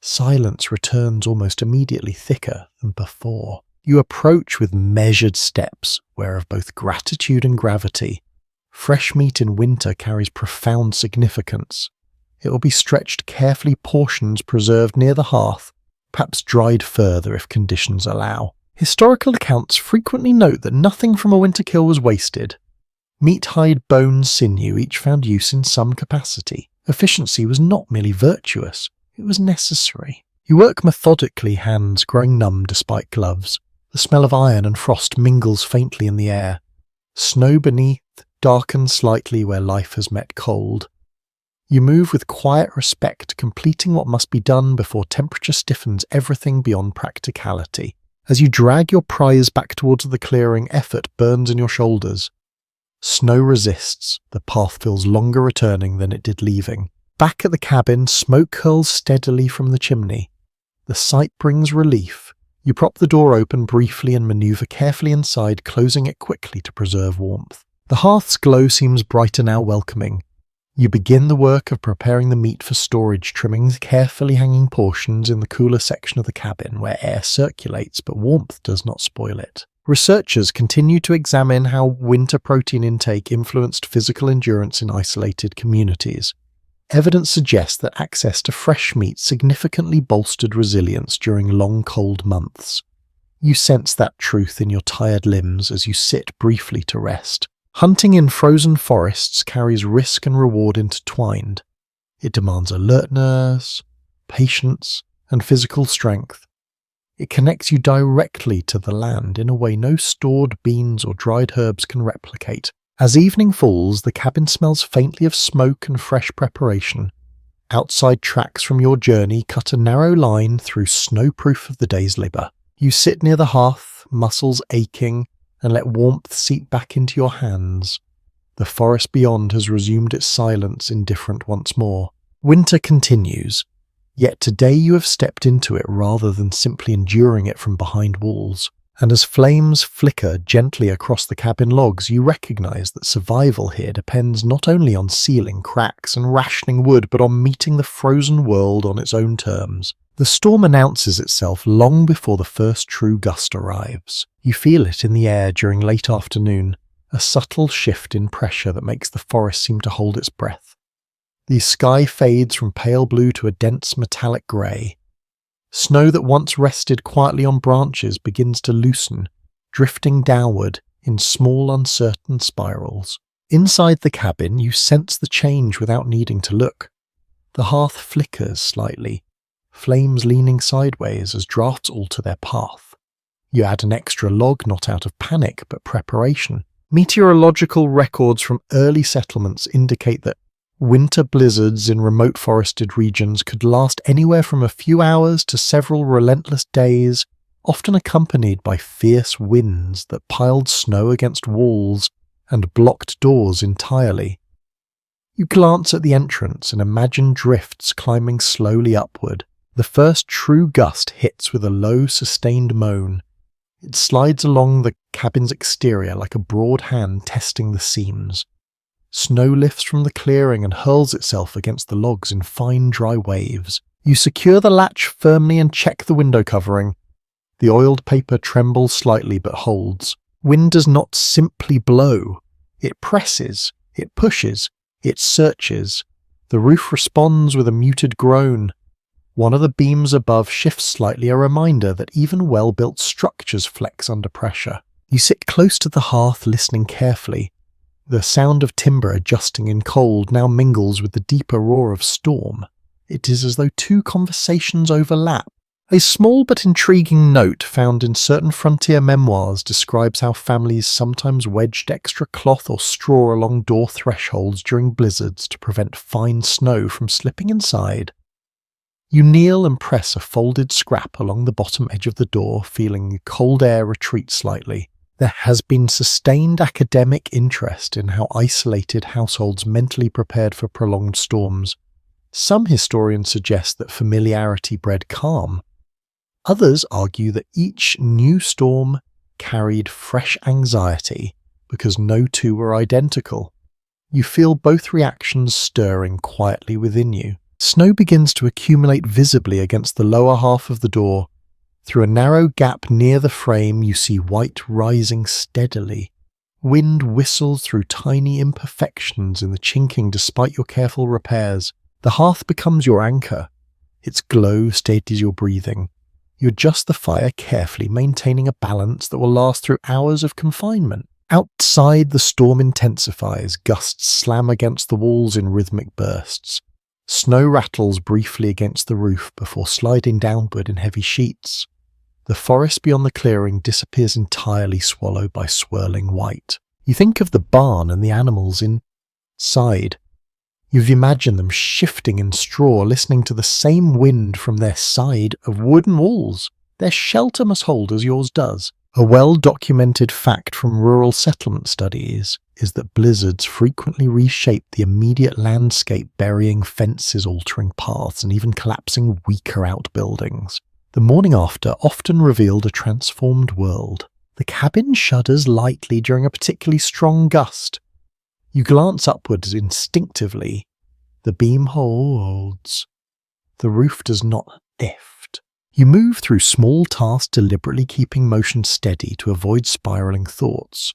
Speaker 1: Silence returns almost immediately, thicker than before. You approach with measured steps, aware of both gratitude and gravity. Fresh meat in winter carries profound significance. It will be stretched carefully, portions preserved near the hearth, perhaps dried further if conditions allow. Historical accounts frequently note that nothing from a winter kill was wasted. Meat, hide, bones, sinew each found use in some capacity. Efficiency was not merely virtuous, it was necessary. You work methodically, hands growing numb despite gloves. The smell of iron and frost mingles faintly in the air. Snow beneath darkens slightly where life has met cold. You move with quiet respect, completing what must be done before temperature stiffens everything beyond practicality. As you drag your prize back towards the clearing, effort burns in your shoulders. Snow resists, the path feels longer returning than it did leaving. Back at the cabin, smoke curls steadily from the chimney. The sight brings relief. You prop the door open briefly and maneuver carefully inside, closing it quickly to preserve warmth. The hearth's glow seems brighter now, welcoming. You begin the work of preparing the meat for storage, trimming carefully hanging portions in the cooler section of the cabin where air circulates but warmth does not spoil it. Researchers continue to examine how winter protein intake influenced physical endurance in isolated communities. Evidence suggests that access to fresh meat significantly bolstered resilience during long cold months. You sense that truth in your tired limbs as you sit briefly to rest. Hunting in frozen forests carries risk and reward intertwined. It demands alertness, patience, and physical strength. It connects you directly to the land in a way no stored beans or dried herbs can replicate. As evening falls, the cabin smells faintly of smoke and fresh preparation. Outside tracks from your journey cut a narrow line through snow proof of the day's labour. You sit near the hearth, muscles aching, and let warmth seep back into your hands. The forest beyond has resumed its silence, indifferent once more. Winter continues, yet today you have stepped into it rather than simply enduring it from behind walls. And as flames flicker gently across the cabin logs, you recognize that survival here depends not only on sealing cracks and rationing wood, but on meeting the frozen world on its own terms. The storm announces itself long before the first true gust arrives. You feel it in the air during late afternoon, a subtle shift in pressure that makes the forest seem to hold its breath. The sky fades from pale blue to a dense metallic grey. Snow that once rested quietly on branches begins to loosen, drifting downward in small uncertain spirals. Inside the cabin, you sense the change without needing to look. The hearth flickers slightly, flames leaning sideways as drafts alter their path. You add an extra log, not out of panic, but preparation. Meteorological records from early settlements indicate that winter blizzards in remote forested regions could last anywhere from a few hours to several relentless days, often accompanied by fierce winds that piled snow against walls and blocked doors entirely. You glance at the entrance and imagine drifts climbing slowly upward. The first true gust hits with a low, sustained moan. It slides along the cabin's exterior like a broad hand testing the seams. Snow lifts from the clearing and hurls itself against the logs in fine, dry waves. You secure the latch firmly and check the window covering. The oiled paper trembles slightly but holds. Wind does not simply blow. It presses, it pushes, it searches. The roof responds with a muted groan. One of the beams above shifts slightly, a reminder that even well-built structures flex under pressure. You sit close to the hearth, listening carefully. The sound of timber adjusting in cold now mingles with the deeper roar of storm. It is as though two conversations overlap. A small but intriguing note found in certain frontier memoirs describes how families sometimes wedged extra cloth or straw along door thresholds during blizzards to prevent fine snow from slipping inside. You kneel and press a folded scrap along the bottom edge of the door, feeling cold air retreat slightly. There has been sustained academic interest in how isolated households mentally prepared for prolonged storms. Some historians suggest that familiarity bred calm. Others argue that each new storm carried fresh anxiety because no two were identical. You feel both reactions stirring quietly within you. Snow begins to accumulate visibly against the lower half of the door. Through a narrow gap near the frame, you see white rising steadily. Wind whistles through tiny imperfections in the chinking despite your careful repairs. The hearth becomes your anchor. Its glow steadies your breathing. You adjust the fire carefully, maintaining a balance that will last through hours of confinement. Outside, the storm intensifies. Gusts slam against the walls in rhythmic bursts. Snow rattles briefly against the roof before sliding downward in heavy sheets. The forest beyond the clearing disappears entirely, swallowed by swirling white. You think of the barn and the animals inside. You've imagined them shifting in straw, listening to the same wind from their side of wooden walls. Their shelter must hold as yours does. A well-documented fact from rural settlement studies is that blizzards frequently reshape the immediate landscape, burying fences, altering paths, and even collapsing weaker outbuildings. The morning after often revealed a transformed world. The cabin shudders lightly during a particularly strong gust. You glance upwards instinctively. The beam holds. The roof does not lift. You move through small tasks, deliberately keeping motion steady to avoid spiraling thoughts.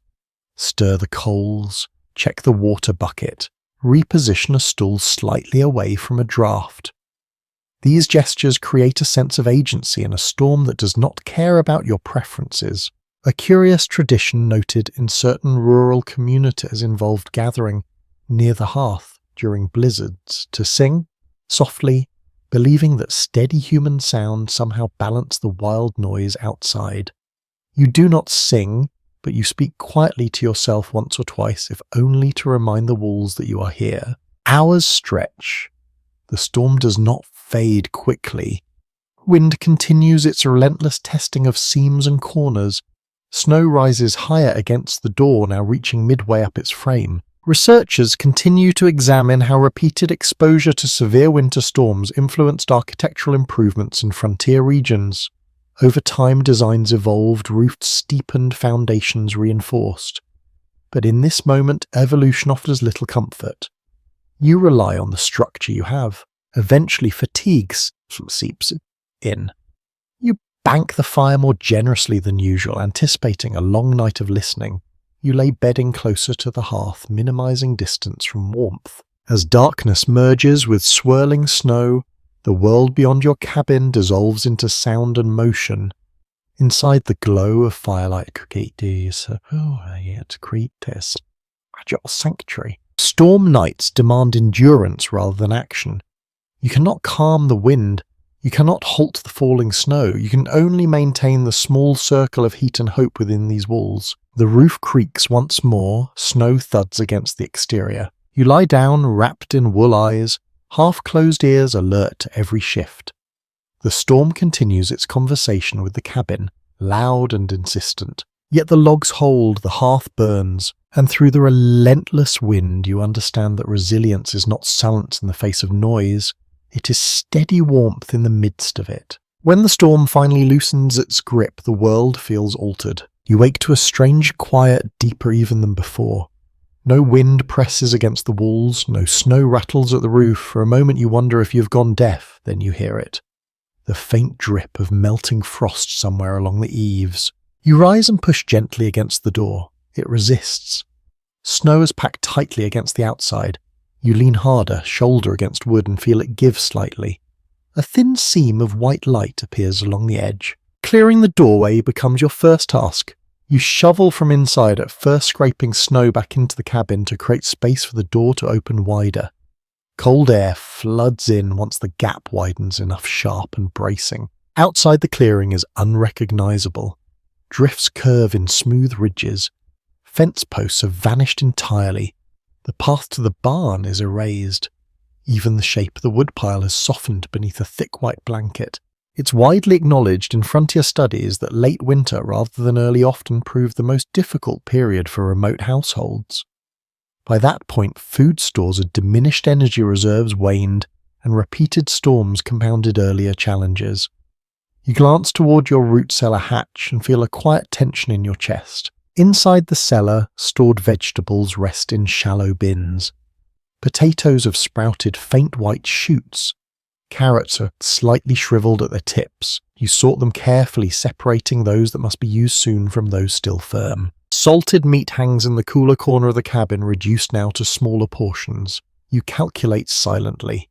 Speaker 1: Stir the coals, check the water bucket, reposition a stool slightly away from a draft. These gestures create a sense of agency in a storm that does not care about your preferences. A curious tradition noted in certain rural communities involved gathering near the hearth during blizzards to sing softly, believing that steady human sound somehow balanced the wild noise outside. You do not sing, but you speak quietly to yourself once or twice, if only to remind the walls that you are here. Hours stretch. The storm does not fade quickly. Wind continues its relentless testing of seams and corners. Snow rises higher against the door, now reaching midway up its frame. Researchers continue to examine how repeated exposure to severe winter storms influenced architectural improvements in frontier regions. Over time, designs evolved, roofs steepened, foundations reinforced. But in this moment, evolution offers little comfort. You rely on the structure you have. Eventually, fatigue seeps in. You bank the fire more generously than usual, anticipating a long night of listening. You lay bedding closer to the hearth, minimizing distance from warmth. As darkness merges with swirling snow, the world beyond your cabin dissolves into sound and motion. Inside the glow of firelight, create this fragile sanctuary. Storm nights demand endurance rather than action. You cannot calm the wind. You cannot halt the falling snow. You can only maintain the small circle of heat and hope within these walls. The roof creaks once more, snow thuds against the exterior. You lie down, wrapped in wool eyes, half-closed ears alert to every shift. The storm continues its conversation with the cabin, loud and insistent. Yet the logs hold, the hearth burns, and through the relentless wind you understand that resilience is not silence in the face of noise. It is steady warmth in the midst of it. When the storm finally loosens its grip, the world feels altered. You wake to a strange quiet deeper even than before. No wind presses against the walls, no snow rattles at the roof. For a moment you wonder if you've gone deaf, then you hear it. The faint drip of melting frost somewhere along the eaves. You rise and push gently against the door. It resists. Snow is packed tightly against the outside. You lean harder, shoulder against wood, and feel it give slightly. A thin seam of white light appears along the edge. Clearing the doorway becomes your first task. You shovel from inside, at first scraping snow back into the cabin to create space for the door to open wider. Cold air floods in once the gap widens enough sharp and bracing. Outside the clearing is unrecognizable. Drifts curve in smooth ridges. Fence posts have vanished entirely. The path to the barn is erased. Even the shape of the woodpile has softened beneath a thick white blanket. It's widely acknowledged in frontier studies that late winter rather than early often proved the most difficult period for remote households. By that point, food stores had diminished, energy reserves waned, and repeated storms compounded earlier challenges. You glance toward your root cellar hatch and feel a quiet tension in your chest. Inside the cellar, stored vegetables rest in shallow bins. Potatoes have sprouted faint white shoots. Carrots are slightly shriveled at their tips. You sort them carefully, separating those that must be used soon from those still firm. Salted meat hangs in the cooler corner of the cabin, reduced now to smaller portions. You calculate silently.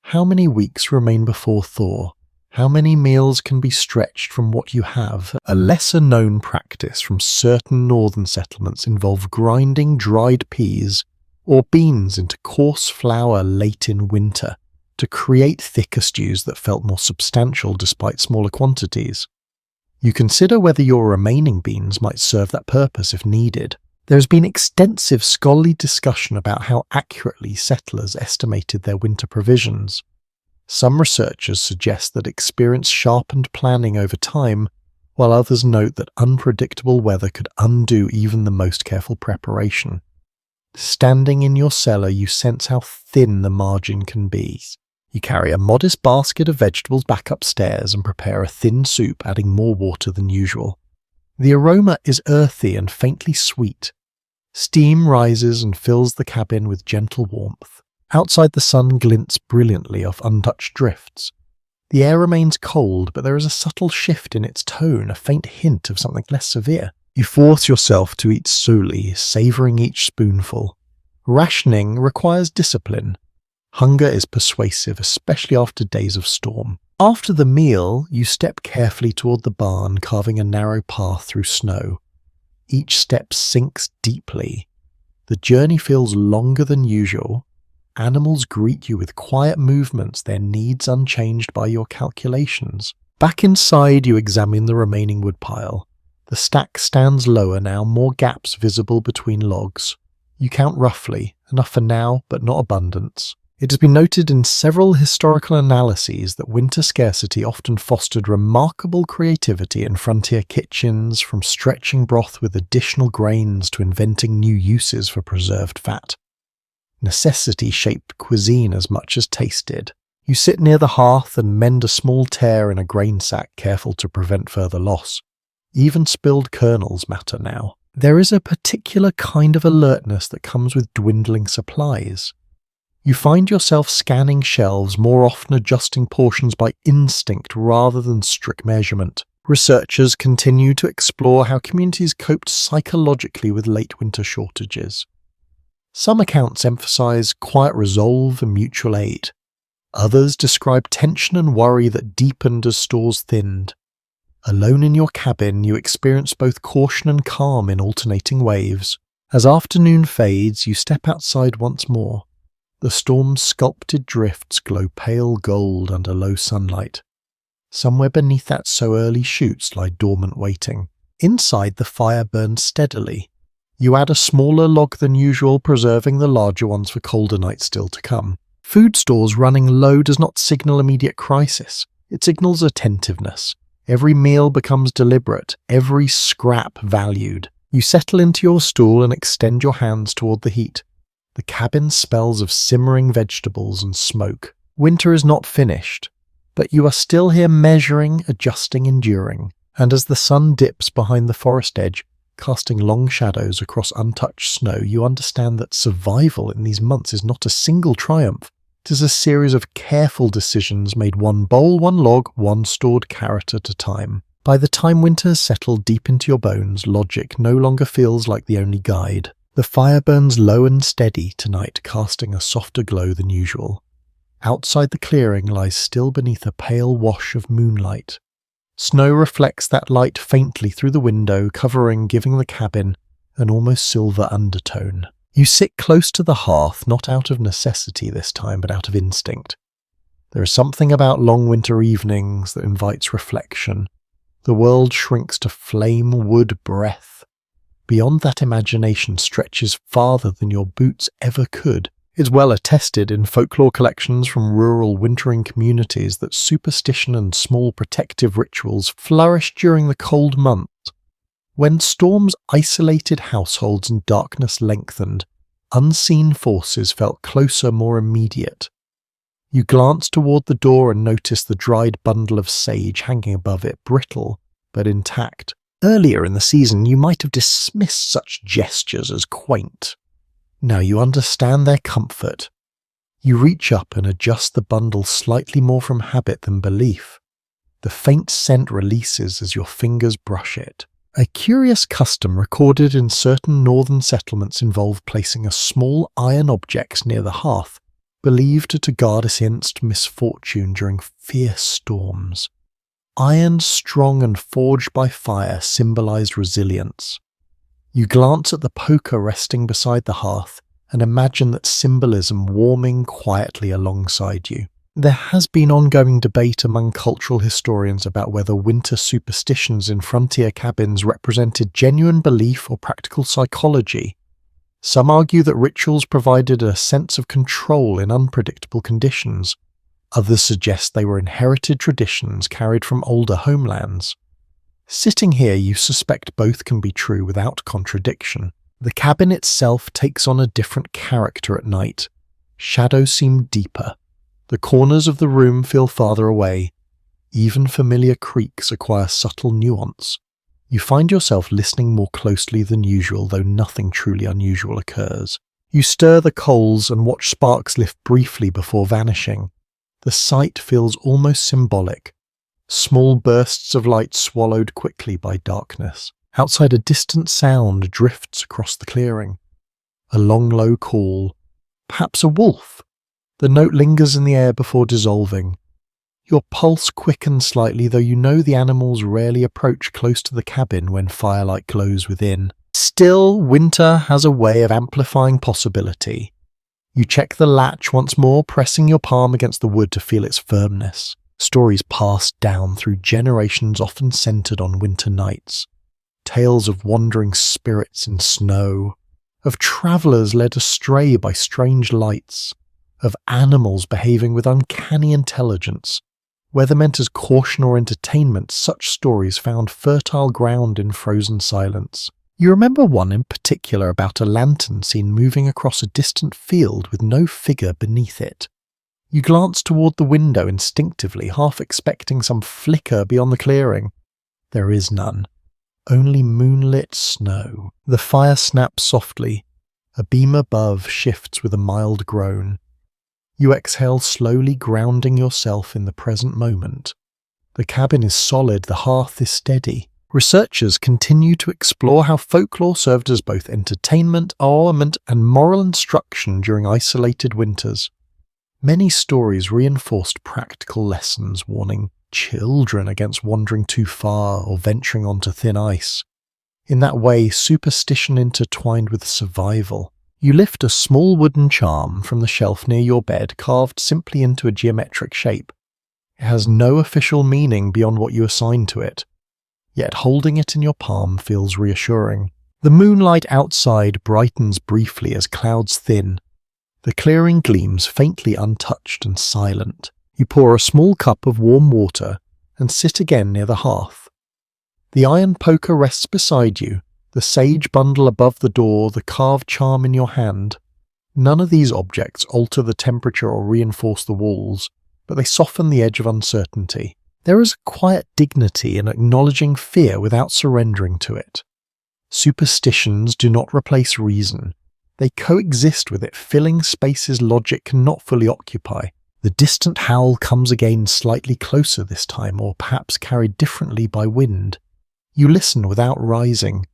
Speaker 1: How many weeks remain before thaw? How many meals can be stretched from what you have? A lesser-known practice from certain northern settlements involved grinding dried peas or beans into coarse flour late in winter to create thicker stews that felt more substantial despite smaller quantities. You consider whether your remaining beans might serve that purpose if needed. There has been extensive scholarly discussion about how accurately settlers estimated their winter provisions. Some researchers suggest that experience sharpened planning over time, while others note that unpredictable weather could undo even the most careful preparation. Standing in your cellar, you sense how thin the margin can be. You carry a modest basket of vegetables back upstairs and prepare a thin soup, adding more water than usual. The aroma is earthy and faintly sweet. Steam rises and fills the cabin with gentle warmth. Outside, the sun glints brilliantly off untouched drifts. The air remains cold, but there is a subtle shift in its tone, a faint hint of something less severe. You force yourself to eat slowly, savouring each spoonful. Rationing requires discipline. Hunger is persuasive, especially after days of storm. After the meal, you step carefully toward the barn, carving a narrow path through snow. Each step sinks deeply. The journey feels longer than usual. Animals greet you with quiet movements, their needs unchanged by your calculations. Back inside, you examine the remaining woodpile. The stack stands lower now, more gaps visible between logs. You count roughly, enough for now, but not abundance. It has been noted in several historical analyses that winter scarcity often fostered remarkable creativity in frontier kitchens, from stretching broth with additional grains to inventing new uses for preserved fat. Necessity shaped cuisine as much as taste did. You sit near the hearth and mend a small tear in a grain sack, careful to prevent further loss. Even spilled kernels matter now. There is a particular kind of alertness that comes with dwindling supplies. You find yourself scanning shelves, more often adjusting portions by instinct rather than strict measurement. Researchers continue to explore how communities coped psychologically with late winter shortages. Some accounts emphasize quiet resolve and mutual aid. Others describe tension and worry that deepened as stores thinned. Alone in your cabin, you experience both caution and calm in alternating waves. As afternoon fades, you step outside once more. The storm's sculpted drifts glow pale gold under low sunlight. Somewhere beneath that so-early shoots lie dormant waiting. Inside, the fire burns steadily. You add a smaller log than usual, preserving the larger ones for colder nights still to come. Food stores running low does not signal immediate crisis. It signals attentiveness. Every meal becomes deliberate, every scrap valued. You settle into your stool and extend your hands toward the heat. The cabin smells of simmering vegetables and smoke. Winter is not finished, but you are still here measuring, adjusting, enduring. And as the sun dips behind the forest edge, casting long shadows across untouched snow, you understand that survival in these months is not a single triumph. It is a series of careful decisions made one bowl, one log, one stored carrot at a time. By the time winter has settled deep into your bones, logic no longer feels like the only guide. The fire burns low and steady tonight, casting a softer glow than usual. Outside the clearing lies still beneath a pale wash of moonlight. Snow reflects that light faintly through the window, giving the cabin an almost silver undertone. You sit close to the hearth, not out of necessity this time, but out of instinct. There is something about long winter evenings that invites reflection. The world shrinks to flame, wood, breath. Beyond that, imagination stretches farther than your boots ever could. It's well attested in folklore collections from rural wintering communities that superstition and small protective rituals flourish during the cold months. When storms isolated households and darkness lengthened, unseen forces felt closer, more immediate. You glance toward the door and notice the dried bundle of sage hanging above it, brittle but intact. Earlier in the season, you might have dismissed such gestures as quaint. Now you understand their comfort. You reach up and adjust the bundle slightly more from habit than belief. The faint scent releases as your fingers brush it. A curious custom recorded in certain northern settlements involved placing a small iron object near the hearth, believed to guard against misfortune during fierce storms. Iron strong and forged by fire symbolized resilience. You glance at the poker resting beside the hearth and imagine that symbolism warming quietly alongside you. There has been ongoing debate among cultural historians about whether winter superstitions in frontier cabins represented genuine belief or practical psychology. Some argue that rituals provided a sense of control in unpredictable conditions. Others suggest they were inherited traditions carried from older homelands. Sitting here, you suspect both can be true without contradiction. The cabin itself takes on a different character at night. Shadows seem deeper. The corners of the room feel farther away. Even familiar creaks acquire subtle nuance. You find yourself listening more closely than usual, though nothing truly unusual occurs. You stir the coals and watch sparks lift briefly before vanishing. The sight feels almost symbolic. Small bursts of light swallowed quickly by darkness. Outside, a distant sound drifts across the clearing. A long, low call. Perhaps a wolf. The note lingers in the air before dissolving. Your pulse quickens slightly, though you know the animals rarely approach close to the cabin when firelight glows within. Still, winter has a way of amplifying possibility. You check the latch once more, pressing your palm against the wood to feel its firmness. Stories passed down through generations often centered on winter nights. Tales of wandering spirits in snow, of travelers led astray by strange lights, of animals behaving with uncanny intelligence. Whether meant as caution or entertainment, such stories found fertile ground in frozen silence. You remember one in particular about a lantern seen moving across a distant field with no figure beneath it. You glance toward the window instinctively, half expecting some flicker beyond the clearing. There is none. Only moonlit snow. The fire snaps softly. A beam above shifts with a mild groan. You exhale slowly, grounding yourself in the present moment. The cabin is solid, the hearth is steady. Researchers continue to explore how folklore served as both entertainment, armament, and moral instruction during isolated winters. Many stories reinforced practical lessons, warning children against wandering too far or venturing onto thin ice. In that way, superstition intertwined with survival. You lift a small wooden charm from the shelf near your bed, carved simply into a geometric shape. It has no official meaning beyond what you assign to it, yet holding it in your palm feels reassuring. The moonlight outside brightens briefly as clouds thin. The clearing gleams faintly untouched and silent. You pour a small cup of warm water and sit again near the hearth. The iron poker rests beside you, the sage bundle above the door, the carved charm in your hand. None of these objects alter the temperature or reinforce the walls, but they soften the edge of uncertainty. There is a quiet dignity in acknowledging fear without surrendering to it. Superstitions do not replace reason. They coexist with it, filling spaces logic cannot fully occupy. The distant howl comes again, slightly closer this time, or perhaps carried differently by wind. You listen without rising.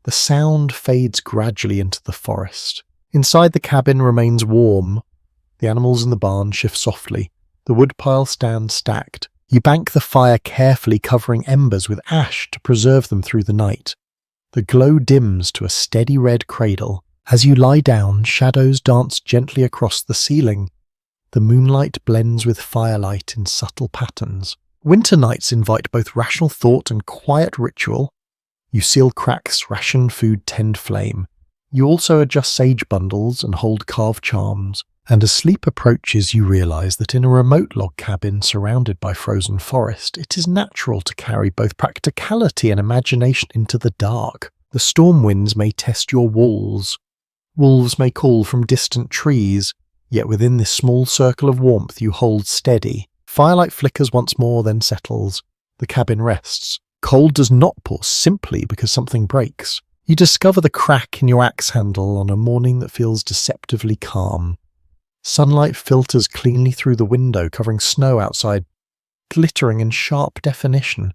Speaker 1: The sound fades gradually into the forest. Inside the cabin remains warm. The animals in the barn shift softly. The woodpile stands stacked. You bank the fire carefully, covering embers with ash to preserve them through the night. The glow dims to a steady red cradle. As you lie down, shadows dance gently across the ceiling. The moonlight blends with firelight in subtle patterns. Winter nights invite both rational thought and quiet ritual. You seal cracks, ration food, tend flame. You also adjust sage bundles and hold carved charms. And as sleep approaches, you realize that in a remote log cabin surrounded by frozen forest, it is natural to carry both practicality and imagination into the dark. The storm winds may test your walls. Wolves may call from distant trees, yet within this small circle of warmth you hold steady. Firelight flickers once more, then settles. The cabin rests. Cold does not pour simply because something breaks. You discover the crack in your axe handle on a morning that feels deceptively calm. Sunlight filters cleanly through the window, covering snow outside, glittering in sharp definition.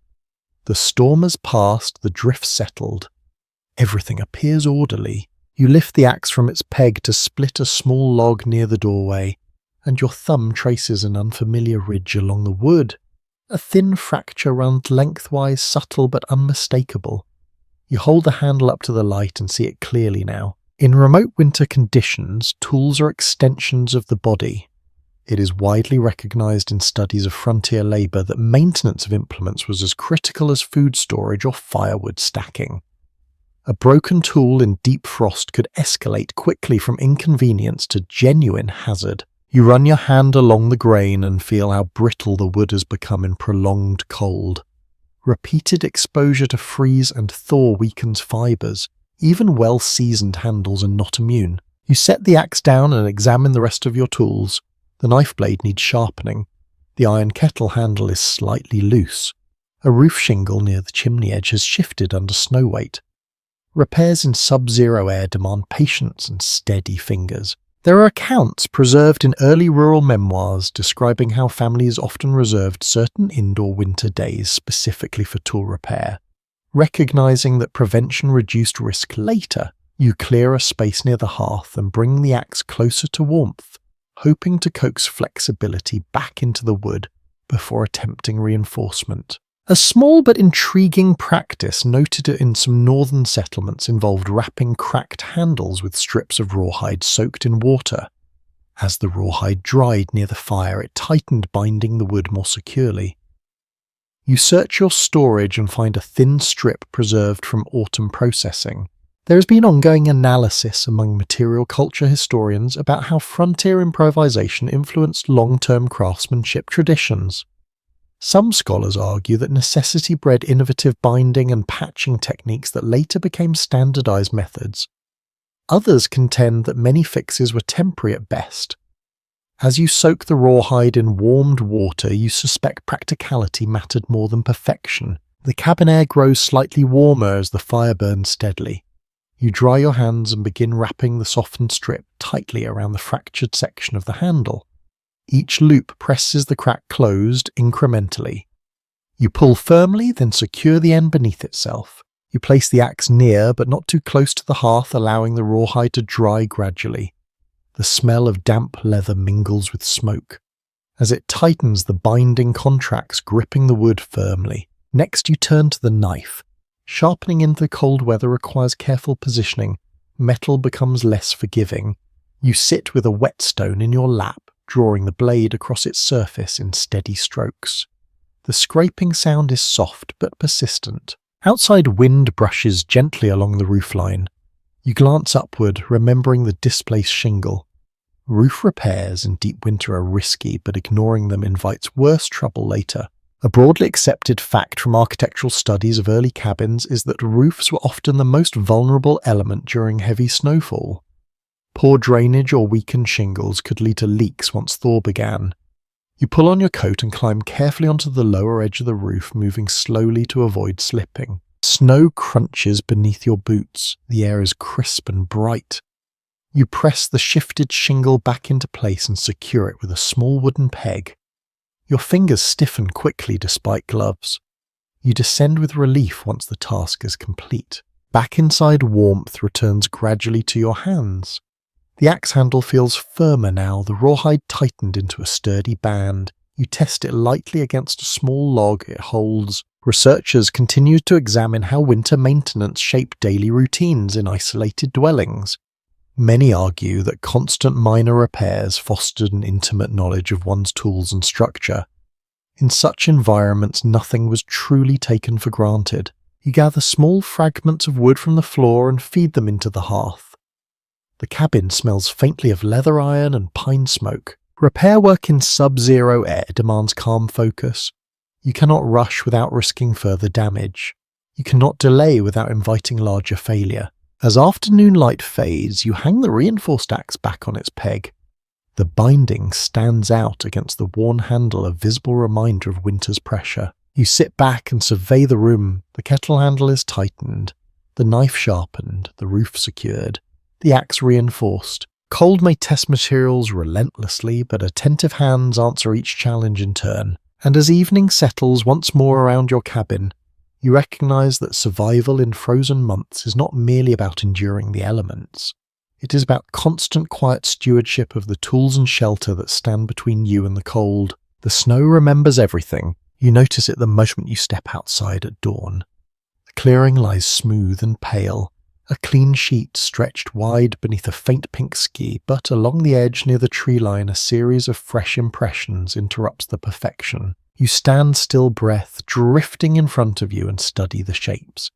Speaker 1: The storm has passed, the drift settled. Everything appears orderly. You lift the axe from its peg to split a small log near the doorway, and your thumb traces an unfamiliar ridge along the wood. A thin fracture runs lengthwise, subtle but unmistakable. You hold the handle up to the light and see it clearly now. In remote winter conditions, tools are extensions of the body. It is widely recognized in studies of frontier labor that maintenance of implements was as critical as food storage or firewood stacking. A broken tool in deep frost could escalate quickly from inconvenience to genuine hazard. You run your hand along the grain and feel how brittle the wood has become in prolonged cold. Repeated exposure to freeze and thaw weakens fibers. Even well-seasoned handles are not immune. You set the axe down and examine the rest of your tools. The knife blade needs sharpening. The iron kettle handle is slightly loose. A roof shingle near the chimney edge has shifted under snow weight. Repairs in sub-zero air demand patience and steady fingers. There are accounts preserved in early rural memoirs describing how families often reserved certain indoor winter days specifically for tool repair. Recognizing that prevention reduced risk later, you clear a space near the hearth and bring the axe closer to warmth, hoping to coax flexibility back into the wood before attempting reinforcement. A small but intriguing practice noted in some northern settlements involved wrapping cracked handles with strips of rawhide soaked in water. As the rawhide dried near the fire, it tightened, binding the wood more securely. You search your storage and find a thin strip preserved from autumn processing. There has been ongoing analysis among material culture historians about how frontier improvisation influenced long-term craftsmanship traditions. Some scholars argue that necessity bred innovative binding and patching techniques that later became standardized methods. Others contend that many fixes were temporary at best. As you soak the rawhide in warmed water, you suspect practicality mattered more than perfection. The cabin air grows slightly warmer as the fire burns steadily. You dry your hands and begin wrapping the softened strip tightly around the fractured section of the handle. Each loop presses the crack closed incrementally. You pull firmly, then secure the end beneath itself. You place the axe near but not too close to the hearth, allowing the rawhide to dry gradually. The smell of damp leather mingles with smoke. As it tightens, the binding contracts, gripping the wood firmly. Next, you turn to the knife. Sharpening into the cold weather requires careful positioning. Metal becomes less forgiving. You sit with a whetstone in your lap, drawing the blade across its surface in steady strokes. The scraping sound is soft but persistent. Outside, wind brushes gently along the roofline. You glance upward, remembering the displaced shingle. Roof repairs in deep winter are risky, but ignoring them invites worse trouble later. A broadly accepted fact from architectural studies of early cabins is that roofs were often the most vulnerable element during heavy snowfall. Poor drainage or weakened shingles could lead to leaks once thaw began. You pull on your coat and climb carefully onto the lower edge of the roof, moving slowly to avoid slipping. Snow crunches beneath your boots. The air is crisp and bright. You press the shifted shingle back into place and secure it with a small wooden peg. Your fingers stiffen quickly despite gloves. You descend with relief once the task is complete. Back inside, warmth returns gradually to your hands. The axe handle feels firmer now, the rawhide tightened into a sturdy band. You test it lightly against a small log it holds. Researchers continue to examine how winter maintenance shaped daily routines in isolated dwellings. Many argue that constant minor repairs fostered an intimate knowledge of one's tools and structure. In such environments, nothing was truly taken for granted. You gather small fragments of wood from the floor and feed them into the hearth. The cabin smells faintly of leather iron and pine smoke. Repair work in sub-zero air demands calm focus. You cannot rush without risking further damage. You cannot delay without inviting larger failure. As afternoon light fades, you hang the reinforced axe back on its peg. The binding stands out against the worn handle, a visible reminder of winter's pressure. You sit back and survey the room. The kettle handle is tightened, the knife sharpened, the roof secured, the axe reinforced. Cold may test materials relentlessly, but attentive hands answer each challenge in turn. And as evening settles once more around your cabin, you recognize that survival in frozen months is not merely about enduring the elements. It is about constant quiet stewardship of the tools and shelter that stand between you and the cold. The snow remembers everything. You notice it the moment you step outside at dawn. The clearing lies smooth and pale, a clean sheet stretched wide beneath a faint pink ski, but along the edge near the tree line a series of fresh impressions interrupts the perfection. You stand still, breath drifting in front of you, and study the shapes.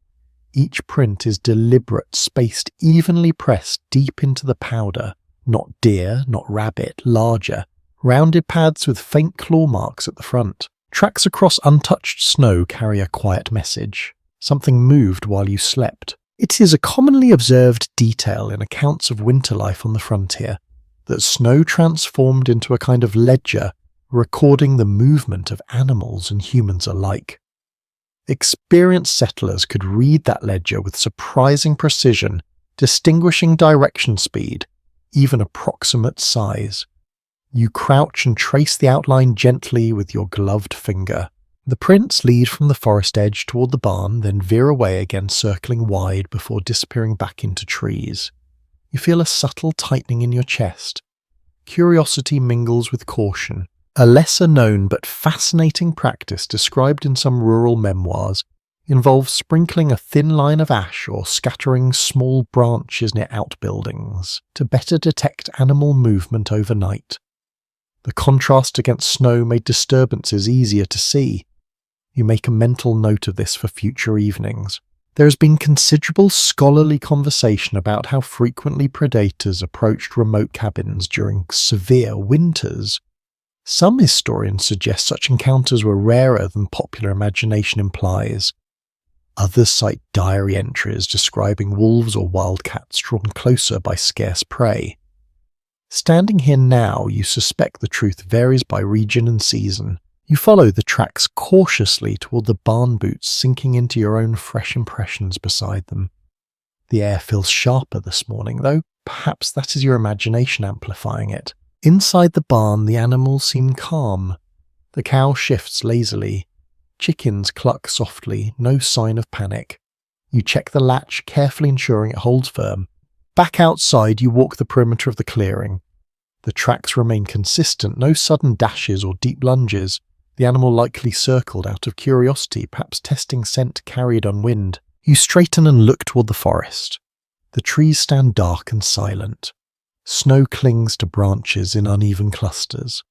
Speaker 1: Each print is deliberate, spaced, evenly pressed deep into the powder. Not deer, not rabbit, larger. Rounded pads with faint claw marks at the front. Tracks across untouched snow carry a quiet message. Something moved while you slept. It is a commonly observed detail in accounts of winter life on the frontier, that snow transformed into a kind of ledger, recording the movement of animals and humans alike. Experienced settlers could read that ledger with surprising precision, distinguishing direction, speed, even approximate size. You crouch and trace the outline gently with your gloved finger. The prints lead from the forest edge toward the barn, then veer away again, circling wide before disappearing back into trees. You feel a subtle tightening in your chest. Curiosity mingles with caution. A lesser-known but fascinating practice described in some rural memoirs involves sprinkling a thin line of ash or scattering small branches near outbuildings to better detect animal movement overnight. The contrast against snow made disturbances easier to see. You make a mental note of this for future evenings. There has been considerable scholarly conversation about how frequently predators approached remote cabins during severe winters. Some historians suggest such encounters were rarer than popular imagination implies. Others cite diary entries describing wolves or wildcats drawn closer by scarce prey. Standing here now, you suspect the truth varies by region and season. You follow the tracks cautiously toward the barn boots, sinking into your own fresh impressions beside them. The air feels sharper this morning, though perhaps that is your imagination amplifying it. Inside the barn, the animals seem calm. The cow shifts lazily. Chickens cluck softly, no sign of panic. You check the latch, carefully ensuring it holds firm. Back outside, you walk the perimeter of the clearing. The tracks remain consistent, no sudden dashes or deep lunges. The animal likely circled out of curiosity, perhaps testing scent carried on wind. You straighten and look toward the forest. The trees stand dark and silent. Snow clings to branches in uneven clusters.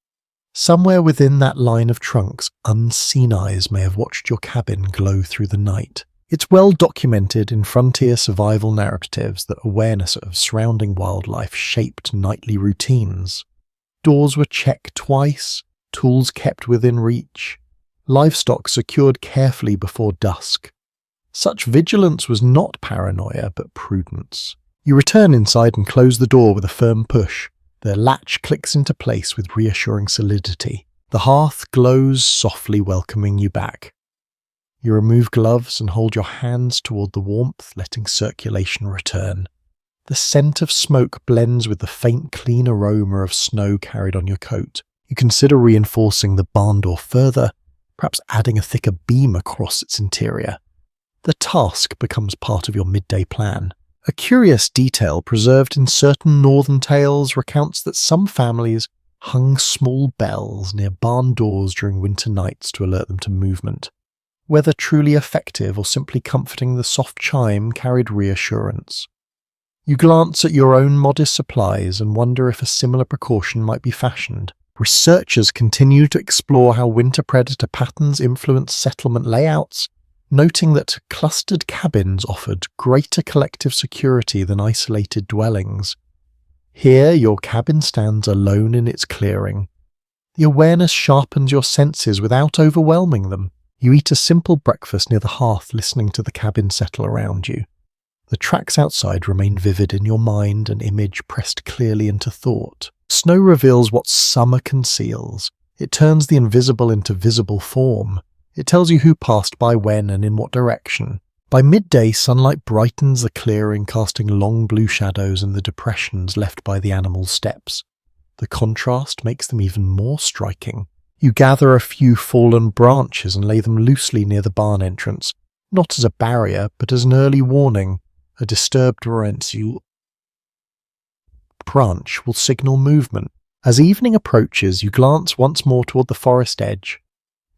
Speaker 1: Somewhere within that line of trunks, unseen eyes may have watched your cabin glow through the night. It's well documented in frontier survival narratives that awareness of surrounding wildlife shaped nightly routines. Doors were checked twice, tools kept within reach, livestock secured carefully before dusk. Such vigilance was not paranoia, but prudence. You return inside and close the door with a firm push. The latch clicks into place with reassuring solidity. The hearth glows softly, welcoming you back. You remove gloves and hold your hands toward the warmth, letting circulation return. The scent of smoke blends with the faint, clean aroma of snow carried on your coat. You consider reinforcing the barn door further, perhaps adding a thicker beam across its interior. The task becomes part of your midday plan. A curious detail preserved in certain northern tales recounts that some families hung small bells near barn doors during winter nights to alert them to movement. Whether truly effective or simply comforting, the soft chime carried reassurance. You glance at your own modest supplies and wonder if a similar precaution might be fashioned. Researchers continue to explore how winter predator patterns influence settlement layouts, noting that clustered cabins offered greater collective security than isolated dwellings. Here, your cabin stands alone in its clearing. The awareness sharpens your senses without overwhelming them. You eat a simple breakfast near the hearth, listening to the cabin settle around you. The tracks outside remain vivid in your mind, an image pressed clearly into thought. Snow reveals what summer conceals. It turns the invisible into visible form. It tells you who passed by when and in what direction. By midday, sunlight brightens the clearing, casting long blue shadows in the depressions left by the animals' steps. The contrast makes them even more striking. You gather a few fallen branches and lay them loosely near the barn entrance, not as a barrier, but as an early warning. A disturbed branch will signal movement. As evening approaches, you glance once more toward the forest edge.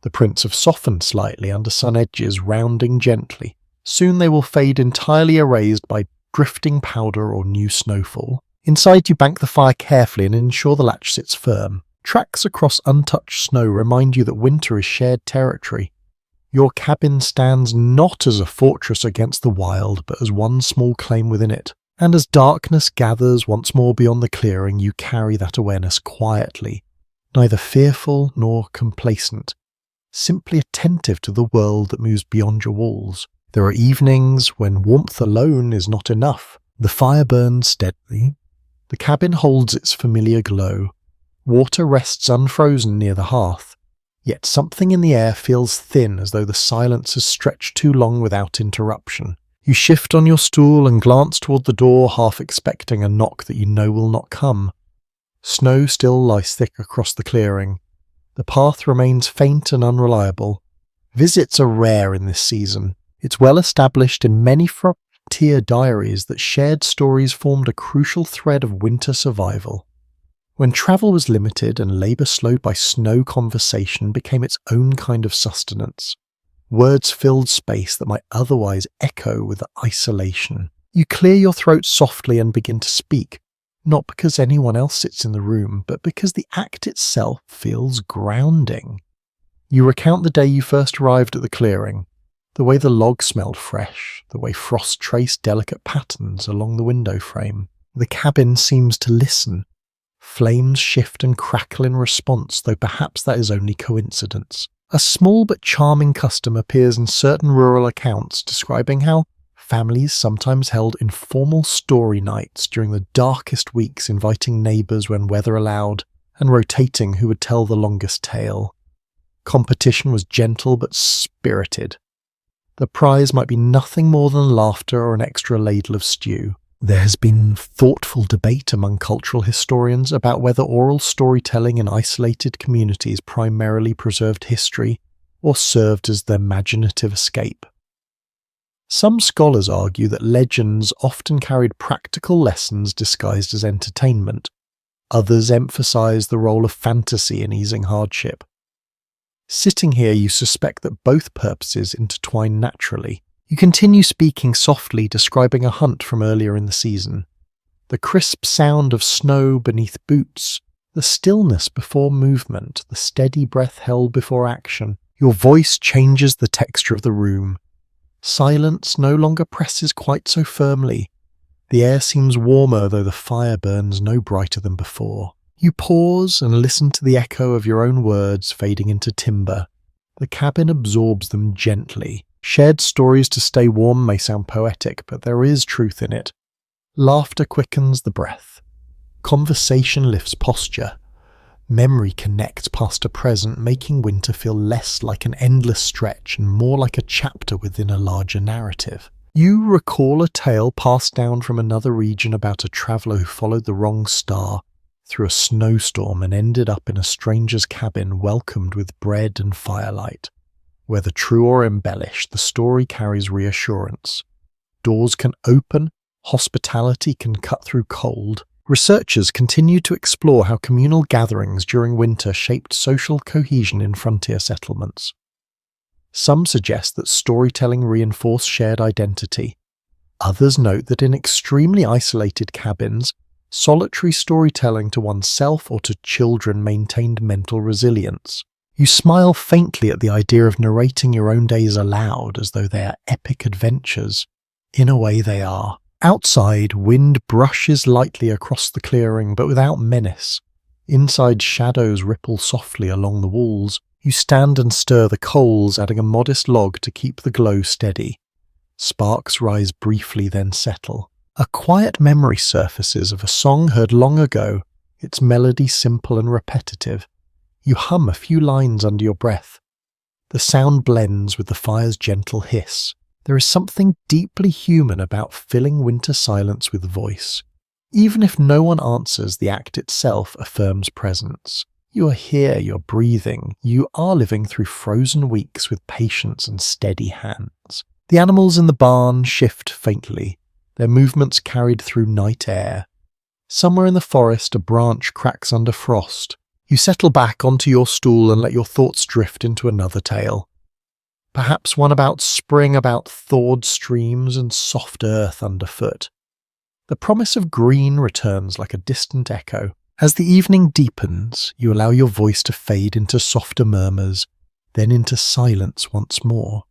Speaker 1: The prints have softened slightly under sun edges, rounding gently. Soon they will fade entirely, erased by drifting powder or new snowfall. Inside, you bank the fire carefully and ensure the latch sits firm. Tracks across untouched snow remind you that winter is shared territory. Your cabin stands not as a fortress against the wild, but as one small claim within it. And as darkness gathers once more beyond the clearing, you carry that awareness quietly, neither fearful nor complacent, simply attentive to the world that moves beyond your walls. There are evenings when warmth alone is not enough. The fire burns steadily. The cabin holds its familiar glow. Water rests unfrozen near the hearth, yet something in the air feels thin, as though the silence has stretched too long without interruption. You shift on your stool and glance toward the door, half expecting a knock that you know will not come. Snow still lies thick across the clearing. The path remains faint and unreliable. Visits are rare in this season. It's well established in many frontier diaries that shared stories formed a crucial thread of winter survival. When travel was limited and labour slowed by snow, conversation became its own kind of sustenance. Words filled space that might otherwise echo with isolation. You clear your throat softly and begin to speak, not because anyone else sits in the room, but because the act itself feels grounding. You recount the day you first arrived at the clearing, the way the log smelled fresh, the way frost traced delicate patterns along the window frame. The cabin seems to listen. Flames shift and crackle in response, though perhaps that is only coincidence. A small but charming custom appears in certain rural accounts describing how Families sometimes held informal story nights during the darkest weeks, inviting neighbours when weather allowed, and rotating who would tell the longest tale. Competition was gentle but spirited. The prize might be nothing more than laughter or an extra ladle of stew. There has been thoughtful debate among cultural historians about whether oral storytelling in isolated communities primarily preserved history or served as the imaginative escape. Some scholars argue that legends often carried practical lessons disguised as entertainment. Others emphasize the role of fantasy in easing hardship. Sitting here, you suspect that both purposes intertwine naturally. You continue speaking softly, describing a hunt from earlier in the season. The crisp sound of snow beneath boots, the stillness before movement, the steady breath held before action. Your voice changes the texture of the room. Silence no longer presses quite so firmly. The air seems warmer, though the fire burns no brighter than before. You pause and listen to the echo of your own words fading into timber. The cabin absorbs them gently. Shared stories to stay warm may sound poetic, but there is truth in it. Laughter quickens the breath. Conversation lifts posture. Memory connects past to present, making winter feel less like an endless stretch and more like a chapter within a larger narrative. You recall a tale passed down from another region about a traveller who followed the wrong star through a snowstorm and ended up in a stranger's cabin welcomed with bread and firelight. Whether true or embellished, the story carries reassurance. Doors can open, hospitality can cut through cold. Researchers continue to explore how communal gatherings during winter shaped social cohesion in frontier settlements. Some suggest that storytelling reinforced shared identity. Others note that in extremely isolated cabins, solitary storytelling to oneself or to children maintained mental resilience. You smile faintly at the idea of narrating your own days aloud as though they are epic adventures. In a way they are. Outside, wind brushes lightly across the clearing, but without menace. Inside, shadows ripple softly along the walls. You stand and stir the coals, adding a modest log to keep the glow steady. Sparks rise briefly, then settle. A quiet memory surfaces of a song heard long ago, its melody simple and repetitive. You hum a few lines under your breath. The sound blends with the fire's gentle hiss. There is something deeply human about filling winter silence with voice. Even if no one answers, the act itself affirms presence. You are here, you're breathing, you are living through frozen weeks with patience and steady hands. The animals in the barn shift faintly, their movements carried through night air. Somewhere in the forest, a branch cracks under frost. You settle back onto your stool and let your thoughts drift into another tale. Perhaps one about spring, about thawed streams and soft earth underfoot. The promise of green returns like a distant echo. As the evening deepens, you allow your voice to fade into softer murmurs, then into silence once more.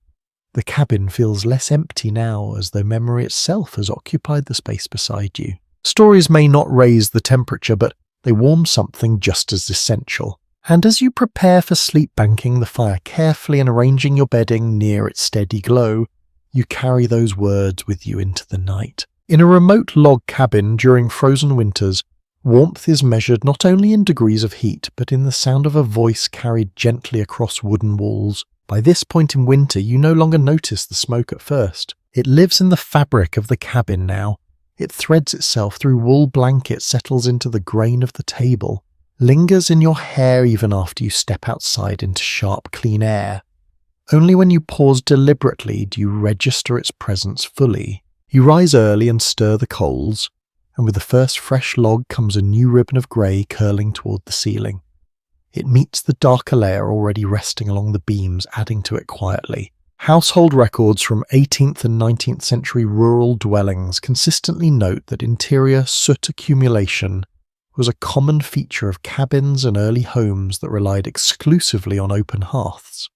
Speaker 1: The cabin feels less empty now, as though memory itself has occupied the space beside you. Stories may not raise the temperature, but they warm something just as essential. And as you prepare for sleep, banking the fire carefully and arranging your bedding near its steady glow, you carry those words with you into the night. In a remote log cabin during frozen winters, warmth is measured not only in degrees of heat, but in the sound of a voice carried gently across wooden walls. By this point in winter, you no longer notice the smoke at first. It lives in the fabric of the cabin now. It threads itself through wool blankets, settles into the grain of the table, lingers in your hair even after you step outside into sharp, clean air. Only when you pause deliberately do you register its presence fully. You rise early and stir the coals, and with the first fresh log comes a new ribbon of grey curling toward the ceiling. It meets the darker layer already resting along the beams, adding to it quietly. Household records from 18th and 19th century rural dwellings consistently note that interior soot accumulation was a common feature of cabins and early homes that relied exclusively on open hearths.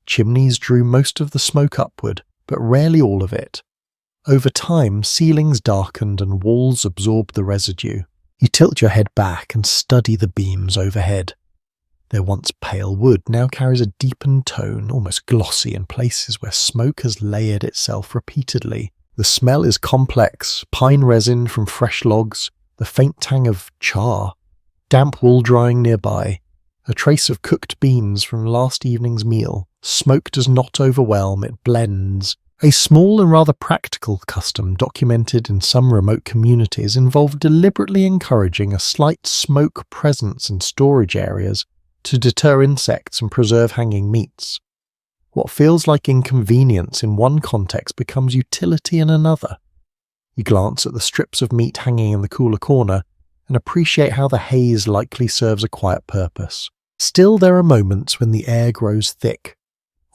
Speaker 1: Chimneys drew most of the smoke upward, but rarely all of it. Over time, ceilings darkened and walls absorbed the residue. You tilt your head back and study the beams overhead. Their once pale wood now carries a deepened tone, almost glossy in places where smoke has layered itself repeatedly. The smell is complex: pine resin from fresh logs, the faint tang of char, damp wool drying nearby, a trace of cooked beans from last evening's meal. Smoke does not overwhelm, it blends. A small and rather practical custom documented in some remote communities involved deliberately encouraging a slight smoke presence in storage areas to deter insects and preserve hanging meats. What feels like inconvenience in one context becomes utility in another. You glance at the strips of meat hanging in the cooler corner and appreciate how the haze likely serves a quiet purpose. Still, there are moments when the air grows thick.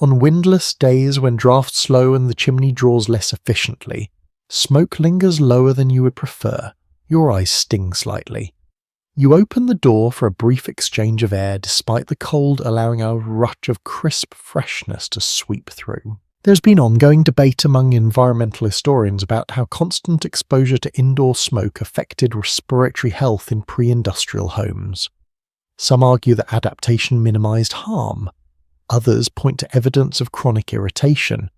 Speaker 1: On windless days when drafts slow and the chimney draws less efficiently, smoke lingers lower than you would prefer. Your eyes sting slightly. You open the door for a brief exchange of air, despite the cold allowing a rush of crisp freshness to sweep through. There's been ongoing debate among environmental historians about how constant exposure to indoor smoke affected respiratory health in pre-industrial homes. Some argue that adaptation minimized harm. Others point to evidence of chronic irritation.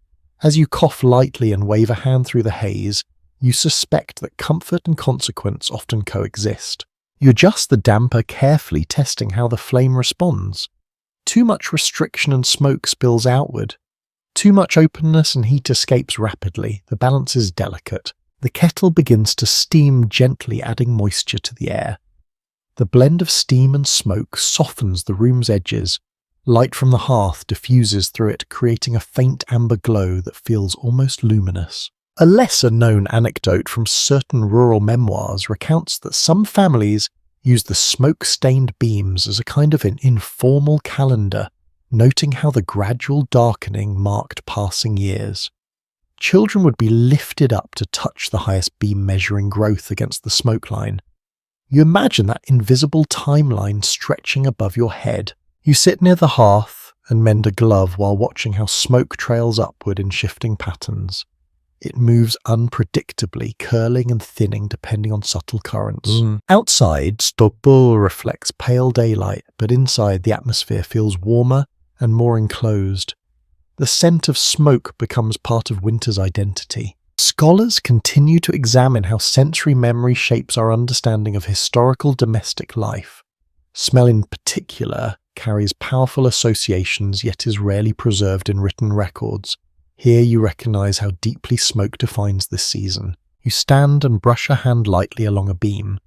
Speaker 1: As you cough lightly and wave a hand through the haze, you suspect that comfort and consequence often coexist. You adjust the damper carefully, testing how the flame responds. Too much restriction and smoke spills outward. Too much openness and heat escapes rapidly. The balance is delicate. The kettle begins to steam gently, adding moisture to the air. The blend of steam and smoke softens the room's edges. Light from the hearth diffuses through it, creating a faint amber glow that feels almost luminous. A lesser-known anecdote from certain rural memoirs recounts that some families use the smoke-stained beams as a kind of an informal calendar, noting how the gradual darkening marked passing years. Children would be lifted up to touch the highest beam measuring growth against the smoke line. You imagine that invisible timeline stretching above your head. You sit near the hearth and mend a glove while watching how smoke trails upward in shifting patterns. It moves unpredictably, curling and thinning depending on subtle currents. Outside, Stopo reflects pale daylight, but inside the atmosphere feels warmer and more enclosed. The scent of smoke becomes part of winter's identity. Scholars continue to examine how sensory memory shapes our understanding of historical domestic life. Smell in particular carries powerful associations, yet is rarely preserved in written records. Here you recognize how deeply smoke defines this season. You stand and brush a hand lightly along a beam.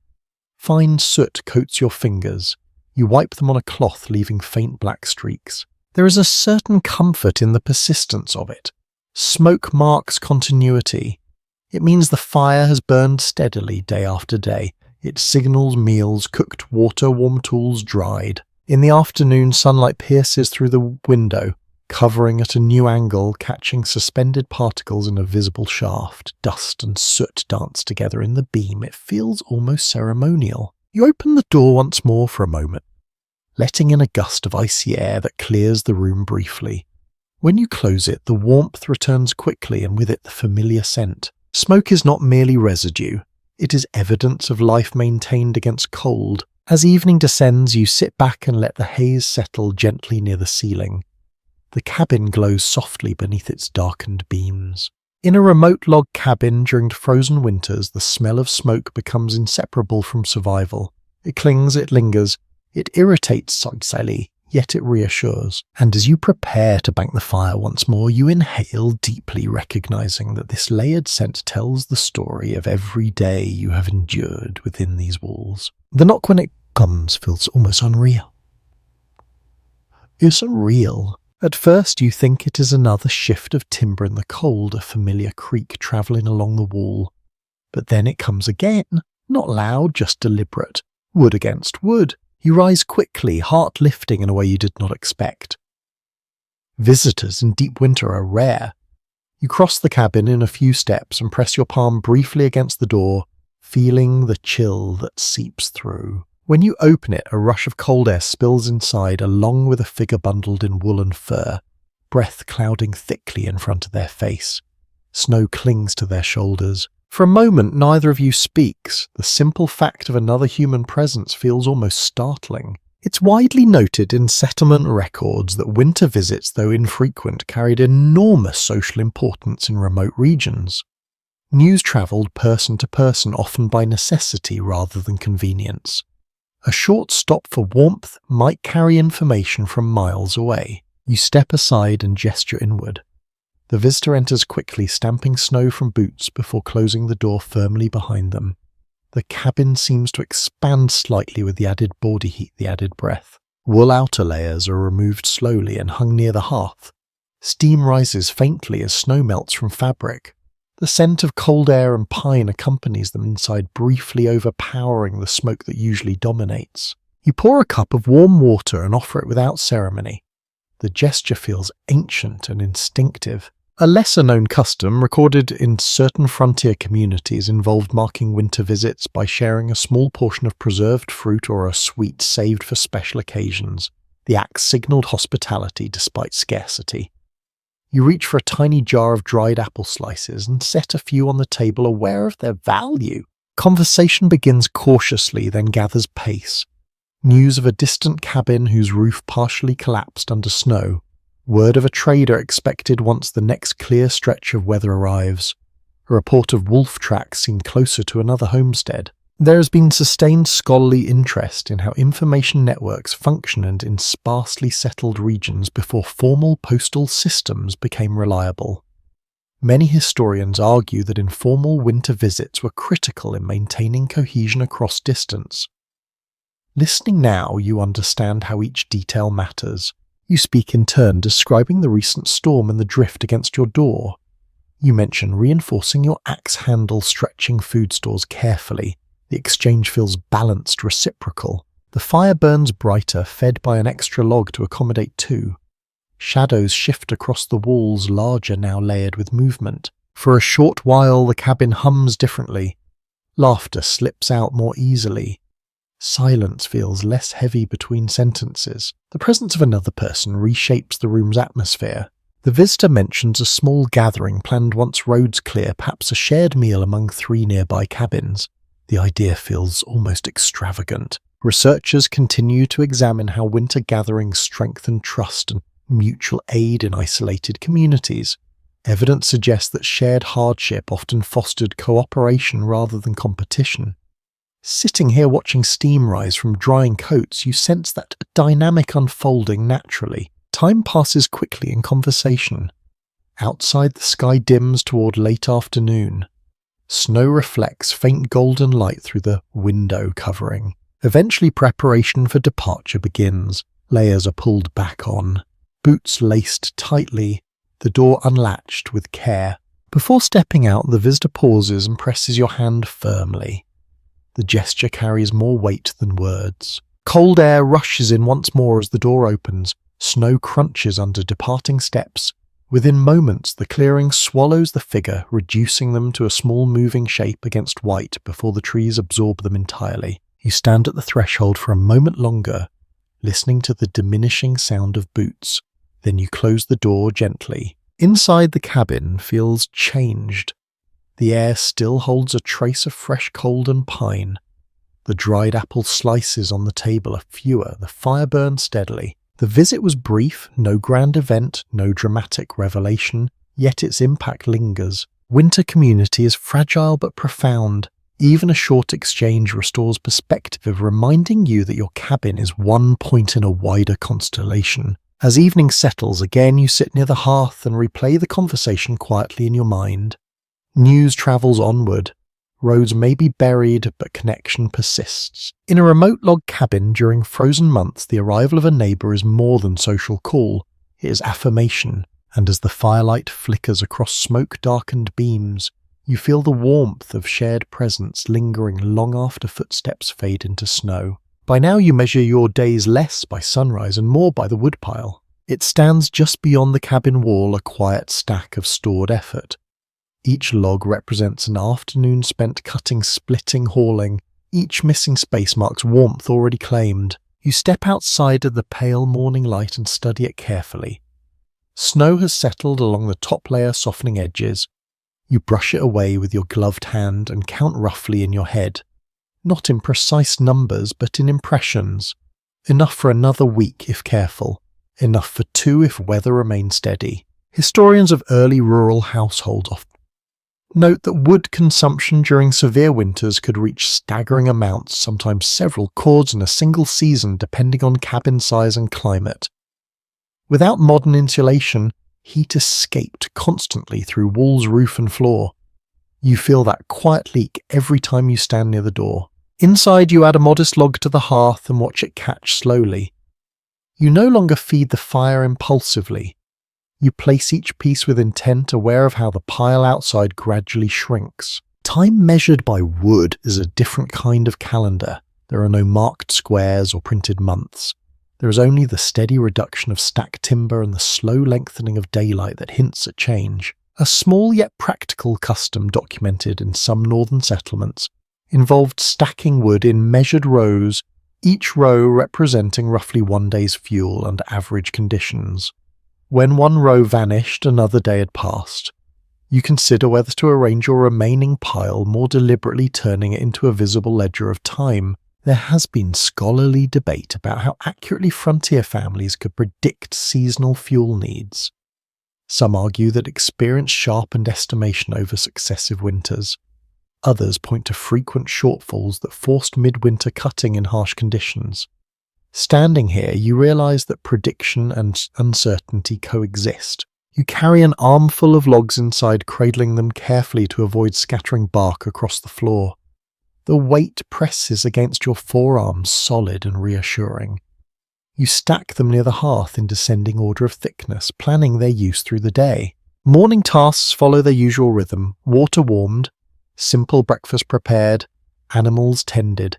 Speaker 1: Fine soot coats your fingers. You wipe them on a cloth, leaving faint black streaks. There is a certain comfort in the persistence of it. Smoke marks continuity. It means the fire has burned steadily day after day. It signals meals, cooked water, warm tools, dried. In the afternoon, sunlight pierces through the window, covering at a new angle, catching suspended particles in a visible shaft. Dust and soot dance together in the beam. It feels almost ceremonial. You open the door once more for a moment, letting in a gust of icy air that clears the room briefly. When you close it, the warmth returns quickly, and with it the familiar scent. Smoke is not merely residue. It is evidence of life maintained against cold. As evening descends, you sit back and let the haze settle gently near the ceiling. The cabin glows softly beneath its darkened beams. In a remote log cabin during frozen winters, the smell of smoke becomes inseparable from survival. It clings, it lingers, it irritates silently, yet it reassures. And as you prepare to bank the fire once more, you inhale deeply, recognizing that this layered scent tells the story of every day you have endured within these walls. The knock when it comes feels almost unreal. It's unreal. At first you think it is another shift of timber in the cold, a familiar creak travelling along the wall. But then it comes again, not loud, just deliberate. Wood against wood. You rise quickly, heart lifting in a way you did not expect. Visitors in deep winter are rare. You cross the cabin in a few steps and press your palm briefly against the door, feeling the chill that seeps through. When you open it, a rush of cold air spills inside, along with a figure bundled in wool and fur, breath clouding thickly in front of their face. Snow clings to their shoulders. For a moment, neither of you speaks. The simple fact of another human presence feels almost startling. It's widely noted in settlement records that winter visits, though infrequent, carried enormous social importance in remote regions. News travelled person to person, often by necessity rather than convenience. A short stop for warmth might carry information from miles away. You step aside and gesture inward. The visitor enters quickly, stamping snow from boots before closing the door firmly behind them. The cabin seems to expand slightly with the added body heat, the added breath. Wool outer layers are removed slowly and hung near the hearth. Steam rises faintly as snow melts from fabric. The scent of cold air and pine accompanies them inside, briefly overpowering the smoke that usually dominates. You pour a cup of warm water and offer it without ceremony. The gesture feels ancient and instinctive. A lesser-known custom recorded in certain frontier communities involved marking winter visits by sharing a small portion of preserved fruit or a sweet saved for special occasions. The act signaled hospitality despite scarcity. You reach for a tiny jar of dried apple slices and set a few on the table, aware of their value. Conversation begins cautiously, then gathers pace. News of a distant cabin whose roof partially collapsed under snow. Word of a trader expected once the next clear stretch of weather arrives. A report of wolf tracks seen closer to another homestead. There has been sustained scholarly interest in how information networks functioned in sparsely settled regions before formal postal systems became reliable. Many historians argue that informal winter visits were critical in maintaining cohesion across distance. Listening now, you understand how each detail matters. You speak in turn, describing the recent storm and the drift against your door. You mention reinforcing your axe handle, stretching food stores carefully. The exchange feels balanced, reciprocal. The fire burns brighter, fed by an extra log to accommodate two. Shadows shift across the walls, larger now layered with movement. For a short while the cabin hums differently. Laughter slips out more easily. Silence feels less heavy between sentences. The presence of another person reshapes the room's atmosphere. The visitor mentions a small gathering planned once roads clear, perhaps a shared meal among 3 nearby cabins. The idea feels almost extravagant. Researchers continue to examine how winter gatherings strengthen trust and mutual aid in isolated communities. Evidence suggests that shared hardship often fostered cooperation rather than competition. Sitting here watching steam rise from drying coats, you sense that dynamic unfolding naturally. Time passes quickly in conversation. Outside, the sky dims toward late afternoon. Snow reflects faint golden light through the window covering. Eventually, preparation for departure begins. Layers are pulled back on. Boots laced tightly, the door unlatched with care. Before stepping out, the visitor pauses and presses your hand firmly. The gesture carries more weight than words. Cold air rushes in once more as the door opens. Snow crunches under departing steps. Within moments, the clearing swallows the figure, reducing them to a small moving shape against white before the trees absorb them entirely. You stand at the threshold for a moment longer, listening to the diminishing sound of boots. Then you close the door gently. Inside, the cabin feels changed. The air still holds a trace of fresh cold and pine. The dried apple slices on the table are fewer, the fire burns steadily. The visit was brief, no grand event, no dramatic revelation, yet its impact lingers. Winter community is fragile but profound. Even a short exchange restores perspective, reminding you that your cabin is one point in a wider constellation. As evening settles, again you sit near the hearth and replay the conversation quietly in your mind. News travels onward. Roads may be buried, but connection persists. In a remote log cabin during frozen months, the arrival of a neighbour is more than social call. It is affirmation, and as the firelight flickers across smoke-darkened beams, you feel the warmth of shared presence lingering long after footsteps fade into snow. By now you measure your days less by sunrise and more by the woodpile. It stands just beyond the cabin wall, a quiet stack of stored effort. Each log represents an afternoon spent cutting, splitting, hauling. Each missing space marks warmth already claimed. You step outside of the pale morning light and study it carefully. Snow has settled along the top layer, softening edges. You brush it away with your gloved hand and count roughly in your head. Not in precise numbers, but in impressions. Enough for another week if careful. Enough for 2 if weather remains steady. Historians of early rural households often Note that wood consumption during severe winters could reach staggering amounts, sometimes several cords in a single season depending on cabin size and climate. Without modern insulation, heat escaped constantly through walls, roof and floor. You feel that quiet leak every time you stand near the door. Inside, you add a modest log to the hearth and watch it catch slowly. You no longer feed the fire impulsively. You place each piece with intent, aware of how the pile outside gradually shrinks. Time measured by wood is a different kind of calendar. There are no marked squares or printed months. There is only the steady reduction of stacked timber and the slow lengthening of daylight that hints at change. A small yet practical custom documented in some northern settlements involved stacking wood in measured rows, each row representing roughly one day's fuel under average conditions. When one row vanished, another day had passed. You consider whether to arrange your remaining pile more deliberately, turning it into a visible ledger of time. There has been scholarly debate about how accurately frontier families could predict seasonal fuel needs. Some argue that experience sharpened estimation over successive winters. Others point to frequent shortfalls that forced midwinter cutting in harsh conditions. Standing here, you realize that prediction and uncertainty coexist. You carry an armful of logs inside, cradling them carefully to avoid scattering bark across the floor. The weight presses against your forearms, solid and reassuring. You stack them near the hearth in descending order of thickness, planning their use through the day. Morning tasks follow their usual rhythm: water warmed, simple breakfast prepared, animals tended.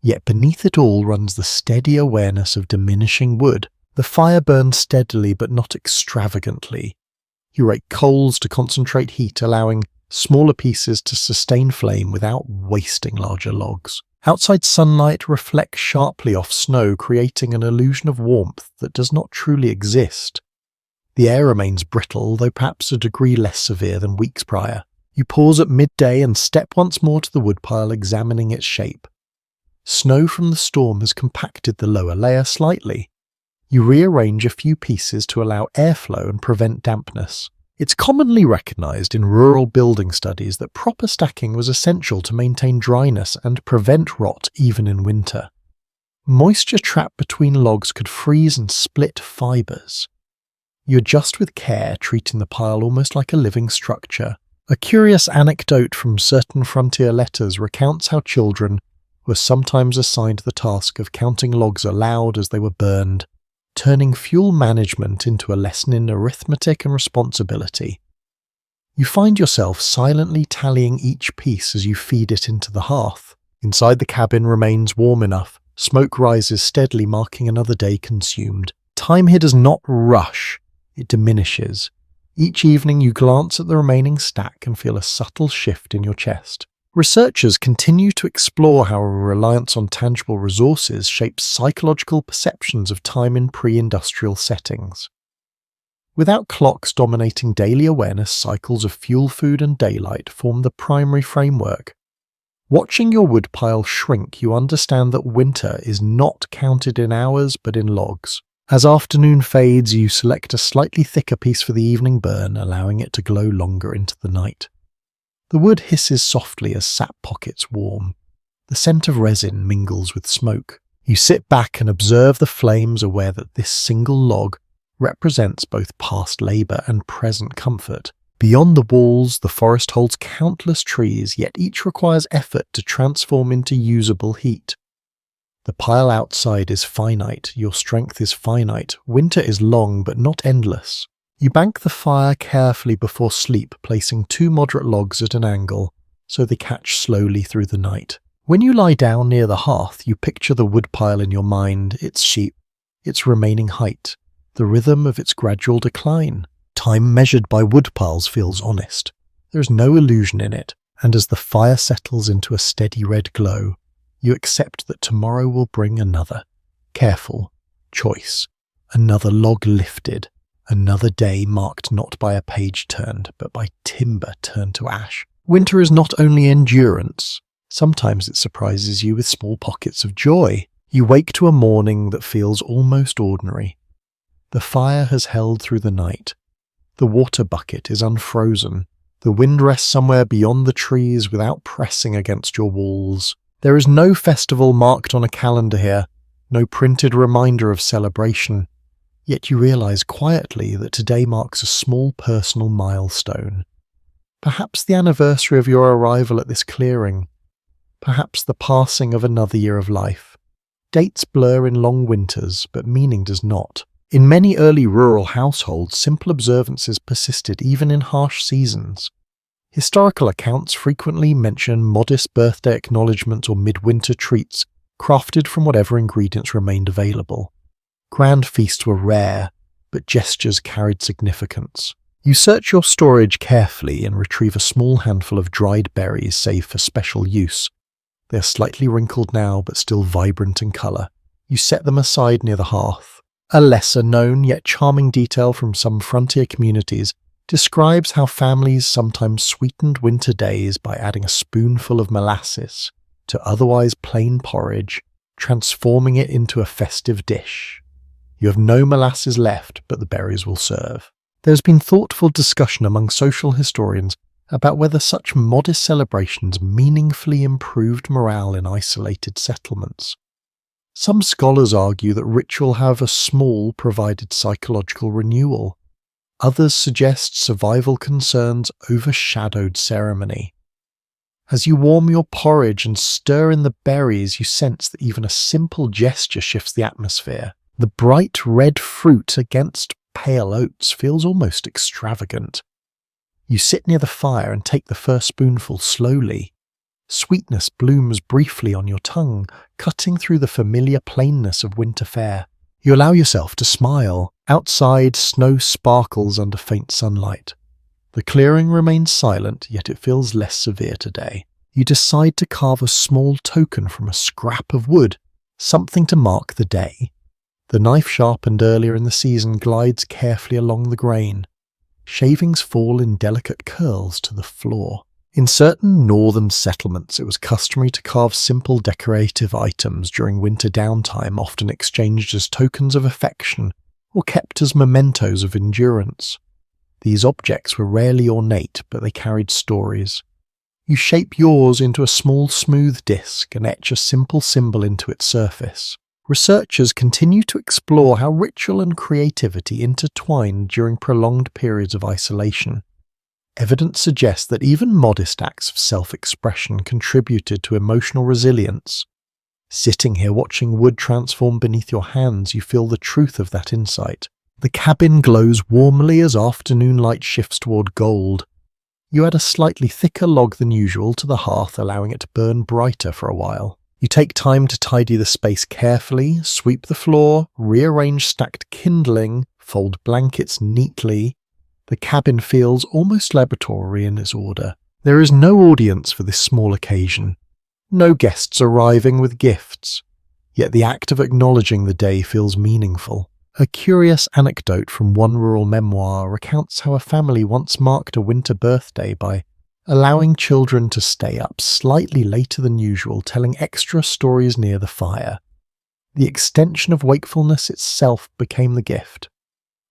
Speaker 1: Yet beneath it all runs the steady awareness of diminishing wood. The fire burns steadily but not extravagantly. You rake coals to concentrate heat, allowing smaller pieces to sustain flame without wasting larger logs. Outside sunlight reflects sharply off snow, creating an illusion of warmth that does not truly exist. The air remains brittle, though perhaps a degree less severe than weeks prior. You pause at midday and step once more to the woodpile, examining its shape. Snow from the storm has compacted the lower layer slightly. You rearrange a few pieces to allow airflow and prevent dampness. It's commonly recognized in rural building studies that proper stacking was essential to maintain dryness and prevent rot even in winter. Moisture trapped between logs could freeze and split fibers. You adjust with care, treating the pile almost like a living structure. A curious anecdote from certain frontier letters recounts how children were sometimes assigned the task of counting logs aloud as they were burned, turning fuel management into a lesson in arithmetic and responsibility. You find yourself silently tallying each piece as you feed it into the hearth. Inside the cabin remains warm enough. Smoke rises steadily, marking another day consumed. Time here does not rush, it diminishes. Each evening you glance at the remaining stack and feel a subtle shift in your chest. Researchers continue to explore how a reliance on tangible resources shapes psychological perceptions of time in pre-industrial settings. Without clocks dominating daily awareness, cycles of fuel, food and daylight form the primary framework. Watching your woodpile shrink, you understand that winter is not counted in hours but in logs. As afternoon fades, you select a slightly thicker piece for the evening burn, allowing it to glow longer into the night. The wood hisses softly as sap pockets warm. The scent of resin mingles with smoke. You sit back and observe the flames, aware that this single log represents both past labour and present comfort. Beyond the walls, the forest holds countless trees, yet each requires effort to transform into usable heat. The pile outside is finite, your strength is finite. Winter is long but not endless. You bank the fire carefully before sleep, placing 2 moderate logs at an angle, so they catch slowly through the night. When you lie down near the hearth, you picture the woodpile in your mind, its shape, its remaining height, the rhythm of its gradual decline. Time measured by woodpiles feels honest. There is no illusion in it, and as the fire settles into a steady red glow, you accept that tomorrow will bring another. Careful choice. Another log lifted. Another day marked not by a page turned, but by timber turned to ash. Winter is not only endurance. Sometimes it surprises you with small pockets of joy. You wake to a morning that feels almost ordinary. The fire has held through the night. The water bucket is unfrozen. The wind rests somewhere beyond the trees without pressing against your walls. There is no festival marked on a calendar here, no printed reminder of celebration. Yet you realize quietly that today marks a small personal milestone. Perhaps the anniversary of your arrival at this clearing. Perhaps the passing of another year of life. Dates blur in long winters, but meaning does not. In many early rural households, simple observances persisted even in harsh seasons. Historical accounts frequently mention modest birthday acknowledgements or midwinter treats crafted from whatever ingredients remained available. Grand feasts were rare, but gestures carried significance. You search your storage carefully and retrieve a small handful of dried berries saved for special use. They are slightly wrinkled now, but still vibrant in colour. You set them aside near the hearth. A lesser-known yet charming detail from some frontier communities describes how families sometimes sweetened winter days by adding a spoonful of molasses to otherwise plain porridge, transforming it into a festive dish. You have no molasses left, but the berries will serve. There has been thoughtful discussion among social historians about whether such modest celebrations meaningfully improved morale in isolated settlements. Some scholars argue that ritual, however small, provided psychological renewal. Others suggest survival concerns overshadowed ceremony. As you warm your porridge and stir in the berries, you sense that even a simple gesture shifts the atmosphere. The bright red fruit against pale oats feels almost extravagant. You sit near the fire and take the first spoonful slowly. Sweetness blooms briefly on your tongue, cutting through the familiar plainness of winter fare. You allow yourself to smile. Outside, snow sparkles under faint sunlight. The clearing remains silent, yet it feels less severe today. You decide to carve a small token from a scrap of wood, something to mark the day. The knife sharpened earlier in the season glides carefully along the grain. Shavings fall in delicate curls to the floor. In certain northern settlements, it was customary to carve simple decorative items during winter downtime, often exchanged as tokens of affection or kept as mementos of endurance. These objects were rarely ornate, but they carried stories. You shape yours into a small smooth disc and etch a simple symbol into its surface. Researchers continue to explore how ritual and creativity intertwined during prolonged periods of isolation. Evidence suggests that even modest acts of self-expression contributed to emotional resilience. Sitting here watching wood transform beneath your hands, you feel the truth of that insight. The cabin glows warmly as afternoon light shifts toward gold. You add a slightly thicker log than usual to the hearth, allowing it to burn brighter for a while. You take time to tidy the space carefully, sweep the floor, rearrange stacked kindling, fold blankets neatly. The cabin feels almost laboratory in its order. There is no audience for this small occasion. No guests arriving with gifts. Yet the act of acknowledging the day feels meaningful. A curious anecdote from one rural memoir recounts how a family once marked a winter birthday by allowing children to stay up slightly later than usual, telling extra stories near the fire. The extension of wakefulness itself became the gift.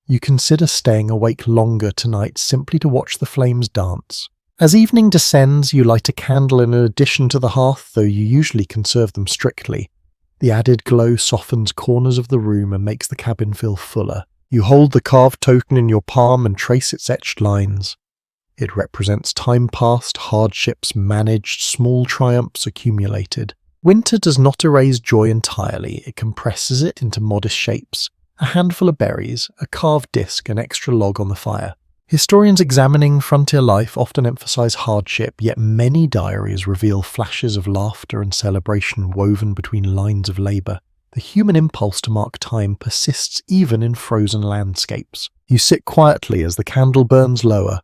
Speaker 1: You consider staying awake longer tonight simply to watch the flames dance. As evening descends, you light a candle in addition to the hearth, though you usually conserve them strictly. The added glow softens corners of the room and makes the cabin feel fuller. You hold the carved token in your palm and trace its etched lines. It represents time past, hardships managed, small triumphs accumulated. Winter does not erase joy entirely, it compresses it into modest shapes. A handful of berries, a carved disc, an extra log on the fire. Historians examining frontier life often emphasize hardship, yet many diaries reveal flashes of laughter and celebration woven between lines of labor. The human impulse to mark time persists even in frozen landscapes. You sit quietly as the candle burns lower.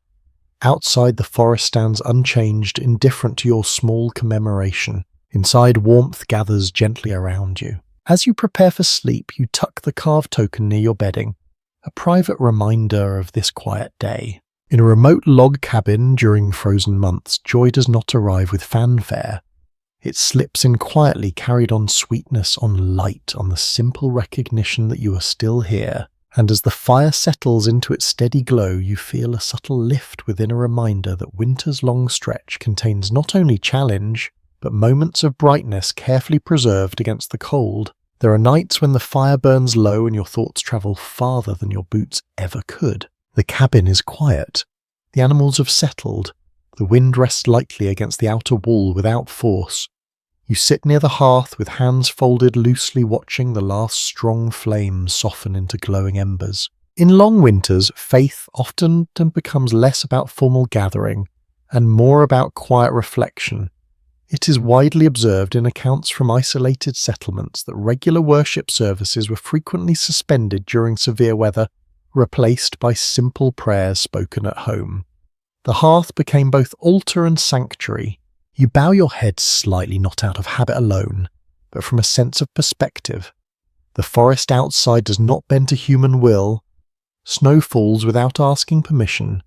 Speaker 1: Outside, the forest stands unchanged, indifferent to your small commemoration. Inside, warmth gathers gently around you. As you prepare for sleep, you tuck the carved token near your bedding, a private reminder of this quiet day. In a remote log cabin during frozen months, joy does not arrive with fanfare. It slips in quietly, carried on sweetness, on light, on the simple recognition that you are still here. And as the fire settles into its steady glow, you feel a subtle lift within, a reminder that winter's long stretch contains not only challenge, but moments of brightness carefully preserved against the cold. There are nights when the fire burns low and your thoughts travel farther than your boots ever could. The cabin is quiet. The animals have settled. The wind rests lightly against the outer wall without force. You sit near the hearth with hands folded loosely, watching the last strong flames soften into glowing embers. In long winters, faith often becomes less about formal gathering and more about quiet reflection. It is widely observed in accounts from isolated settlements that regular worship services were frequently suspended during severe weather, replaced by simple prayers spoken at home. The hearth became both altar and sanctuary. You bow your head slightly, not out of habit alone, but from a sense of perspective. The forest outside does not bend to human will. Snow falls without asking permission.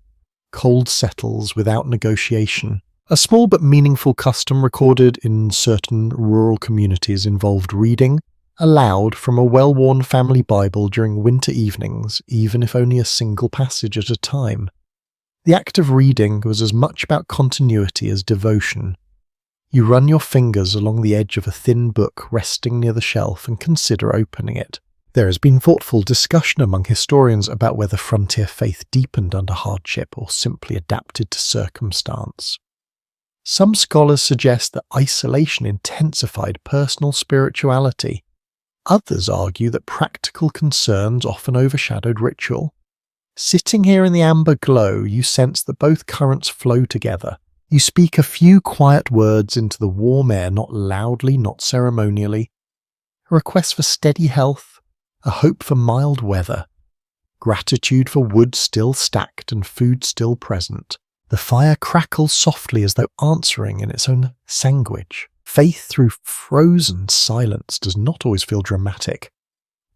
Speaker 1: Cold settles without negotiation. A small but meaningful custom recorded in certain rural communities involved reading aloud from a well-worn family Bible during winter evenings, even if only a single passage at a time. The act of reading was as much about continuity as devotion. You run your fingers along the edge of a thin book resting near the shelf and consider opening it. There has been thoughtful discussion among historians about whether frontier faith deepened under hardship or simply adapted to circumstance. Some scholars suggest that isolation intensified personal spirituality. Others argue that practical concerns often overshadowed ritual. Sitting here in the amber glow, you sense that both currents flow together. You speak a few quiet words into the warm air, not loudly, not ceremonially. A request for steady health, a hope for mild weather, gratitude for wood still stacked and food still present. The fire crackles softly as though answering in its own language. Faith through frozen silence does not always feel dramatic.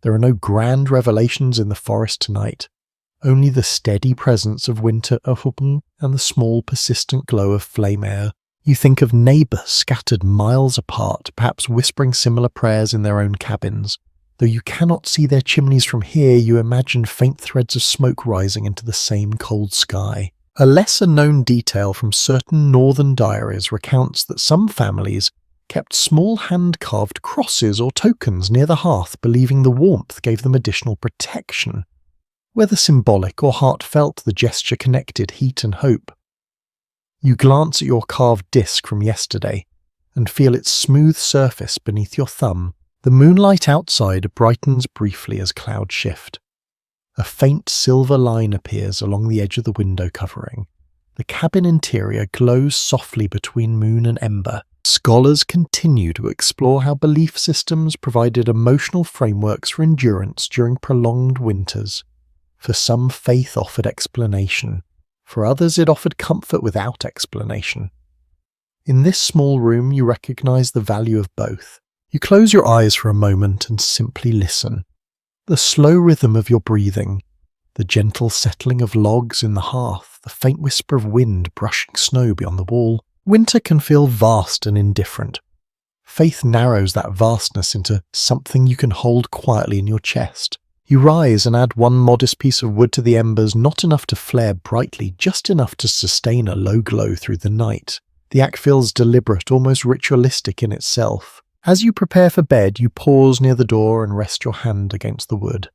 Speaker 1: There are no grand revelations in the forest tonight. Only the steady presence of winter and the small persistent glow of flame air. You think of neighbours scattered miles apart, perhaps whispering similar prayers in their own cabins. Though you cannot see their chimneys from here, you imagine faint threads of smoke rising into the same cold sky. A lesser-known detail from certain northern diaries recounts that some families kept small hand-carved crosses or tokens near the hearth, believing the warmth gave them additional protection. Whether symbolic or heartfelt, the gesture connected heat and hope. You glance at your carved disc from yesterday and feel its smooth surface beneath your thumb. The moonlight outside brightens briefly as clouds shift. A faint silver line appears along the edge of the window covering. The cabin interior glows softly between moon and ember. Scholars continue to explore how belief systems provided emotional frameworks for endurance during prolonged winters. For some, faith offered explanation. For others, it offered comfort without explanation. In this small room, you recognize the value of both. You close your eyes for a moment and simply listen. The slow rhythm of your breathing, the gentle settling of logs in the hearth, the faint whisper of wind brushing snow beyond the wall. Winter can feel vast and indifferent. Faith narrows that vastness into something you can hold quietly in your chest. You rise and add one modest piece of wood to the embers, not enough to flare brightly, just enough to sustain a low glow through the night. The act feels deliberate, almost ritualistic in itself. As you prepare for bed, you pause near the door and rest your hand against the wood.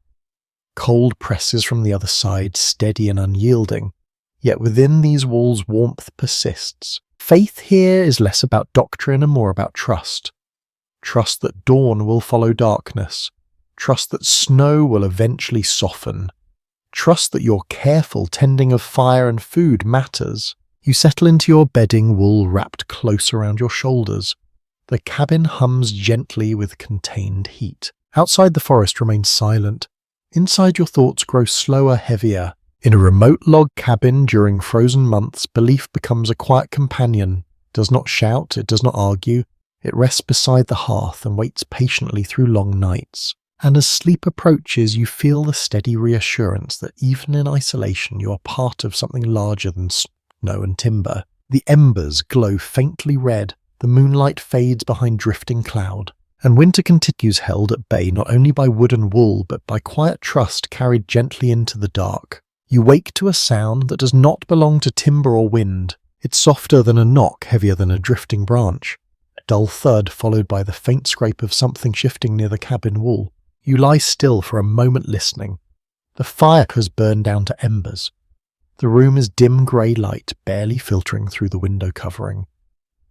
Speaker 1: Cold presses from the other side, steady and unyielding. Yet within these walls warmth persists. Faith here is less about doctrine and more about trust. Trust that dawn will follow darkness. Trust that snow will eventually soften. Trust that your careful tending of fire and food matters. You settle into your bedding, wool wrapped close around your shoulders. The cabin hums gently with contained heat. Outside, the forest remains silent. Inside, your thoughts grow slower, heavier. In a remote log cabin during frozen months, belief becomes a quiet companion. It does not shout, it does not argue. It rests beside the hearth and waits patiently through long nights. And as sleep approaches, you feel the steady reassurance that even in isolation you are part of something larger than snow and timber. The embers glow faintly red, the moonlight fades behind drifting cloud, And winter continues, held at bay not only by wood and wool, but by quiet trust carried gently into the dark. You wake to a sound that does not belong to timber or wind. It's softer than a knock, heavier than a drifting branch. A dull thud followed by the faint scrape of something shifting near the cabin wall. You lie still for a moment listening. The fire has burned down to embers. The room is dim grey light barely filtering through the window covering.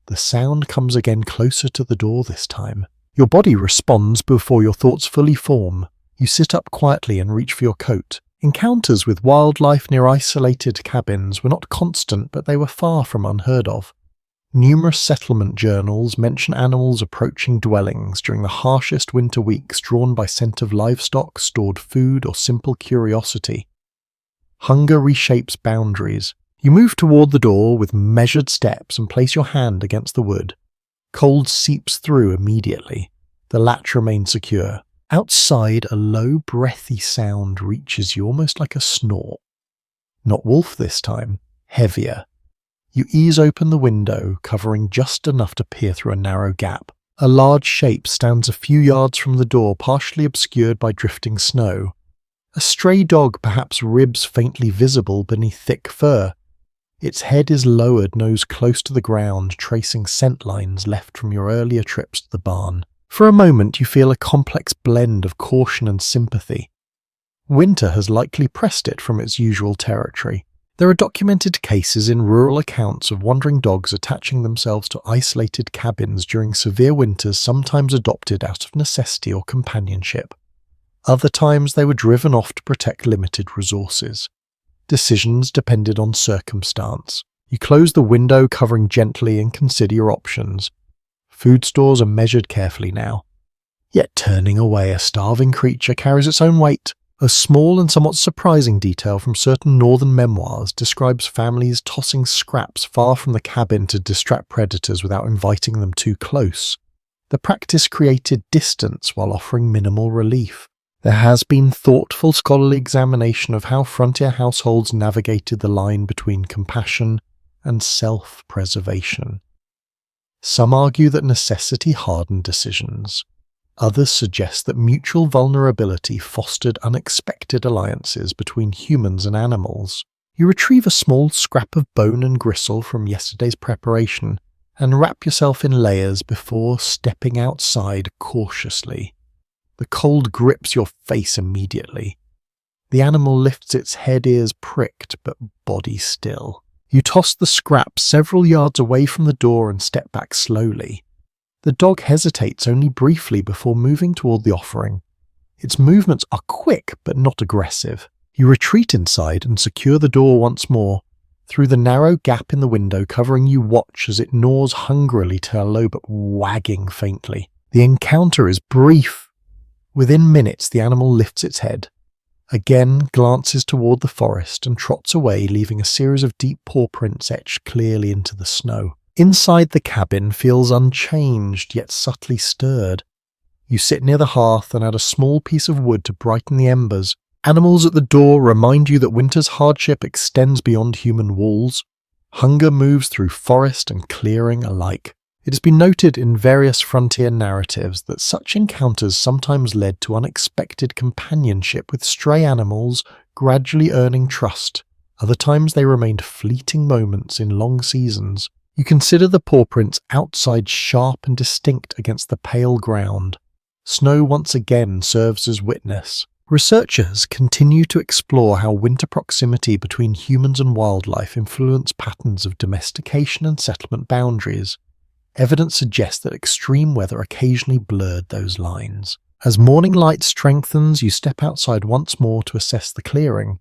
Speaker 1: The sound comes again closer to the door this time. Your body responds before your thoughts fully form. You sit up quietly and reach for your coat. Encounters with wildlife near isolated cabins were not constant, but they were far from unheard of. Numerous settlement journals mention animals approaching dwellings during the harshest winter weeks, drawn by scent of livestock, stored food, or simple curiosity. Hunger reshapes boundaries. You move toward the door with measured steps and place your hand against the wood. Cold seeps through immediately. The latch remains secure. Outside, a low, breathy sound reaches you, almost like a snore. Not wolf this time, heavier. You ease open the window, covering just enough to peer through a narrow gap. A large shape stands a few yards from the door, partially obscured by drifting snow. A stray dog, perhaps ribs faintly visible beneath thick fur. Its head is lowered, nose close to the ground, tracing scent lines left from your earlier trips to the barn. For a moment you feel a complex blend of caution and sympathy. Winter has likely pressed it from its usual territory. There are documented cases in rural accounts of wandering dogs attaching themselves to isolated cabins during severe winters, sometimes adopted out of necessity or companionship. Other times they were driven off to protect limited resources. Decisions depended on circumstance. You close the window covering gently and consider your options. Food stores are measured carefully now. Yet turning away a starving creature carries its own weight. A small and somewhat surprising detail from certain northern memoirs describes families tossing scraps far from the cabin to distract predators without inviting them too close. The practice created distance while offering minimal relief. There has been thoughtful scholarly examination of how frontier households navigated the line between compassion and self-preservation. Some argue that necessity hardened decisions. Others suggest that mutual vulnerability fostered unexpected alliances between humans and animals. You retrieve a small scrap of bone and gristle from yesterday's preparation and wrap yourself in layers before stepping outside cautiously. The cold grips your face immediately. The animal lifts its head, ears pricked, but body still. You toss the scrap several yards away from the door and step back slowly. The dog hesitates only briefly before moving toward the offering. Its movements are quick but not aggressive. You retreat inside and secure the door once more. Through the narrow gap in the window covering you watch as it gnaws hungrily to hello but wagging faintly. The encounter is brief. Within minutes the animal lifts its head, again glances toward the forest and trots away, leaving a series of deep paw prints etched clearly into the snow. Inside the cabin feels unchanged yet subtly stirred. You sit near the hearth and add a small piece of wood to brighten the embers. Animals at the door remind you that winter's hardship extends beyond human walls. Hunger moves through forest and clearing alike. It has been noted in various frontier narratives that such encounters sometimes led to unexpected companionship with stray animals, gradually earning trust. Other times they remained fleeting moments in long seasons. You consider the paw prints outside sharp and distinct against the pale ground. Snow once again serves as witness. Researchers continue to explore how winter proximity between humans and wildlife influence patterns of domestication and settlement boundaries. Evidence suggests that extreme weather occasionally blurred those lines. As morning light strengthens, you step outside once more to assess the clearing.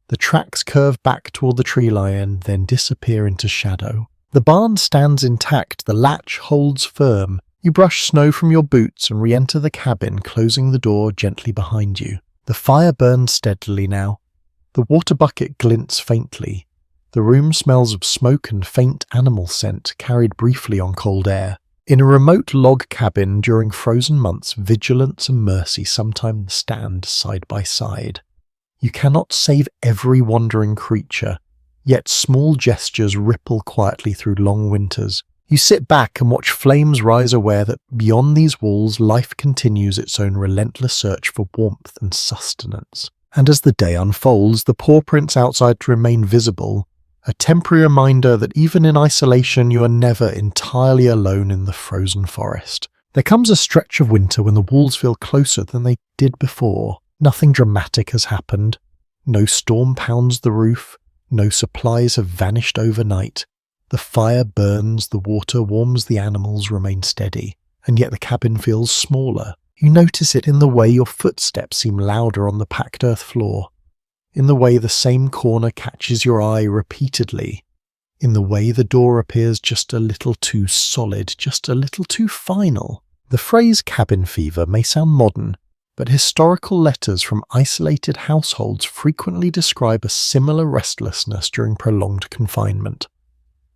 Speaker 1: The tracks curve back toward the tree line, then disappear into shadow. The barn stands intact, the latch holds firm. You brush snow from your boots and re-enter the cabin, closing the door gently behind you. The fire burns steadily now. The water bucket glints faintly. The room smells of smoke and faint animal scent carried briefly on cold air. In a remote log cabin during frozen months, vigilance and mercy sometimes stand side by side. You cannot save every wandering creature, yet small gestures ripple quietly through long winters. You sit back and watch flames rise, aware that beyond these walls, life continues its own relentless search for warmth and sustenance. And as the day unfolds, the paw prints outside remain visible, a temporary reminder that even in isolation you are never entirely alone in the frozen forest. There comes a stretch of winter when the walls feel closer than they did before. Nothing dramatic has happened. No storm pounds the roof. No supplies have vanished overnight. The fire burns, the water warms, the animals remain steady. And yet the cabin feels smaller. You notice it in the way your footsteps seem louder on the packed earth floor. In the way the same corner catches your eye repeatedly. In the way the door appears just a little too solid, just a little too final. The phrase cabin fever may sound modern, but historical letters from isolated households frequently describe a similar restlessness during prolonged confinement.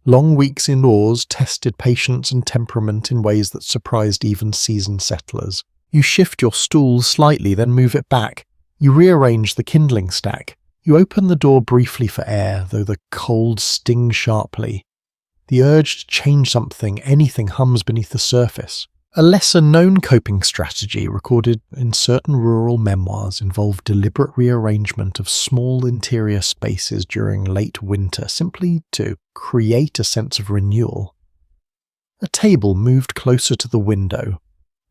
Speaker 1: Long weeks indoors tested patience and temperament in ways that surprised even seasoned settlers. You shift your stool slightly, then move it back. You rearrange the kindling stack. You open the door briefly for air, though the cold stings sharply. The urge to change something, anything, hums beneath the surface. A lesser-known coping strategy recorded in certain rural memoirs involved deliberate rearrangement of small interior spaces during late winter, simply to create a sense of renewal. A table moved closer to the window.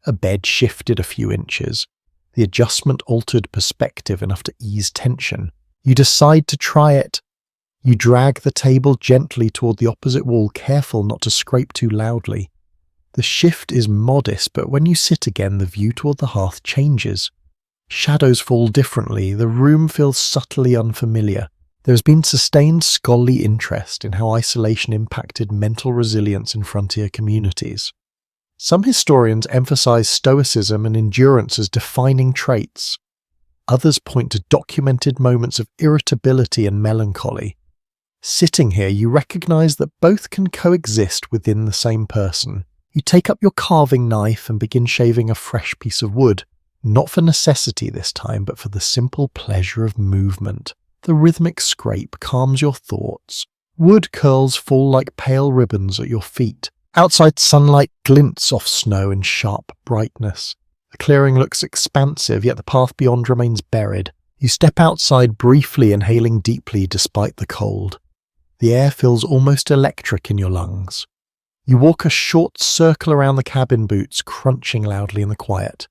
Speaker 1: A bed shifted a few inches. The adjustment altered perspective enough to ease tension. You decide to try it. You drag the table gently toward the opposite wall, careful not to scrape too loudly. The shift is modest, but when you sit again, the view toward the hearth changes. Shadows fall differently, the room feels subtly unfamiliar. There has been sustained scholarly interest in how isolation impacted mental resilience in frontier communities. Some historians emphasize stoicism and endurance as defining traits. Others point to documented moments of irritability and melancholy. Sitting here, you recognize that both can coexist within the same person. You take up your carving knife and begin shaving a fresh piece of wood, not for necessity this time, but for the simple pleasure of movement. The rhythmic scrape calms your thoughts. Wood curls fall like pale ribbons at your feet. Outside sunlight glints off snow in sharp brightness. The clearing looks expansive, yet the path beyond remains buried. You step outside briefly, inhaling deeply despite the cold. The air feels almost electric in your lungs. You walk a short circle around the cabin, boots crunching loudly in the quiet.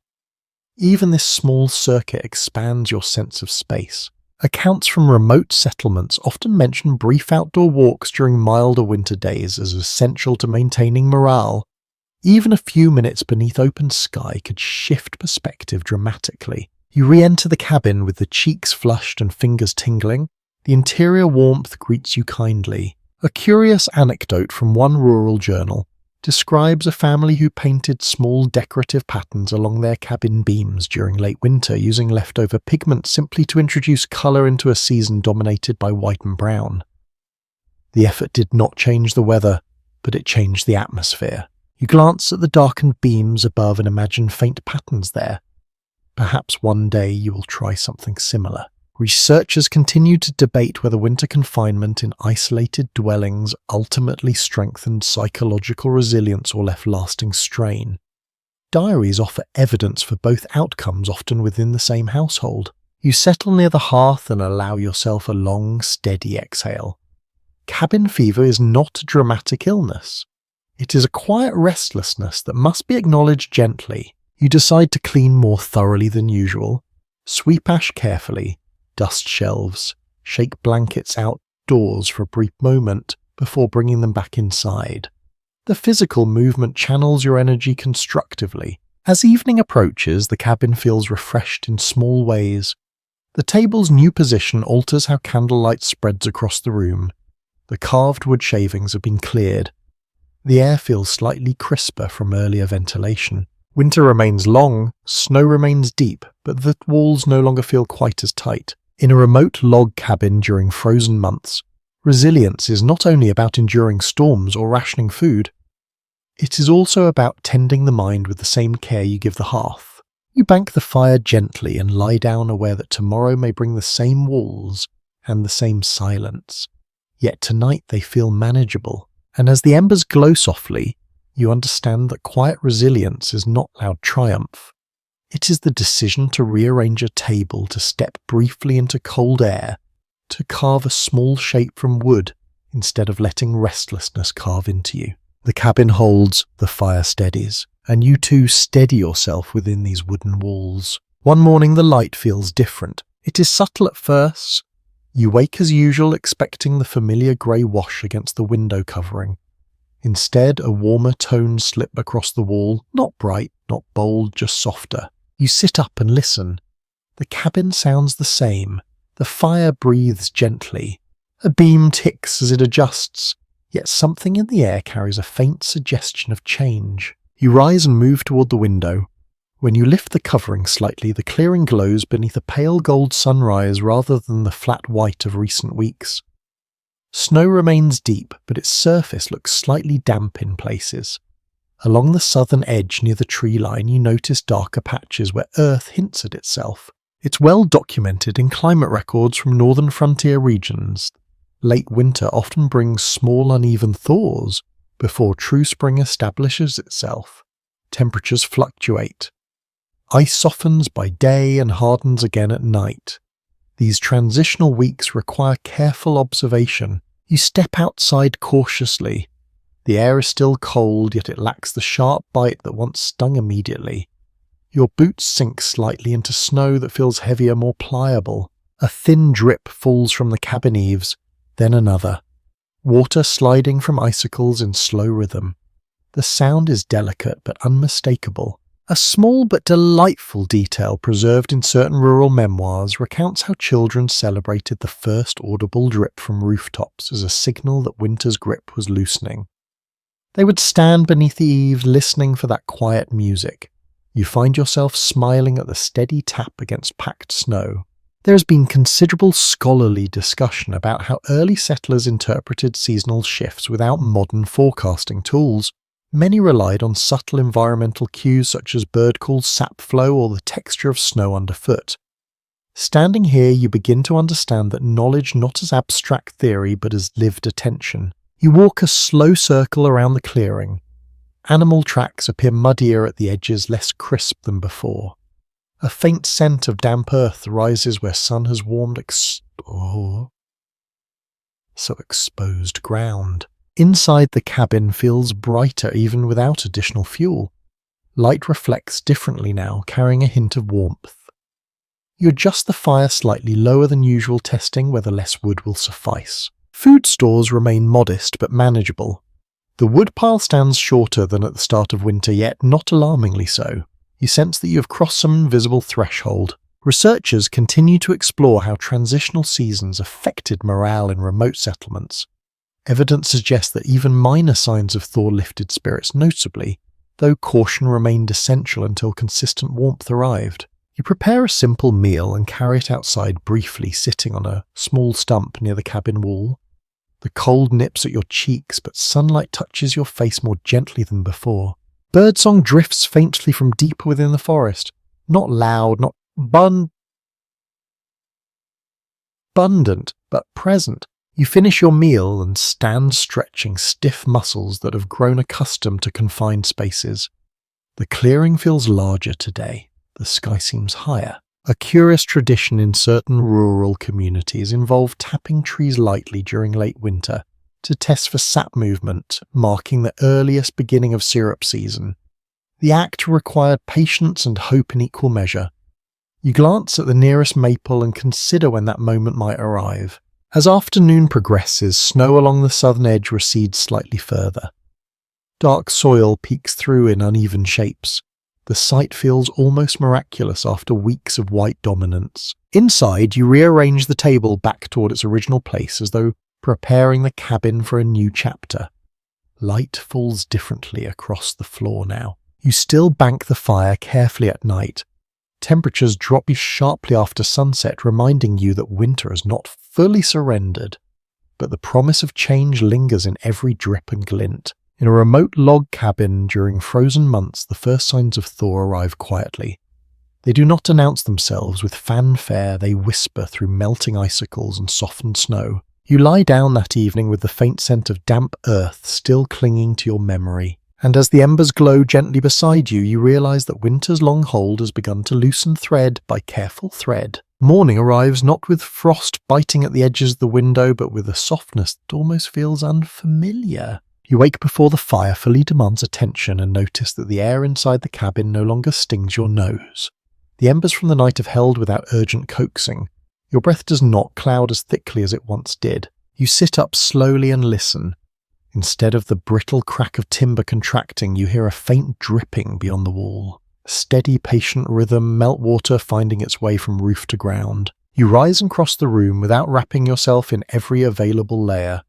Speaker 1: Even this small circuit expands your sense of space. Accounts from remote settlements often mention brief outdoor walks during milder winter days as essential to maintaining morale. Even a few minutes beneath open sky could shift perspective dramatically. You re-enter the cabin with the cheeks flushed and fingers tingling. The interior warmth greets you kindly. A curious anecdote from one rural journal describes a family who painted small decorative patterns along their cabin beams during late winter using leftover pigment simply to introduce colour into a season dominated by white and brown. The effort did not change the weather, but it changed the atmosphere. You glance at the darkened beams above and imagine faint patterns there. Perhaps one day you will try something similar. Researchers continue to debate whether winter confinement in isolated dwellings ultimately strengthened psychological resilience or left lasting strain. Diaries offer evidence for both outcomes, often within the same household. You settle near the hearth and allow yourself a long, steady exhale. Cabin fever is not a dramatic illness. It is a quiet restlessness that must be acknowledged gently. You decide to clean more thoroughly than usual, sweep ash carefully, dust shelves, shake blankets outdoors for a brief moment before bringing them back inside. The physical movement channels your energy constructively. As evening approaches, the cabin feels refreshed in small ways. The table's new position alters how candlelight spreads across the room. The carved wood shavings have been cleared. The air feels slightly crisper from earlier ventilation. Winter remains long, snow remains deep, but the walls no longer feel quite as tight. In a remote log cabin during frozen months, resilience is not only about enduring storms or rationing food. It is also about tending the mind with the same care you give the hearth. You bank the fire gently and lie down, aware that tomorrow may bring the same walls and the same silence. Yet tonight they feel manageable. And as the embers glow softly, you understand that quiet resilience is not loud triumph. It is the decision to rearrange a table, to step briefly into cold air, to carve a small shape from wood instead of letting restlessness carve into you. The cabin holds, the fire steadies, and you too steady yourself within these wooden walls. One morning the light feels different. It is subtle at first. You wake as usual, expecting the familiar grey wash against the window covering. Instead, a warmer tone slip across the wall, not bright, not bold, just softer. You sit up and listen. The cabin sounds the same. The fire breathes gently. A beam ticks as it adjusts, yet something in the air carries a faint suggestion of change. You rise and move toward the window. When you lift the covering slightly, the clearing glows beneath a pale gold sunrise rather than the flat white of recent weeks. Snow remains deep, but its surface looks slightly damp in places. Along the southern edge near the tree line, you notice darker patches where earth hints at itself. It's well documented in climate records from northern frontier regions. Late winter often brings small uneven thaws before true spring establishes itself. Temperatures fluctuate. Ice softens by day and hardens again at night. These transitional weeks require careful observation. You step outside cautiously. The air is still cold, yet it lacks the sharp bite that once stung immediately. Your boots sink slightly into snow that feels heavier, more pliable. A thin drip falls from the cabin eaves, then another. Water sliding from icicles in slow rhythm. The sound is delicate but unmistakable. A small but delightful detail preserved in certain rural memoirs recounts how children celebrated the first audible drip from rooftops as a signal that winter's grip was loosening. They would stand beneath the eaves listening for that quiet music. You find yourself smiling at the steady tap against packed snow. There has been considerable scholarly discussion about how early settlers interpreted seasonal shifts without modern forecasting tools. Many relied on subtle environmental cues such as bird calls, sap flow, or the texture of snow underfoot. Standing here, you begin to understand that knowledge not as abstract theory but as lived attention. You walk a slow circle around the clearing. Animal tracks appear muddier at the edges, less crisp than before. A faint scent of damp earth rises where sun has warmed exposed ground. Inside the cabin feels brighter even without additional fuel. Light reflects differently now, carrying a hint of warmth. You adjust the fire slightly lower than usual, testing whether less wood will suffice. Food stores remain modest but manageable. The wood pile stands shorter than at the start of winter, yet not alarmingly so. You sense that you have crossed some invisible threshold. Researchers continue to explore how transitional seasons affected morale in remote settlements. Evidence suggests that even minor signs of thaw lifted spirits noticeably, though caution remained essential until consistent warmth arrived. You prepare a simple meal and carry it outside briefly, sitting on a small stump near the cabin wall. The cold nips at your cheeks, but sunlight touches your face more gently than before. Birdsong drifts faintly from deep within the forest. Not loud, not abundant, but present. You finish your meal and stand stretching stiff muscles that have grown accustomed to confined spaces. The clearing feels larger today. The sky seems higher. A curious tradition in certain rural communities involved tapping trees lightly during late winter to test for sap movement, marking the earliest beginning of syrup season. The act required patience and hope in equal measure. You glance at the nearest maple and consider when that moment might arrive. As afternoon progresses, snow along the southern edge recedes slightly further. Dark soil peeks through in uneven shapes. The sight feels almost miraculous after weeks of white dominance. Inside, you rearrange the table back toward its original place as though preparing the cabin for a new chapter. Light falls differently across the floor now. You still bank the fire carefully at night. Temperatures drop sharply after sunset, reminding you that winter has not fully surrendered. But the promise of change lingers in every drip and glint. In a remote log cabin during frozen months, the first signs of thaw arrive quietly. They do not announce themselves with fanfare, they whisper through melting icicles and softened snow. You lie down that evening with the faint scent of damp earth still clinging to your memory, and as the embers glow gently beside you, you realise that winter's long hold has begun to loosen thread by careful thread. Morning arrives not with frost biting at the edges of the window, but with a softness that almost feels unfamiliar. You wake before the fire fully demands attention and notice that the air inside the cabin no longer stings your nose. The embers from the night have held without urgent coaxing. Your breath does not cloud as thickly as it once did. You sit up slowly and listen. Instead of the brittle crack of timber contracting, you hear a faint dripping beyond the wall. Steady, patient rhythm, meltwater finding its way from roof to ground. You rise and cross the room without wrapping yourself in every available layer.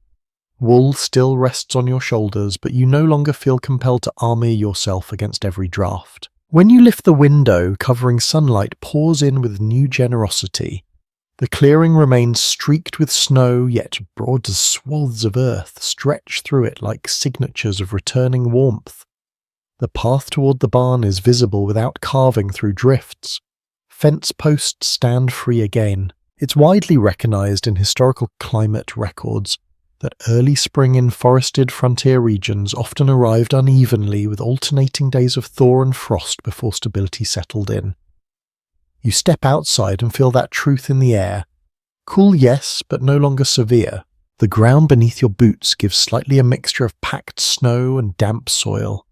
Speaker 1: Wool still rests on your shoulders, but you no longer feel compelled to armour yourself against every draught. When you lift the window, covering sunlight pours in with new generosity. The clearing remains streaked with snow, yet broad swaths of earth stretch through it like signatures of returning warmth. The path toward the barn is visible without carving through drifts. Fence posts stand free again. It's widely recognised in historical climate records that early spring in forested frontier regions often arrived unevenly with alternating days of thaw and frost before stability settled in. You step outside and feel that truth in the air. Cool, yes, but no longer severe. The ground beneath your boots gives slightly a mixture of packed snow and damp soil.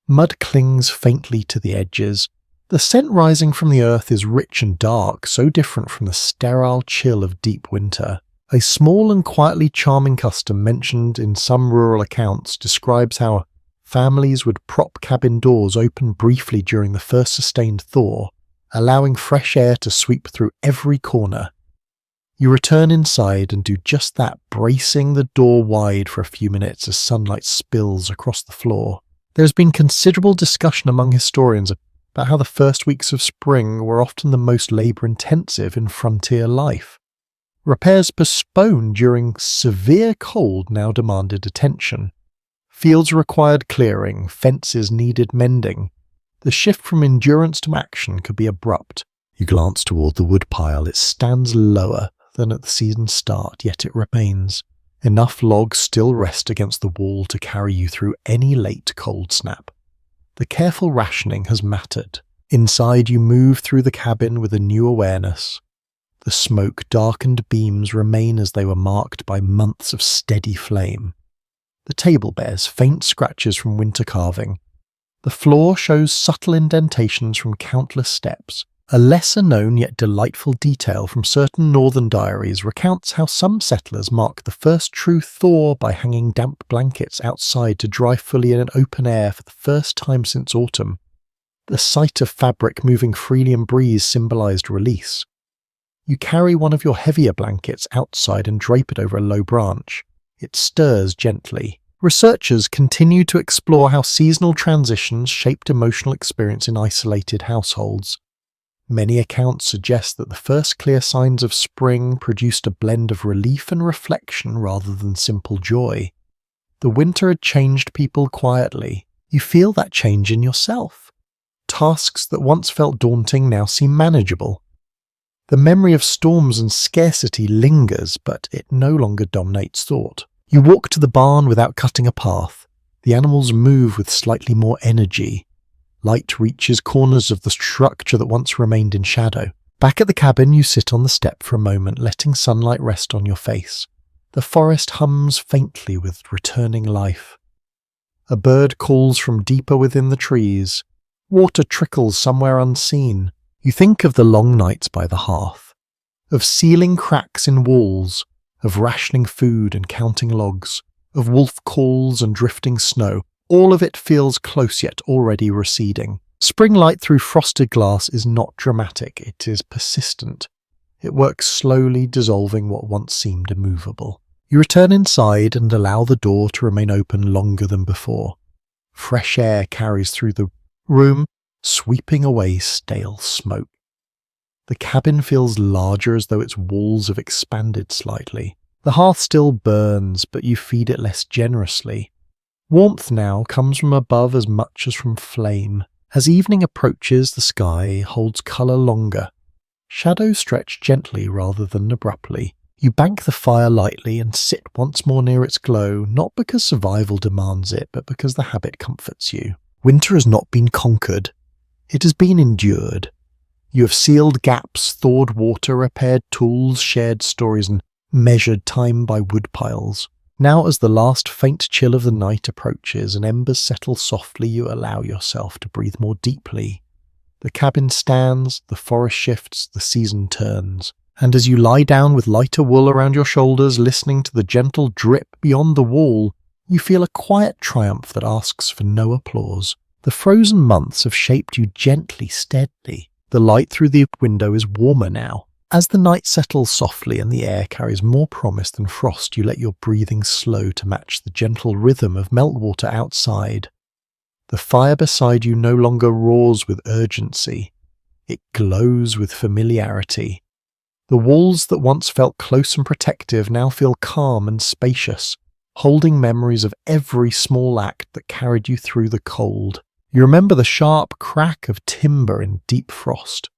Speaker 1: Mud clings faintly to the edges. The scent rising from the earth is rich and dark, so different from the sterile chill of deep winter. A small and quietly charming custom mentioned in some rural accounts describes how families would prop cabin doors open briefly during the first sustained thaw, allowing fresh air to sweep through every corner. You return inside and do just that, bracing the door wide for a few minutes as sunlight spills across the floor. There has been considerable discussion among historians about how the first weeks of spring were often the most labour-intensive in frontier life. Repairs postponed during severe cold now demanded attention. Fields required clearing, fences needed mending. The shift from endurance to action could be abrupt. You glance toward the woodpile. It stands lower than at the season's start, yet it remains. Enough logs still rest against the wall to carry you through any late cold snap. The careful rationing has mattered. Inside, you move through the cabin with a new awareness. The smoke-darkened beams remain as they were marked by months of steady flame. The table bears faint scratches from winter carving. The floor shows subtle indentations from countless steps. A lesser-known yet delightful detail from certain northern diaries recounts how some settlers marked the first true thaw by hanging damp blankets outside to dry fully in an open air for the first time since autumn. The sight of fabric moving freely in breeze symbolised release. You carry one of your heavier blankets outside and drape it over a low branch. It stirs gently. Researchers continue to explore how seasonal transitions shaped emotional experience in isolated households. Many accounts suggest that the first clear signs of spring produced a blend of relief and reflection rather than simple joy. The winter had changed people quietly. You feel that change in yourself. Tasks that once felt daunting now seem manageable. The memory of storms and scarcity lingers, but it no longer dominates thought. You walk to the barn without cutting a path. The animals move with slightly more energy. Light reaches corners of the structure that once remained in shadow. Back at the cabin, you sit on the step for a moment, letting sunlight rest on your face. The forest hums faintly with returning life. A bird calls from deeper within the trees. Water trickles somewhere unseen. You think of the long nights by the hearth, of sealing cracks in walls, of rationing food and counting logs, of wolf calls and drifting snow. All of it feels close yet already receding. Spring light through frosted glass is not dramatic, it is persistent. It works slowly, dissolving what once seemed immovable. You return inside and allow the door to remain open longer than before. Fresh air carries through the room, sweeping away stale smoke. The cabin feels larger, as though its walls have expanded slightly. The hearth still burns, but you feed it less generously. Warmth now comes from above as much as from flame. As evening approaches, the sky holds colour longer. Shadows stretch gently rather than abruptly. You bank the fire lightly and sit once more near its glow, not because survival demands it, but because the habit comforts you. Winter has not been conquered. It has been endured. You have sealed gaps, thawed water, repaired tools, shared stories, and measured time by wood piles. Now, as the last faint chill of the night approaches and embers settle softly, you allow yourself to breathe more deeply. The cabin stands, the forest shifts, the season turns. And as you lie down with lighter wool around your shoulders, listening to the gentle drip beyond the wall, you feel a quiet triumph that asks for no applause. The frozen months have shaped you gently, steadily. The light through the window is warmer now. As the night settles softly and the air carries more promise than frost, you let your breathing slow to match the gentle rhythm of meltwater outside. The fire beside you no longer roars with urgency. It glows with familiarity. The walls that once felt close and protective now feel calm and spacious, holding memories of every small act that carried you through the cold. You remember the sharp crack of timber in deep frost,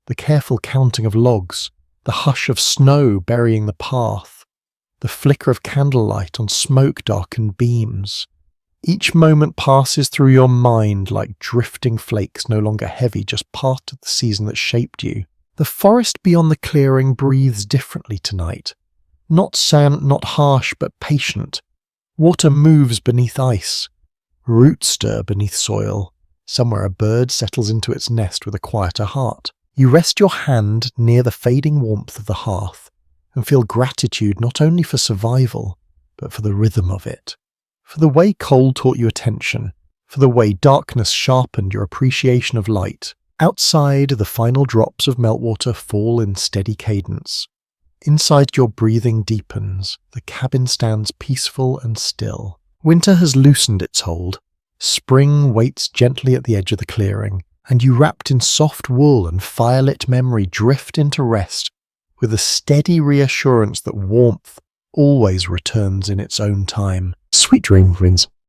Speaker 1: the careful counting of logs, the hush of snow burying the path, the flicker of candlelight on smoke-darkened beams. Each moment passes through your mind like drifting flakes, no longer heavy, just part of the season that shaped you. The forest beyond the clearing breathes differently tonight. Not harsh, but patient. Water moves beneath ice. Roots stir beneath soil. Somewhere a bird settles into its nest with a quieter heart. You rest your hand near the fading warmth of the hearth and feel gratitude not only for survival, but for the rhythm of it. For the way cold taught you attention, for the way darkness sharpened your appreciation of light. Outside, the final drops of meltwater fall in steady cadence. Inside, your breathing deepens. The cabin stands peaceful and still. Winter has loosened its hold. Spring waits gently at the edge of the clearing, and you, wrapped in soft wool and firelit memory, drift into rest with a steady reassurance that warmth always returns in its own time. Sweet dreams,